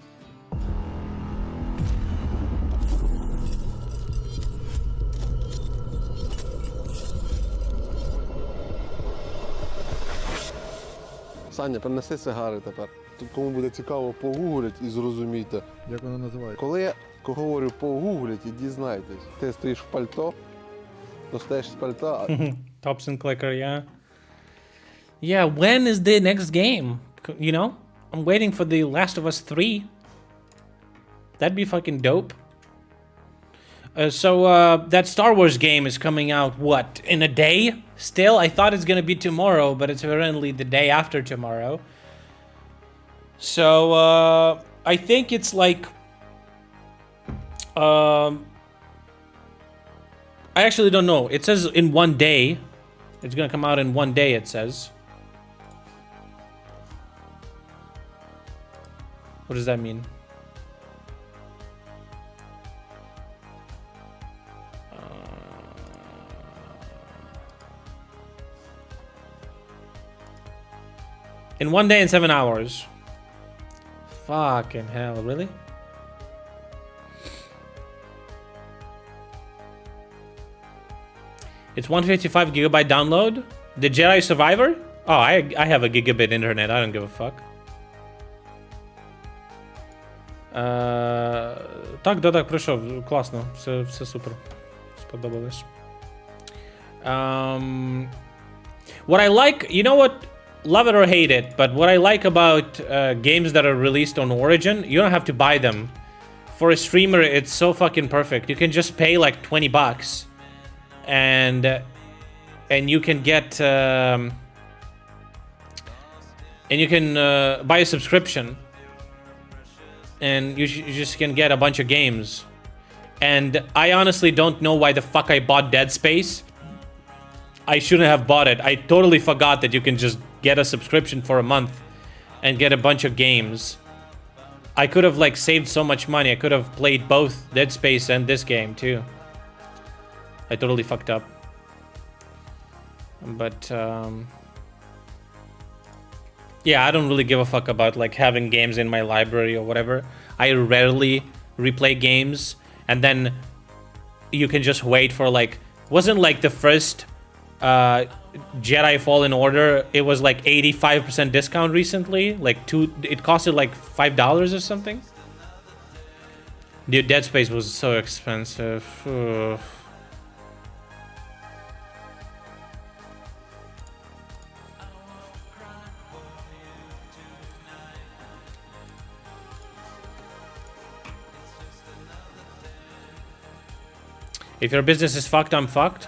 Саня, принеси сигари тепер. Тут кому буде цікаво, погуглять і зрозумійте. Як воно називається? Коли я говорю погуглять і дізнайтесь, ти стоїш в пальто, достаєш з пальто, Tops and clicker, yeah. Yeah, when is the next game? You know? I'm waiting for the Last of Us 3. That'd be fucking dope. That Star Wars game is coming out, what, in a day? Still? I thought it's gonna be tomorrow, but it's apparently the day after tomorrow. So, I think it's like... I actually don't know. It says in one day. It's gonna come out in one day, it says. What does that mean? In 1 day and 7 hours. Fucking hell, really? It's 155 gigabyte download. The Jedi Survivor? Oh, I have a gigabit internet. I don't give a fuck. Так, так, пройшов. Класно. Все супер. Сподобалось. What I like, you know what? Love it or hate it, but what I like about games that are released on Origin, you don't have to buy them. For a streamer, it's so fucking perfect. You can just pay like $20 and you can get and you can buy a subscription and you just can get a bunch of games. And I honestly don't know why the fuck I bought Dead Space. I shouldn't have bought it. I totally forgot that you can just get a subscription for a month and get a bunch of games. I could have like saved so much money. I could have played both Dead Space and this game too. I totally fucked up. But yeah, I don't really give a fuck about like having games in my library or whatever. I rarely replay games, and then you can just wait for like, wasn't like the first Jedi Fallen Order, it was like 85% discount recently, like it costed like $5 or something. Dude, Dead Space was so expensive. Ugh. If your business is fucked, I'm fucked.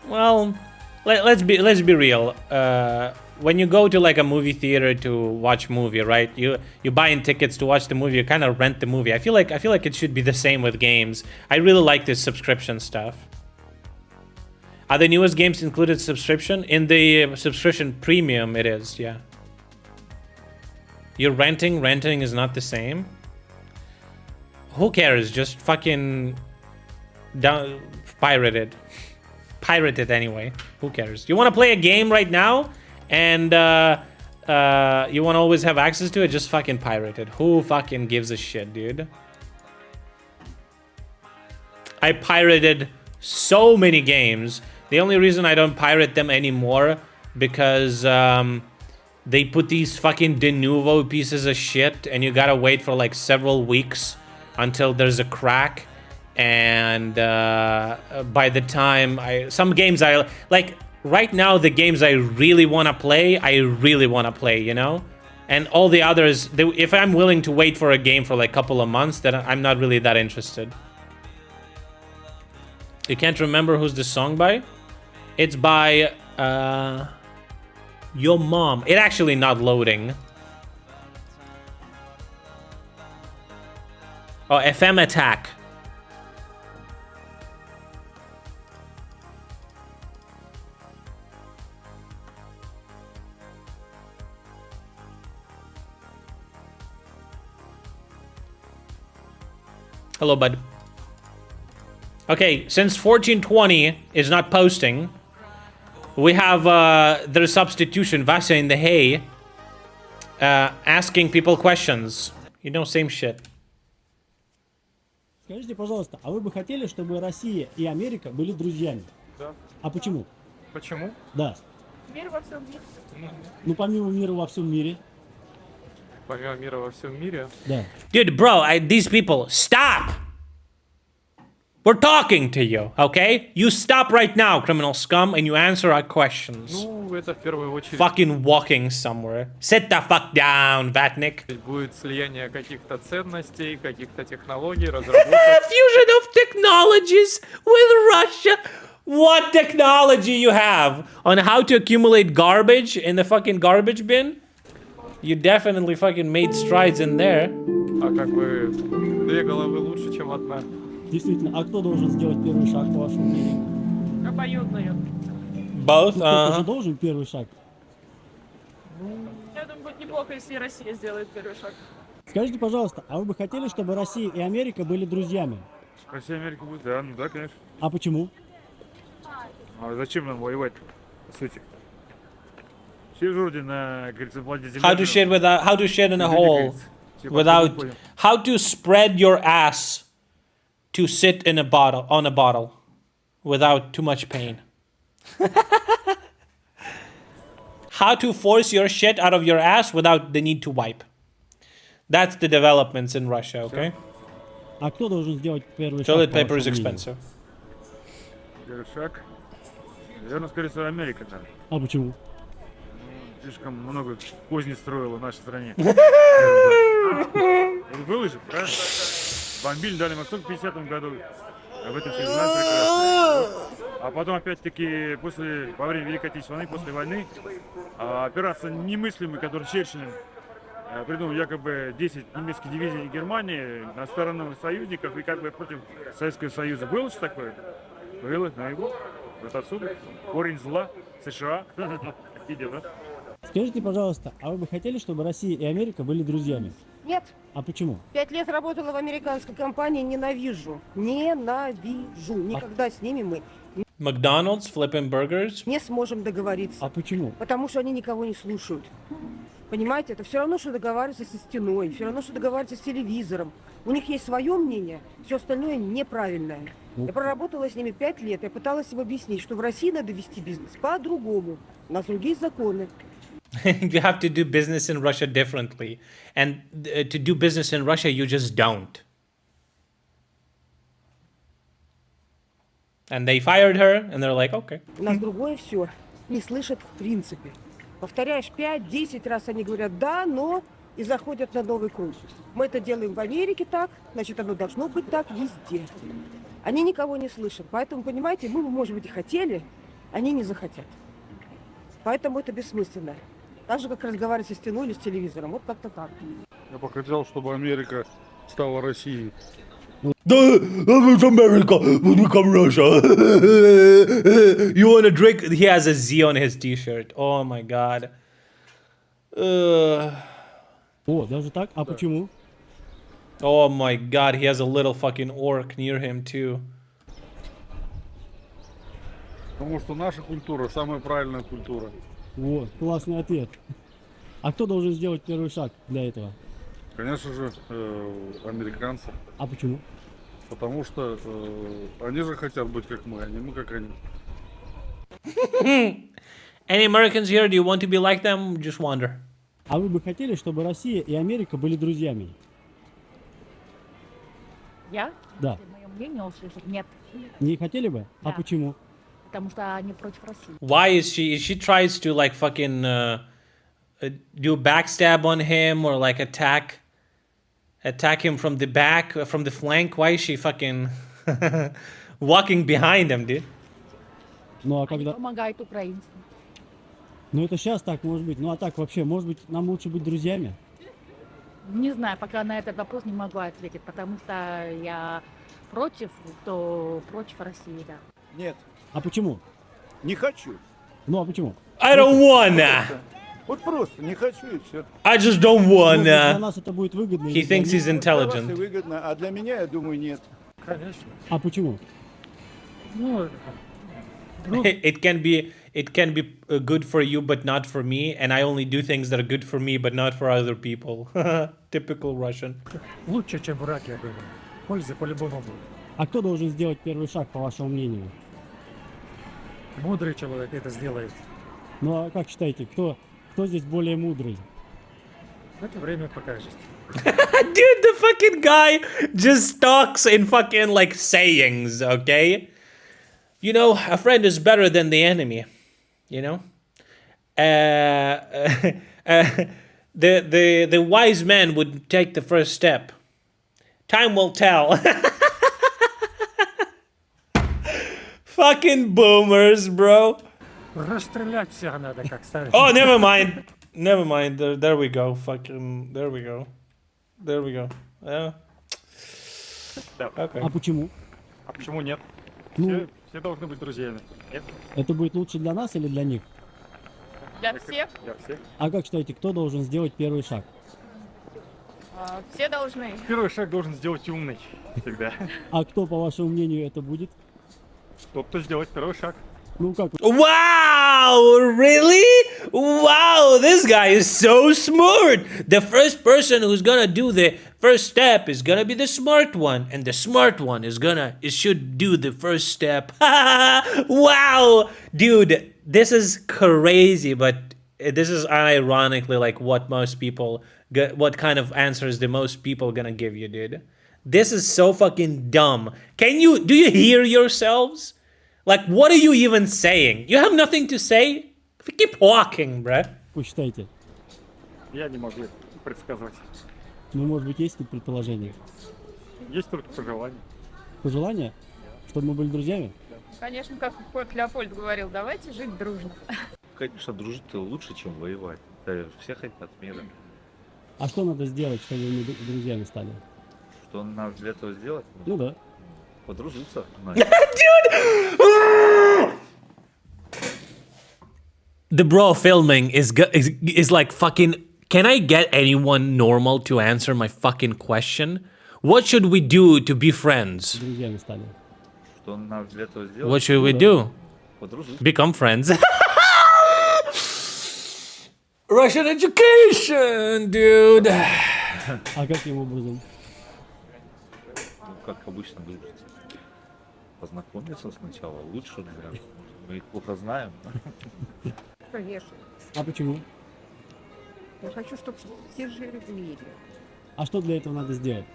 Well, let's be real. When you go to like a movie theater to watch movie, right? You buying tickets to watch the movie. You kind of rent the movie. I feel like it should be the same with games. I really like this subscription stuff. Are the newest games included subscription? In the subscription premium, it is. Yeah. You're renting. Renting is not the same. Who cares? Just fucking pirated. Pirated anyway. Who cares? You want to play a game right now and you want to always have access to it? Just fucking pirate it. Who fucking gives a shit, dude? I pirated so many games. The only reason I don't pirate them anymore because they put these fucking de novo pieces of shit and you gotta wait for like several weeks until there's a crack. And by the time some games I like right now, the games I really want to play, you know, and all the others, if I'm willing to wait for a game for like a couple of months, then I'm not really that interested. You can't remember who's the song by? It's by Your Mom. It actually not loading. Oh, FM Attack. Hello, bud. Okay, since 1420 is not posting, we have their substitution, Vasa in the Hay, asking people questions. You know, same shit. Скажите, пожалуйста, а вы бы хотели, чтобы Россия и Америка были друзьями? Да. А почему? Почему? Да. Мир во всем мире. Ну, помимо мира во всем мире. Помимо мира во всем мире. Да. Dude, bro, these people, stop! We're talking to you, okay? You stop right now, criminal scum, and you answer our questions. Ну, это в первую очередь. Fucking walking somewhere. Sit the fuck down, Vatnik. Будет слияние каких-то ценностей, каких-то технологий, разработок. Fusion of technologies with Russia. What technology you have on how to accumulate garbage in the fucking garbage bin? You definitely fucking made strides in there. А как бы две головы лучше, чем одна. Действительно, а кто должен сделать первый шаг, по вашему мнению? Обоюдно. Both? Кто же должен первый шаг? Я думаю, будет неплохо, если Россия сделает первый шаг. Скажите, пожалуйста, а вы бы хотели, чтобы Россия и Америка были друзьями? Россия и Америка будут, да, ну да, конечно. А почему? А зачем нам воевать, по сути? Все же вроде на, как говорится, планете Земля. How to shit in a hole without, how to spread your ass to sit in a bottle, on a bottle, without too much pain. How to force your shit out of your ass without the need to wipe. That's the developments in Russia, okay? А кто должен сделать первый шаг? Toilet paper is expensive. Первый шаг. Наверное, скорее всего, Америка, да. А почему? Слишком много козней строила в нашей стране. Было же, правильно? Бомбили Дальний Восток в 50-м году. Об этом все знают прекрасно. А потом, опять-таки, во время Великой Отечественной войны, после войны, операция немыслимая, которую Черчилль придумал, якобы 10 немецких дивизий Германии на сторону союзников и как бы против Советского Союза. Было что такое? Было, но его. Вот отсюда корень зла США. Такие дела. Скажите, пожалуйста, а вы бы хотели, чтобы Россия и Америка были друзьями? Нет. А почему? 5 лет работала в американской компании, ненавижу. Ненавижу. Никогда с ними мы McDonald's flipping burgers? не сможем договориться. А почему? Потому что они никого не слушают. Понимаете, это все равно, что договариваться со стеной, все равно, что договариваться с телевизором. У них есть свое мнение, все остальное неправильное. Я проработала с ними 5 лет, я пыталась им объяснить, что в России надо вести бизнес по-другому. У нас другие законы. You have to do business in Russia differently. And to do business in Russia, you just don't. And they fired her, and they're like, okay. У нас другое все. Не слышат в принципе. Повторяешь 5-10 раз, они говорят «да», «но» и заходят на новый круг. Мы это делаем в Америке так, значит, оно должно быть так везде. Они никого не слышат. Поэтому, понимаете, мы, может быть, и хотели, они не захотят. Поэтому это бессмысленно. Так же, как разговаривать со стеной или с телевизором. Вот как-то так. Я бы хотел, чтобы Америка стала Россией. America will become Russia. You wanna drink? He has a Z on his t-shirt. Oh my god. О, даже так? А почему? Oh my god, he has a little fucking orc near him too. Потому что наша культура самая правильная культура. Вот, классный ответ. А кто должен сделать первый шаг для этого? Конечно же, американцы. А почему? Потому что они же хотят быть как мы, а не мы как они. Any Americans here? Do you want to be like them? Just wonder. А вы бы хотели, чтобы Россия и Америка были друзьями? Я? Да. Мое мнение услышать? Нет. Не хотели бы? А Да. почему? Потому что они против России. Why is she? She tries to like fucking do backstab on him or like attack him from the back, from the flank. Why is she fucking walking behind him, dude? Ну а Они когда... помогают украинцам. Ну это сейчас так может быть. Ну а так вообще, может быть, нам лучше быть друзьями? Не знаю, пока на этот вопрос не могу ответить, потому что я против, кто против России, да. Нет, А почему? не хочу. Ну а почему? I don't wanna. Вот просто не хочу и все. I just don't Может быть, для wanna. нас это будет выгодно. He или для thinks них? he's Для вас и intelligent. выгодно, а для меня, я думаю, нет. Конечно. А почему? Ну, It can be good for you, but not for me. And I only do things that are good for me, but not for other people. Typical Russian. лучше, чем враги, я говорю. Пользы по-любому будет. А кто должен сделать первый шаг, по вашему мнению? Мудрый человек это сделает. Ну а как считаете, кто здесь более мудрый? Это время покажет. Dude, the fucking guy just talks in fucking like sayings, okay? You know, a friend is better than the enemy, you know? The wise man would take the first step. Time will tell. Fucking boomers, bro. Расстрелять всех надо, как старый. Oh, never mind. Never mind. There we go. Fucking. There we go. There we go. Yeah. Okay. А почему? А почему нет? Ну, Все должны быть друзьями. Нет? это будет лучше для нас или для них? Для всех? Для всех. А как считаете, кто должен сделать первый шаг? Все должны. Первый шаг должен сделать умный. Всегда. А кто, по вашему мнению, это будет? Тот, кто сделает первый шаг. Ну как? Wow, really? Wow, this guy is so smart. The first person who's gonna do the first step is gonna be the smart one, and the smart one should do the first step. Wow, dude, this is crazy, but this is ironically like what kind of answers the most people gonna give you, dude. This is so fucking dumb. Do you hear yourselves? Like, what are you even saying? You have nothing to say? Keep walking, bruh. Посчитайте. Я не могу предсказывать. Ну, может быть, есть какие-то предположения? Есть только пожелания. Пожелания? Чтобы мы были друзьями? Конечно, как Леопольд говорил, давайте жить дружно. Конечно, дружить лучше, чем воевать. Все хотят мира. А что надо сделать, чтобы мы друзьями стали? Что надо для этого сделать? Ну да. Подружиться. The bro filming is like fucking. Can I get anyone normal to answer my fucking question? What should we do to be friends? Друзьями стали. Что надо для этого сделать? What should we do? Подружиться. Become friends. Russian education, dude. А каким образом? Ну, как обычно дружится. Познакомиться сначала, лучше, наверное. Мы их плохо знаем. Конечно. А почему? Я хочу, чтобы все жили в мире. А что для этого надо сделать?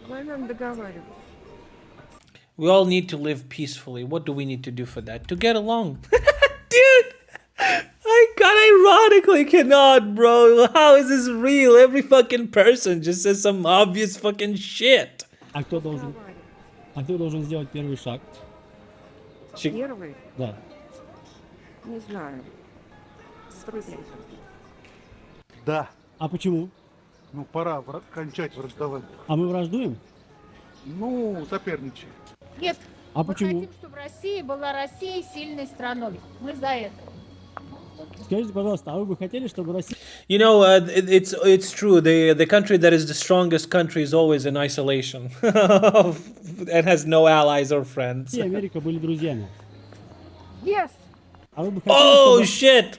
Надо договариваться. We all need to live peacefully. What do we need to do for that? To get along. Dude! I ironically cannot, bro. How is this real? Every fucking person just says some obvious fucking shit. А кто должен сделать первый шаг? Первый? Да. Не знаю. Трудно. Да. А почему? Ну, пора кончать враждовать. А мы враждуем? Ну, соперничаем. Нет. А мы почему? хотим, чтобы Россия была Россией сильной страной. Мы за это. Скажите, пожалуйста, а вы бы хотели, чтобы Россия... You know, it's true. The country that is the strongest country is always in isolation and has no allies or friends. и Америка были друзьями? Yes. А вы бы хотели, Oh чтобы shit!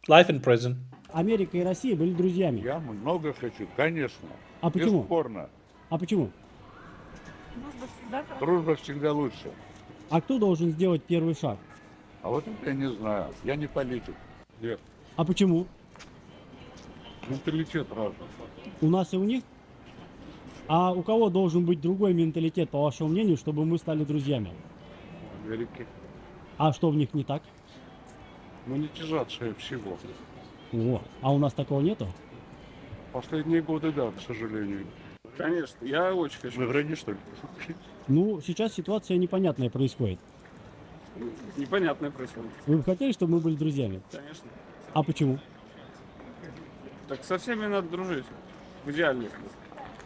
Life in prison. Америка и Россия были друзьями? Я много хочу, конечно. А почему? Бесспорно. А почему? Дружба всегда лучше. А кто должен сделать первый шаг? А вот это я не знаю. Я не политик. Нет. А почему? Менталитет разный. У нас и у них? А у кого должен быть другой менталитет, по вашему мнению, чтобы мы стали друзьями? Америки. А что в них не так? Монетизация всего. О, а у нас такого нету? Последние годы, да, к сожалению. Конечно, я очень хочу. Вы враги, что ли? Ну, сейчас ситуация непонятная происходит. Непонятное происходит. Вы бы хотели, чтобы мы были друзьями? Конечно. А почему? Так со всеми надо дружить. В идеале.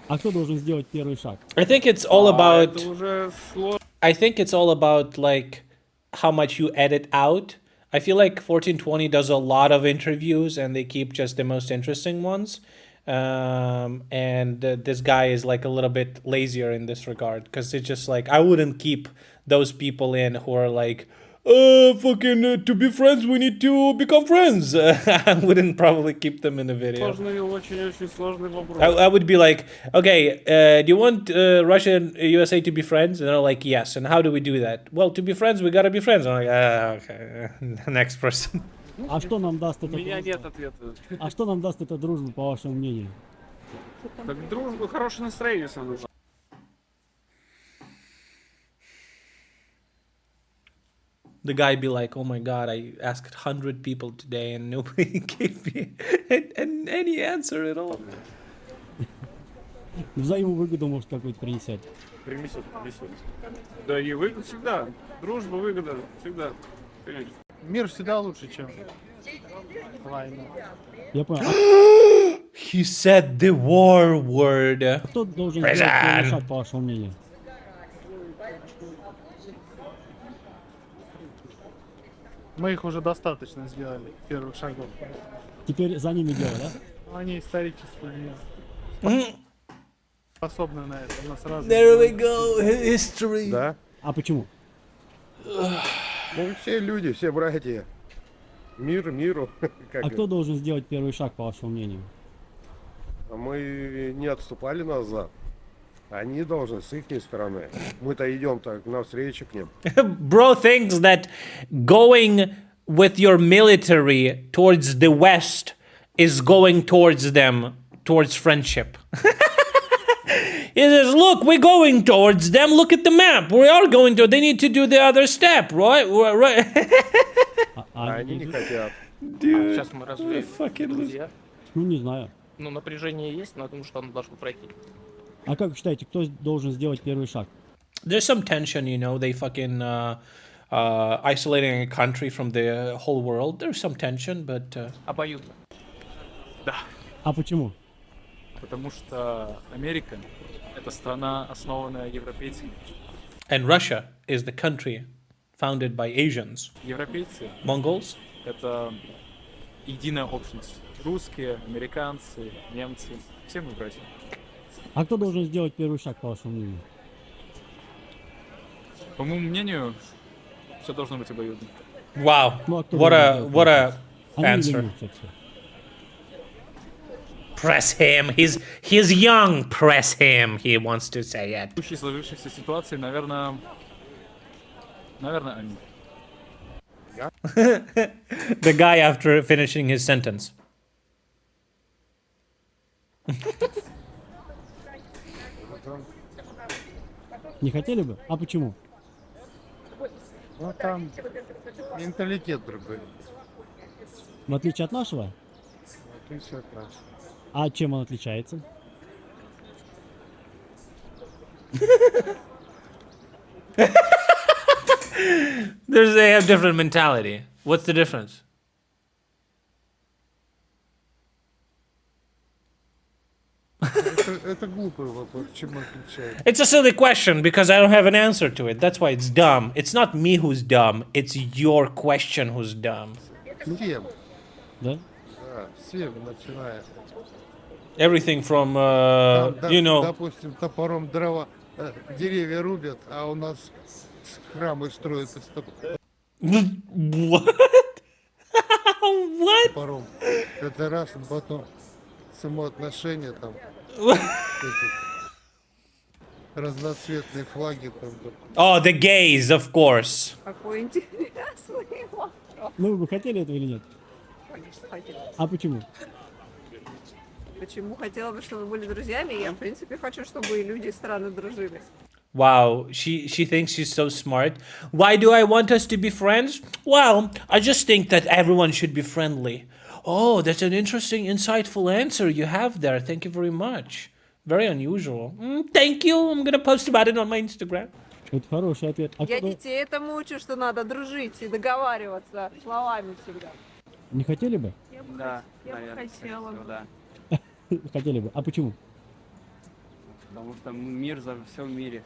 А кто должен сделать первый шаг? I think it's all about. Это уже сложно. I think it's all about like how much you edit out. I feel like 1420 does a lot of interviews and they keep just the most interesting ones. This guy is like a little bit lazier in this regard because it's just like I wouldn't keep those people in who are like, to be friends we need to become friends. I wouldn't probably keep them in a video. Сложный, очень-очень сложный вопрос. I would be like, okay, do you want Russia and USA to be friends? And they're like, yes. And how do we do that? Well, to be friends, we gotta be friends. I'm like, okay, next person. А что нам даст это? У меня нет ответа. А что нам даст эта дружба, по вашему мнению? Так дружба, хорошее настроение самое главное. The guy be like, oh my god, I asked 100 people today and nobody gave me any answer at all. Взаимовыгоду, может, какой-то принесет. Принесет. Да и выгода всегда. Дружба, выгода всегда. Конечно. Мир всегда лучше, чем война. Я понял. He said the war word. Кто должен сделать первый шаг, по вашему мнению? Мы их уже достаточно сделали, первых шагов. Теперь за ними дело, да? Они исторически не способны на это. У нас разные. There we go, history. Да. А почему? Ну, все люди, все братья. Мир миру. А кто должен сделать первый шаг, по вашему мнению? Мы не отступали назад. Они должны с их стороны. Мы-то идем так навстречу к ним. Bro thinks that going with your military towards the West is going towards them, towards friendship. He says, look, we're going towards them. Look at the map. We are going to. They need to do the other step, right? Right. Они не хотят. Dude, Сейчас мы разве друзья? Ну, не знаю. Ну, напряжение есть, но я думаю, что оно должно пройти. А как вы считаете, кто должен сделать первый шаг? There's some tension, you know. They fucking isolating a country from the whole world. There's some tension, but. Обоюдно. Да. А почему? Потому что Америка — это страна, основанная европейцами. And Russia is the country founded by Asians. Европейцы Mongols. — это единая общность. Русские, американцы, немцы — все мы братья. А кто должен сделать первый шаг, по вашему мнению? По моему мнению, все должно быть обоюдно. Wow. Ну, а кто What должен a сделать what первый a шаг? Они или answer. мы всё-таки? Press him. He's young. Press him. He wants to say it. В случае сложившейся ситуации, наверное, они. The guy after finishing his sentence. Не хотели бы? А почему? Ну там менталитет другой. В отличие от нашего? Ты все прав. А чем он отличается? They have different mentality. What's the difference? Это глупый вопрос. Чем отличается? It's a silly question because I don't have an answer to it. That's why it's dumb. It's not me who's dumb. It's your question who's dumb. Всем. Да? Да, всем, начиная. Everything from, you know... Допустим, топором дрова, деревья рубят, а у нас храмы строят из топора. What? What? Топором. Это раз, потом самоотношения там. Разноцветные флаги там. Oh, the gays, of course. Какой интересный вопрос. Ну, вы бы хотели этого или нет? Конечно, хотела. А почему? Почему хотела бы, чтобы были друзьями? Я, в принципе, хочу, чтобы и люди, и страны дружили. Wow, she thinks she's so smart. Why do I want us to be friends? Well, I just think that everyone should be friendly. Oh, that's an interesting, insightful answer you have there. Thank you very much. Very unusual. Thank you. I'm gonna post about it on my Instagram. Это хороший ответ. А Я кто- детей этому учу, что надо дружить и договариваться словами всегда. Не хотели бы? Да, Я бы наверное, хотела бы. да. Хотели бы. А почему? Потому что мир за все в мире.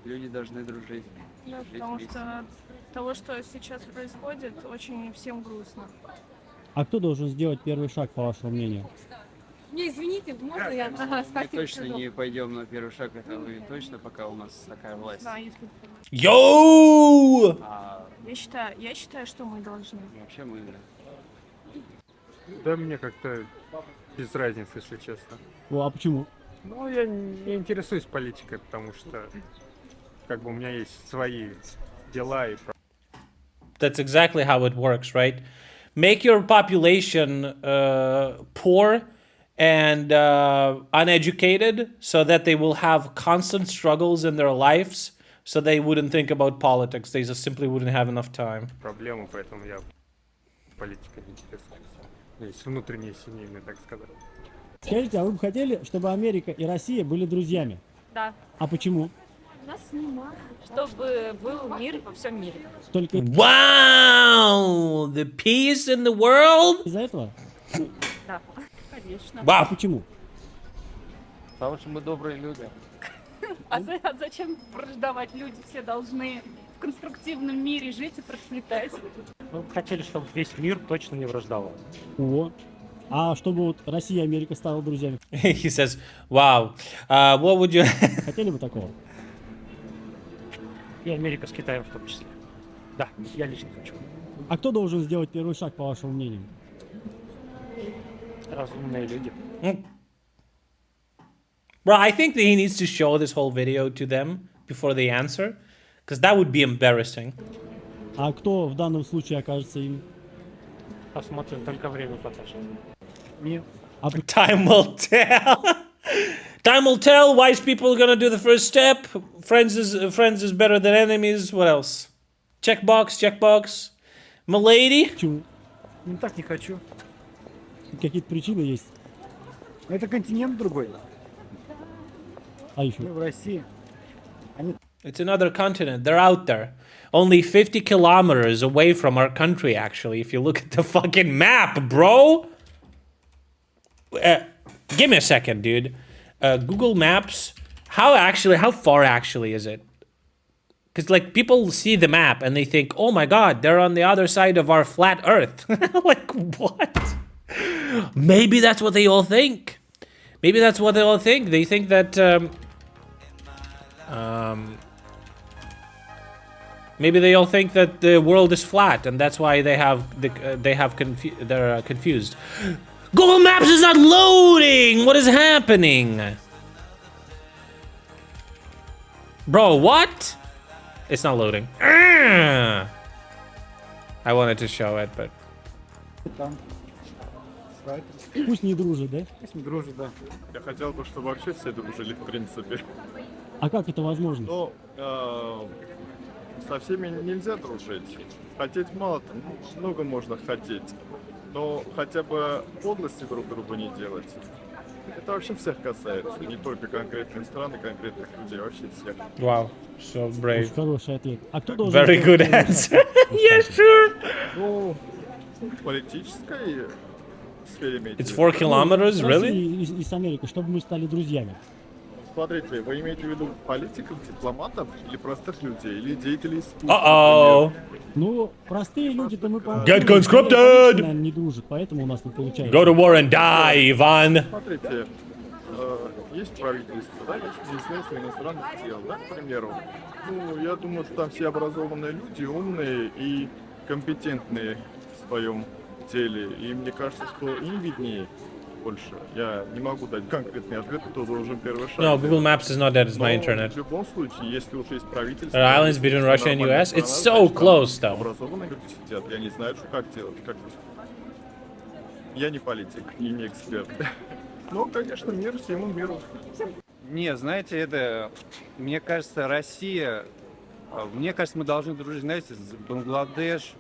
Люди должны дружить. Да, жить потому вместе. что от того, что сейчас происходит, очень всем грустно. А кто должен сделать первый шаг, по вашему мнению? Не, извините, можно я? Ага, Мы спасибо. точно не пойдем на первый шаг, это вы точно, пока у нас такая власть. Да, если... Yo! А Я считаю, что мы должны. вообще мы... Да мне как-то без разницы, если честно. О, а почему? Ну, я не интересуюсь политикой, потому что как бы у меня есть свои дела и That's exactly how it works, right? Make your population poor and uneducated so that they will have constant struggles in their lives so they wouldn't think about politics. They just simply wouldn't have enough time. проблемы, поэтому я политикой не интересуюсь. Есть внутренние семейные, так сказать. Скажите, а вы бы хотели, чтобы Америка и Россия были друзьями? Да. А почему? Нас снимают. Чтобы был мир во всем мире. Только Wow! The peace in the world? из-за этого? Да, конечно. Wow! А почему? Потому что мы добрые люди. А зачем враждовать? Люди все должны в конструктивном мире жить и процветать. Мы бы хотели, чтобы весь мир точно не враждовал. О. А чтобы вот Россия и Америка стали друзьями? He says, wow. What would you... Хотели бы такого? И Америка с Китаем в том числе. Да, я лично хочу. А кто должен сделать первый шаг, по вашему мнению? Разумные люди. Bro, I think that he needs to show this whole video to them before they answer, because that would be embarrassing. А кто в данном случае окажется им? Посмотрим, только время покажет. Мир. Time will tell. Time will tell. Wise people are gonna do the first step. Friends is better than enemies. What else? Checkbox, checkbox. Milady. Почему? Ну так не хочу. Какие-то причины есть? Это континент другой. А еще? Мы в России. It's another continent. They're out there. Only 50 kilometers away from our country, actually, if you look at the fucking map, bro. Give me a second, dude. Google Maps. How far actually is it? Because, like, people see the map and they think, oh my god, they're on the other side of our flat earth. Like, what? Maybe that's what they all think. Maybe that's what they all think. They think that, maybe they all think that the world is flat, and that's why they're confused. Google Maps is not loading. What is happening, bro? What? It's not loading. I wanted to show it, but Пусть не дружат, да? Пусть не дружат, да. Я хотел бы, чтобы вообще все дружили, в принципе. А как это возможно? Но со всеми нельзя дружить. Хотеть мало, много можно хотеть. Но хотя бы подлости друг другу не делать. Это вообще всех касается, не только конкретных стран и конкретных людей, вообще всех. Wow, so brave. Очень хороший ответ. А кто должен... Very good answer. Yeah, sure. Ну, в политической сфере имеете. It's в виду? 4 kilometers, С really? Россией и с Америкой, чтобы мы стали друзьями. Смотрите, вы имеете в виду политиков, дипломатов или простых людей, или деятелей искусства? Uh-oh. Ну, простые люди-то мы, по-моему, Get conscripted! наверное, не дружат, поэтому у нас не получается. Go to war and die, Ivan. Смотрите, есть правительство, да, есть Министерство иностранных дел, да, к примеру. Ну, я думаю, что там все образованные люди, умные и компетентные в своем деле. И мне кажется, что им виднее больше. Я не могу дать конкретный ответ, кто должен первый шаг. No, Google Maps is not that, it's my Но internet. в любом случае, если уж есть правительство... There are islands between Russia and US. It's so close, though. Образованные люди сидят, я не знаю, что как делать, как поступить. Я не политик и не эксперт. Ну, конечно, мир всему миру. Не, знаете, это, мне кажется, Россия, мне кажется, мы должны дружить, знаете, с Бангладеш,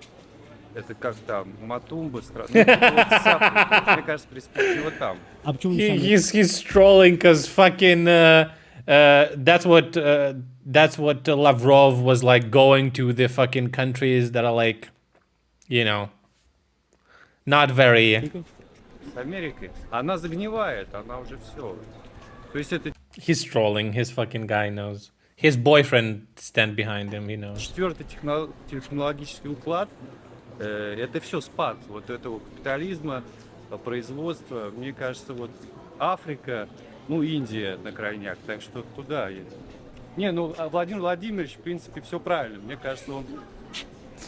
это как там, Матумба, страна. Мне кажется, перспектива там. А почему не сами? He's trolling because fucking that's what Lavrov was like, going to the fucking countries that are like, you know, not very. С Америкой. Она загнивает, она уже все. То есть это He's trolling. His fucking guy knows. His boyfriend stand behind him. He knows. четвертый технологический уклад, это все спад вот этого капитализма, производства. Мне кажется, вот Африка, ну, Индия на крайняк, так что туда едет. Не, ну, Владимир Владимирович, в принципе, все правильно. Мне кажется, он,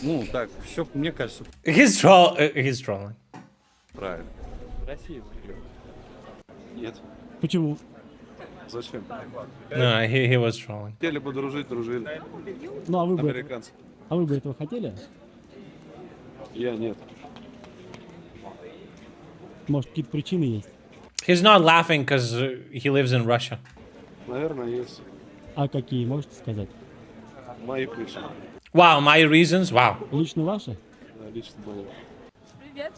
ну, так, все, мне кажется, He's trolling. правильно. Россия. Нет. Почему? Зачем? No, he was trolling. Хотели бы дружить, дружили. Ну, а вы бы, Американцы. а вы бы этого хотели? Я нет. Может, какие-то причины есть? He's not laughing because he lives in Russia. Наверное, есть. А какие, можете сказать? Мои причины. Wow, my reasons. Wow. Лично ваши? Да, лично мои. Привет.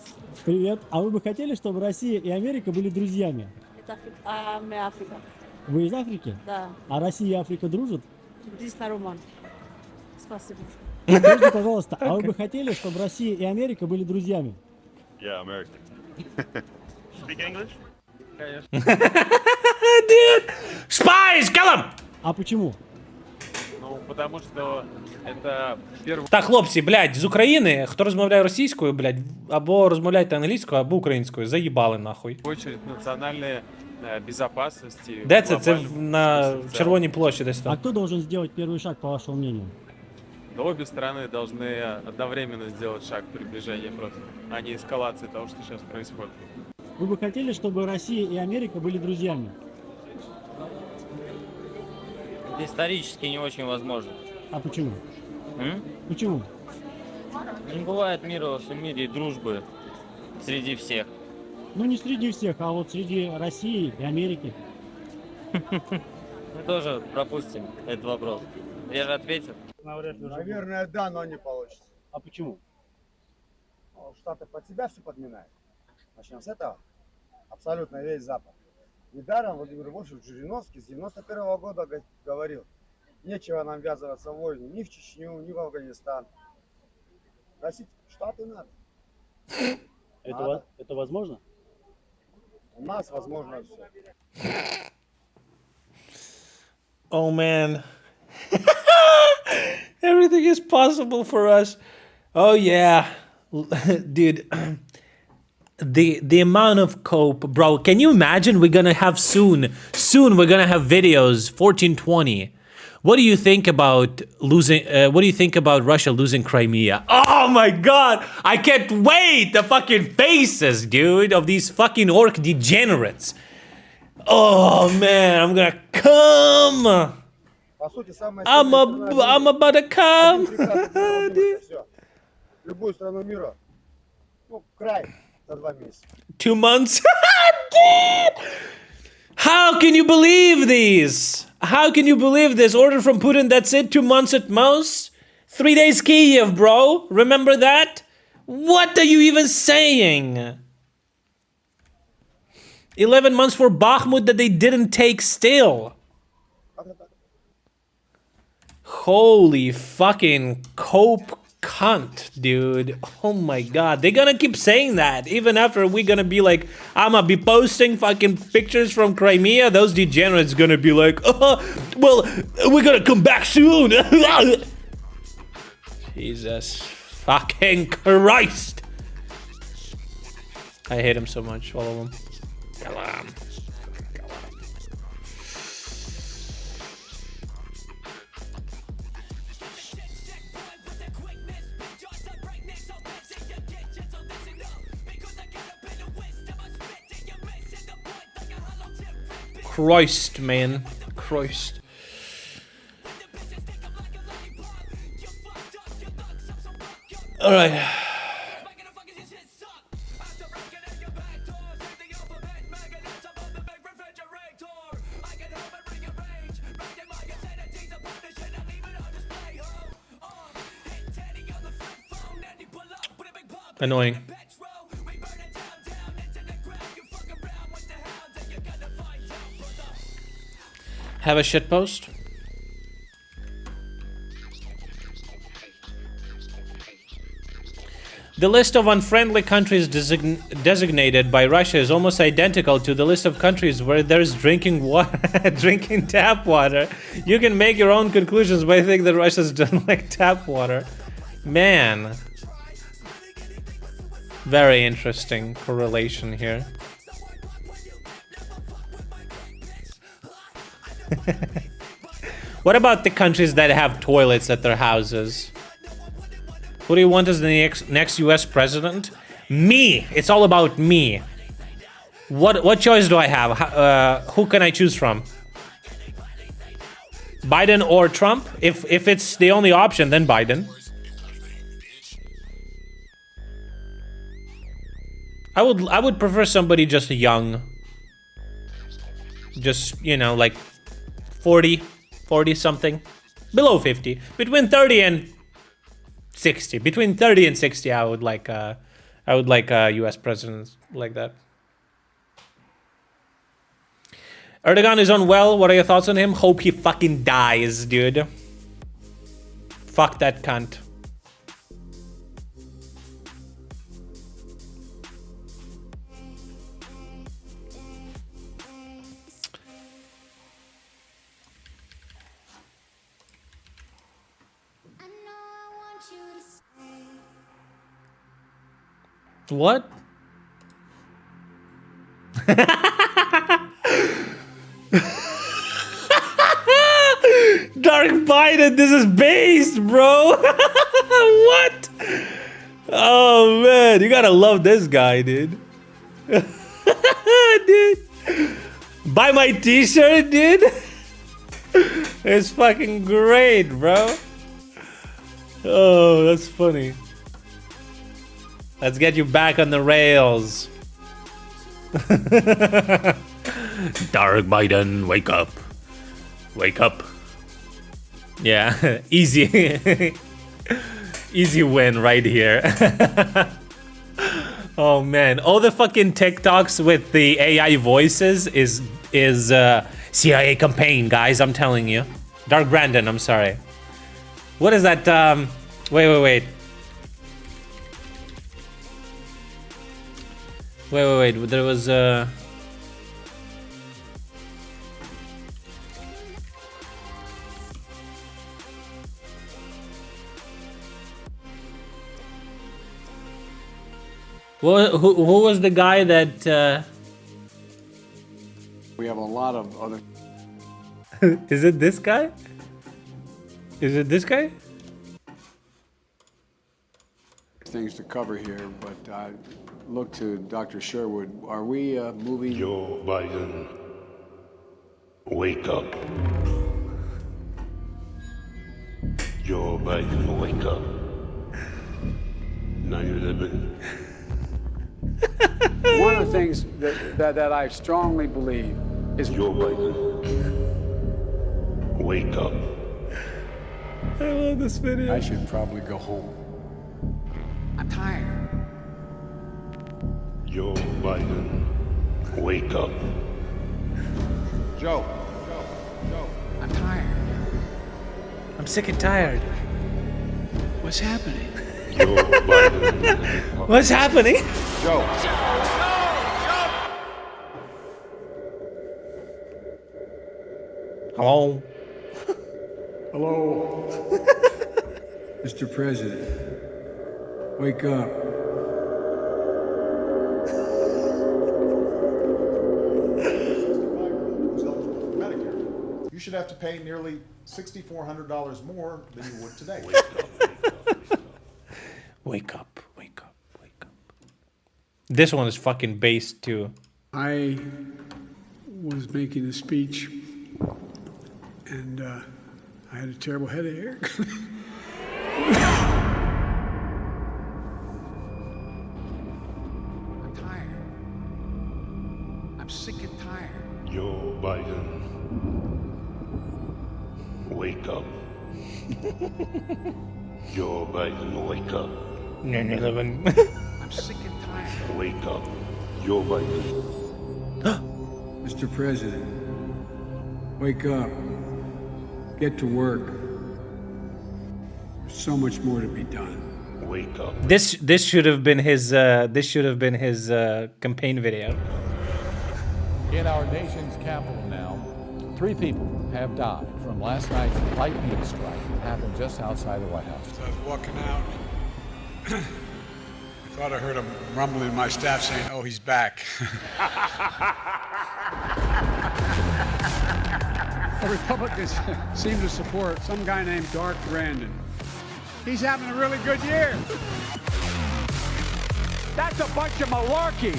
Привет. А вы бы хотели, чтобы Россия и Америка были друзьями? Это Африка. Вы из Африки? Да. А Россия и Африка дружат? Дисна Роман. Спасибо. Скажите, пожалуйста, а вы бы хотели, чтобы Россия и Америка были друзьями? Yeah, American. Speak English? Dude! Spies! Kill him! А почему? Ну, потому что это первый... Так, хлопці, блядь, з України, хто розмовляє російською, блядь, або розмовляйте англійською, або українською, заїбали нахуй. В очередь национальной безопасности. Де це? Це на Червоній площі десь А там. кто должен сделать первый шаг, по вашему мнению? Но обе страны должны одновременно сделать шаг приближения просто, а не эскалации того, что сейчас происходит. Вы бы хотели, чтобы Россия и Америка были друзьями? Исторически не очень возможно. А почему? Почему? Не бывает мира во всем мире и дружбы среди всех. Ну, не среди всех, а вот среди России и Америки. Мы тоже пропустим этот вопрос. Я же ответил. Наверное, да, но не получится. А почему? Штаты под себя все подминают. Начнем с этого. Абсолютно весь Запад. Недаром Владимир Вольфович Жириновский с 91 года говорил, нечего нам ввязываться в войну ни в Чечню, ни в Афганистан. Просить Штаты надо. Это возможно? У нас возможно все. Oh man. Everything is possible for us. Oh yeah. Dude. The amount of cope, bro. Can you imagine we're gonna have soon we're gonna have videos 1420. What do you think about what do you think about Russia losing Crimea? Oh my god! I can't wait! The fucking faces, dude, of these fucking orc degenerates. Oh man, I'm gonna come. I'm about to come. Любую страну мира. Ну, край за 2 месяца. 2 months? How can you believe these? How can you believe this? Order from Putin, that's it? 2 months at most? 3 days Kiev, bro. Remember that? What are you even saying? 11 months for Bakhmut that they didn't take still. Holy fucking cope cunt, dude. Oh my god. They're gonna keep saying that. Even after we're gonna be like, I'ma be posting fucking pictures from Crimea, those degenerates gonna be like, oh, well, we're gonna come back soon. Jesus fucking Christ. I hate him so much, all of them. Come on. Christ, man. Christ. Alright. Annoying. Have a shitpost? The list of unfriendly countries designated by Russia is almost identical to the list of countries where there's drinking water, drinking tap water. You can make your own conclusions, but I think that Russians don't like tap water. Man. Very interesting correlation here. What about the countries that have toilets at their houses? Who do you want as the next US president? Me! It's all about me. What choice do I have? Who can I choose from? Biden or Trump? If it's the only option, then Biden. I would prefer somebody just young. Just, you know, like 40 something. Below 50. Between 30 and 60. Between 30 and 60 I would like US presidents like that. Erdogan is unwell. What are your thoughts on him? Hope he fucking dies, dude. Fuck that cunt. What? Dark Biden, this is based, bro. What? Oh man, you gotta love this guy, dude. Dude, buy my t-shirt, dude. It's fucking great, bro. Oh, that's funny. Let's get you back on the rails. Dark Biden, wake up. Wake up. Yeah, easy. Easy win right here. Oh man, all the fucking TikToks with the AI voices is CIA campaign, guys, I'm telling you. Dark Brandon, I'm sorry. What is that? Wait. Wait, there was who was the guy that We have a lot of other Is it this guy? Is it this guy? things to cover here, but I look to Dr. Sherwood. Are we moving? Joe Biden, wake up. Joe Biden, wake up. 9/11. One of the things that I strongly believe is Joe Biden, wake up. I love this video. I should probably go home. I'm tired. Joe Biden, Wake up. Joe. I'm tired. I'm sick and tired. What's happening? Joe Biden. What's happening? Joe. Hello. Hello. Mr. President, wake up. You should have to pay nearly $6,400 more than you would today. Wake up, wake up, wake up. This one is fucking based too. I was making a speech and I had a terrible headache. I'm tired. I'm sick and tired. Joe Biden. Wake up. Joe Biden, wake up. 9/11. I'm sick and tired. Wake up. Joe Biden. Mr. President, wake up. Get to work. There's so much more to be done. Wake up. This should have been his campaign video. In our nation's capital now, 3 people have died from last night's lightning strike that happened just outside the White House. So I was walking out. I thought I heard a rumbling in my staff saying, "Oh, he's back." The Republicans seem to support some guy named Dark Brandon. He's having a really good year. That's a bunch of malarkey.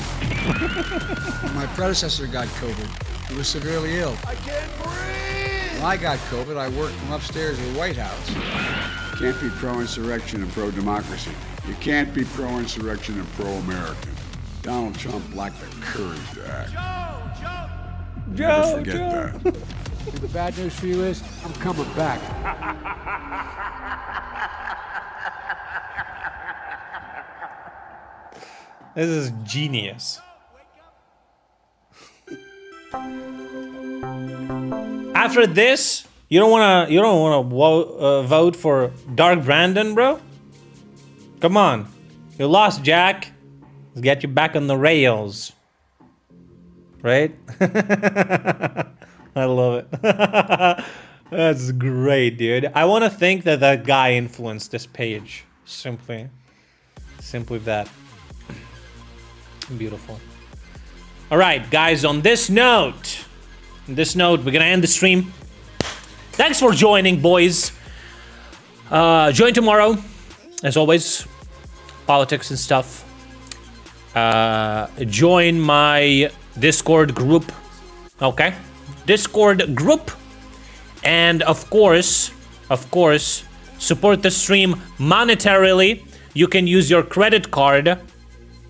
My predecessor got COVID. He was severely ill. I can't breathe. When I got COVID, I worked from upstairs at the White House. You can't be pro-insurrection and pro-democracy. You can't be pro-insurrection and pro-American. Donald Trump lacked the courage to act. Never forget that. The bad news for you is, I'm coming back. This is genius. After this, you don't wanna vote for Dark Brandon, bro? Come on, you lost, Jack. Let's get you back on the rails, right? I love it. That's great, dude. I want to think that that guy influenced this page. Simply that. Beautiful. All right, guys. On this note, we're gonna end the stream. Thanks for joining, boys. Join tomorrow, as always. Politics and stuff. Join my Discord group. Okay, Discord group, and of course, support the stream monetarily. You can use your credit card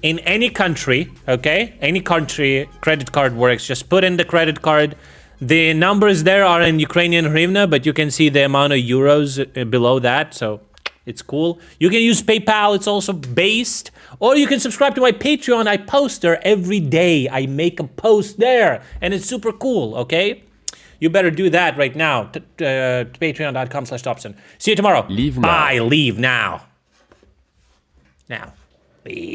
in any country, okay? Any country credit card works. Just put in the credit card. The numbers there are in Ukrainian hryvnia, but you can see the amount of euros below that, so it's cool. You can use PayPal, it's also based. Or you can subscribe to my Patreon. I post there every day. I make a post there, and it's super cool, okay? You better do that right now. Patreon.com/Topson. See you tomorrow. Leave now. Bye, leave now. Now. Leave.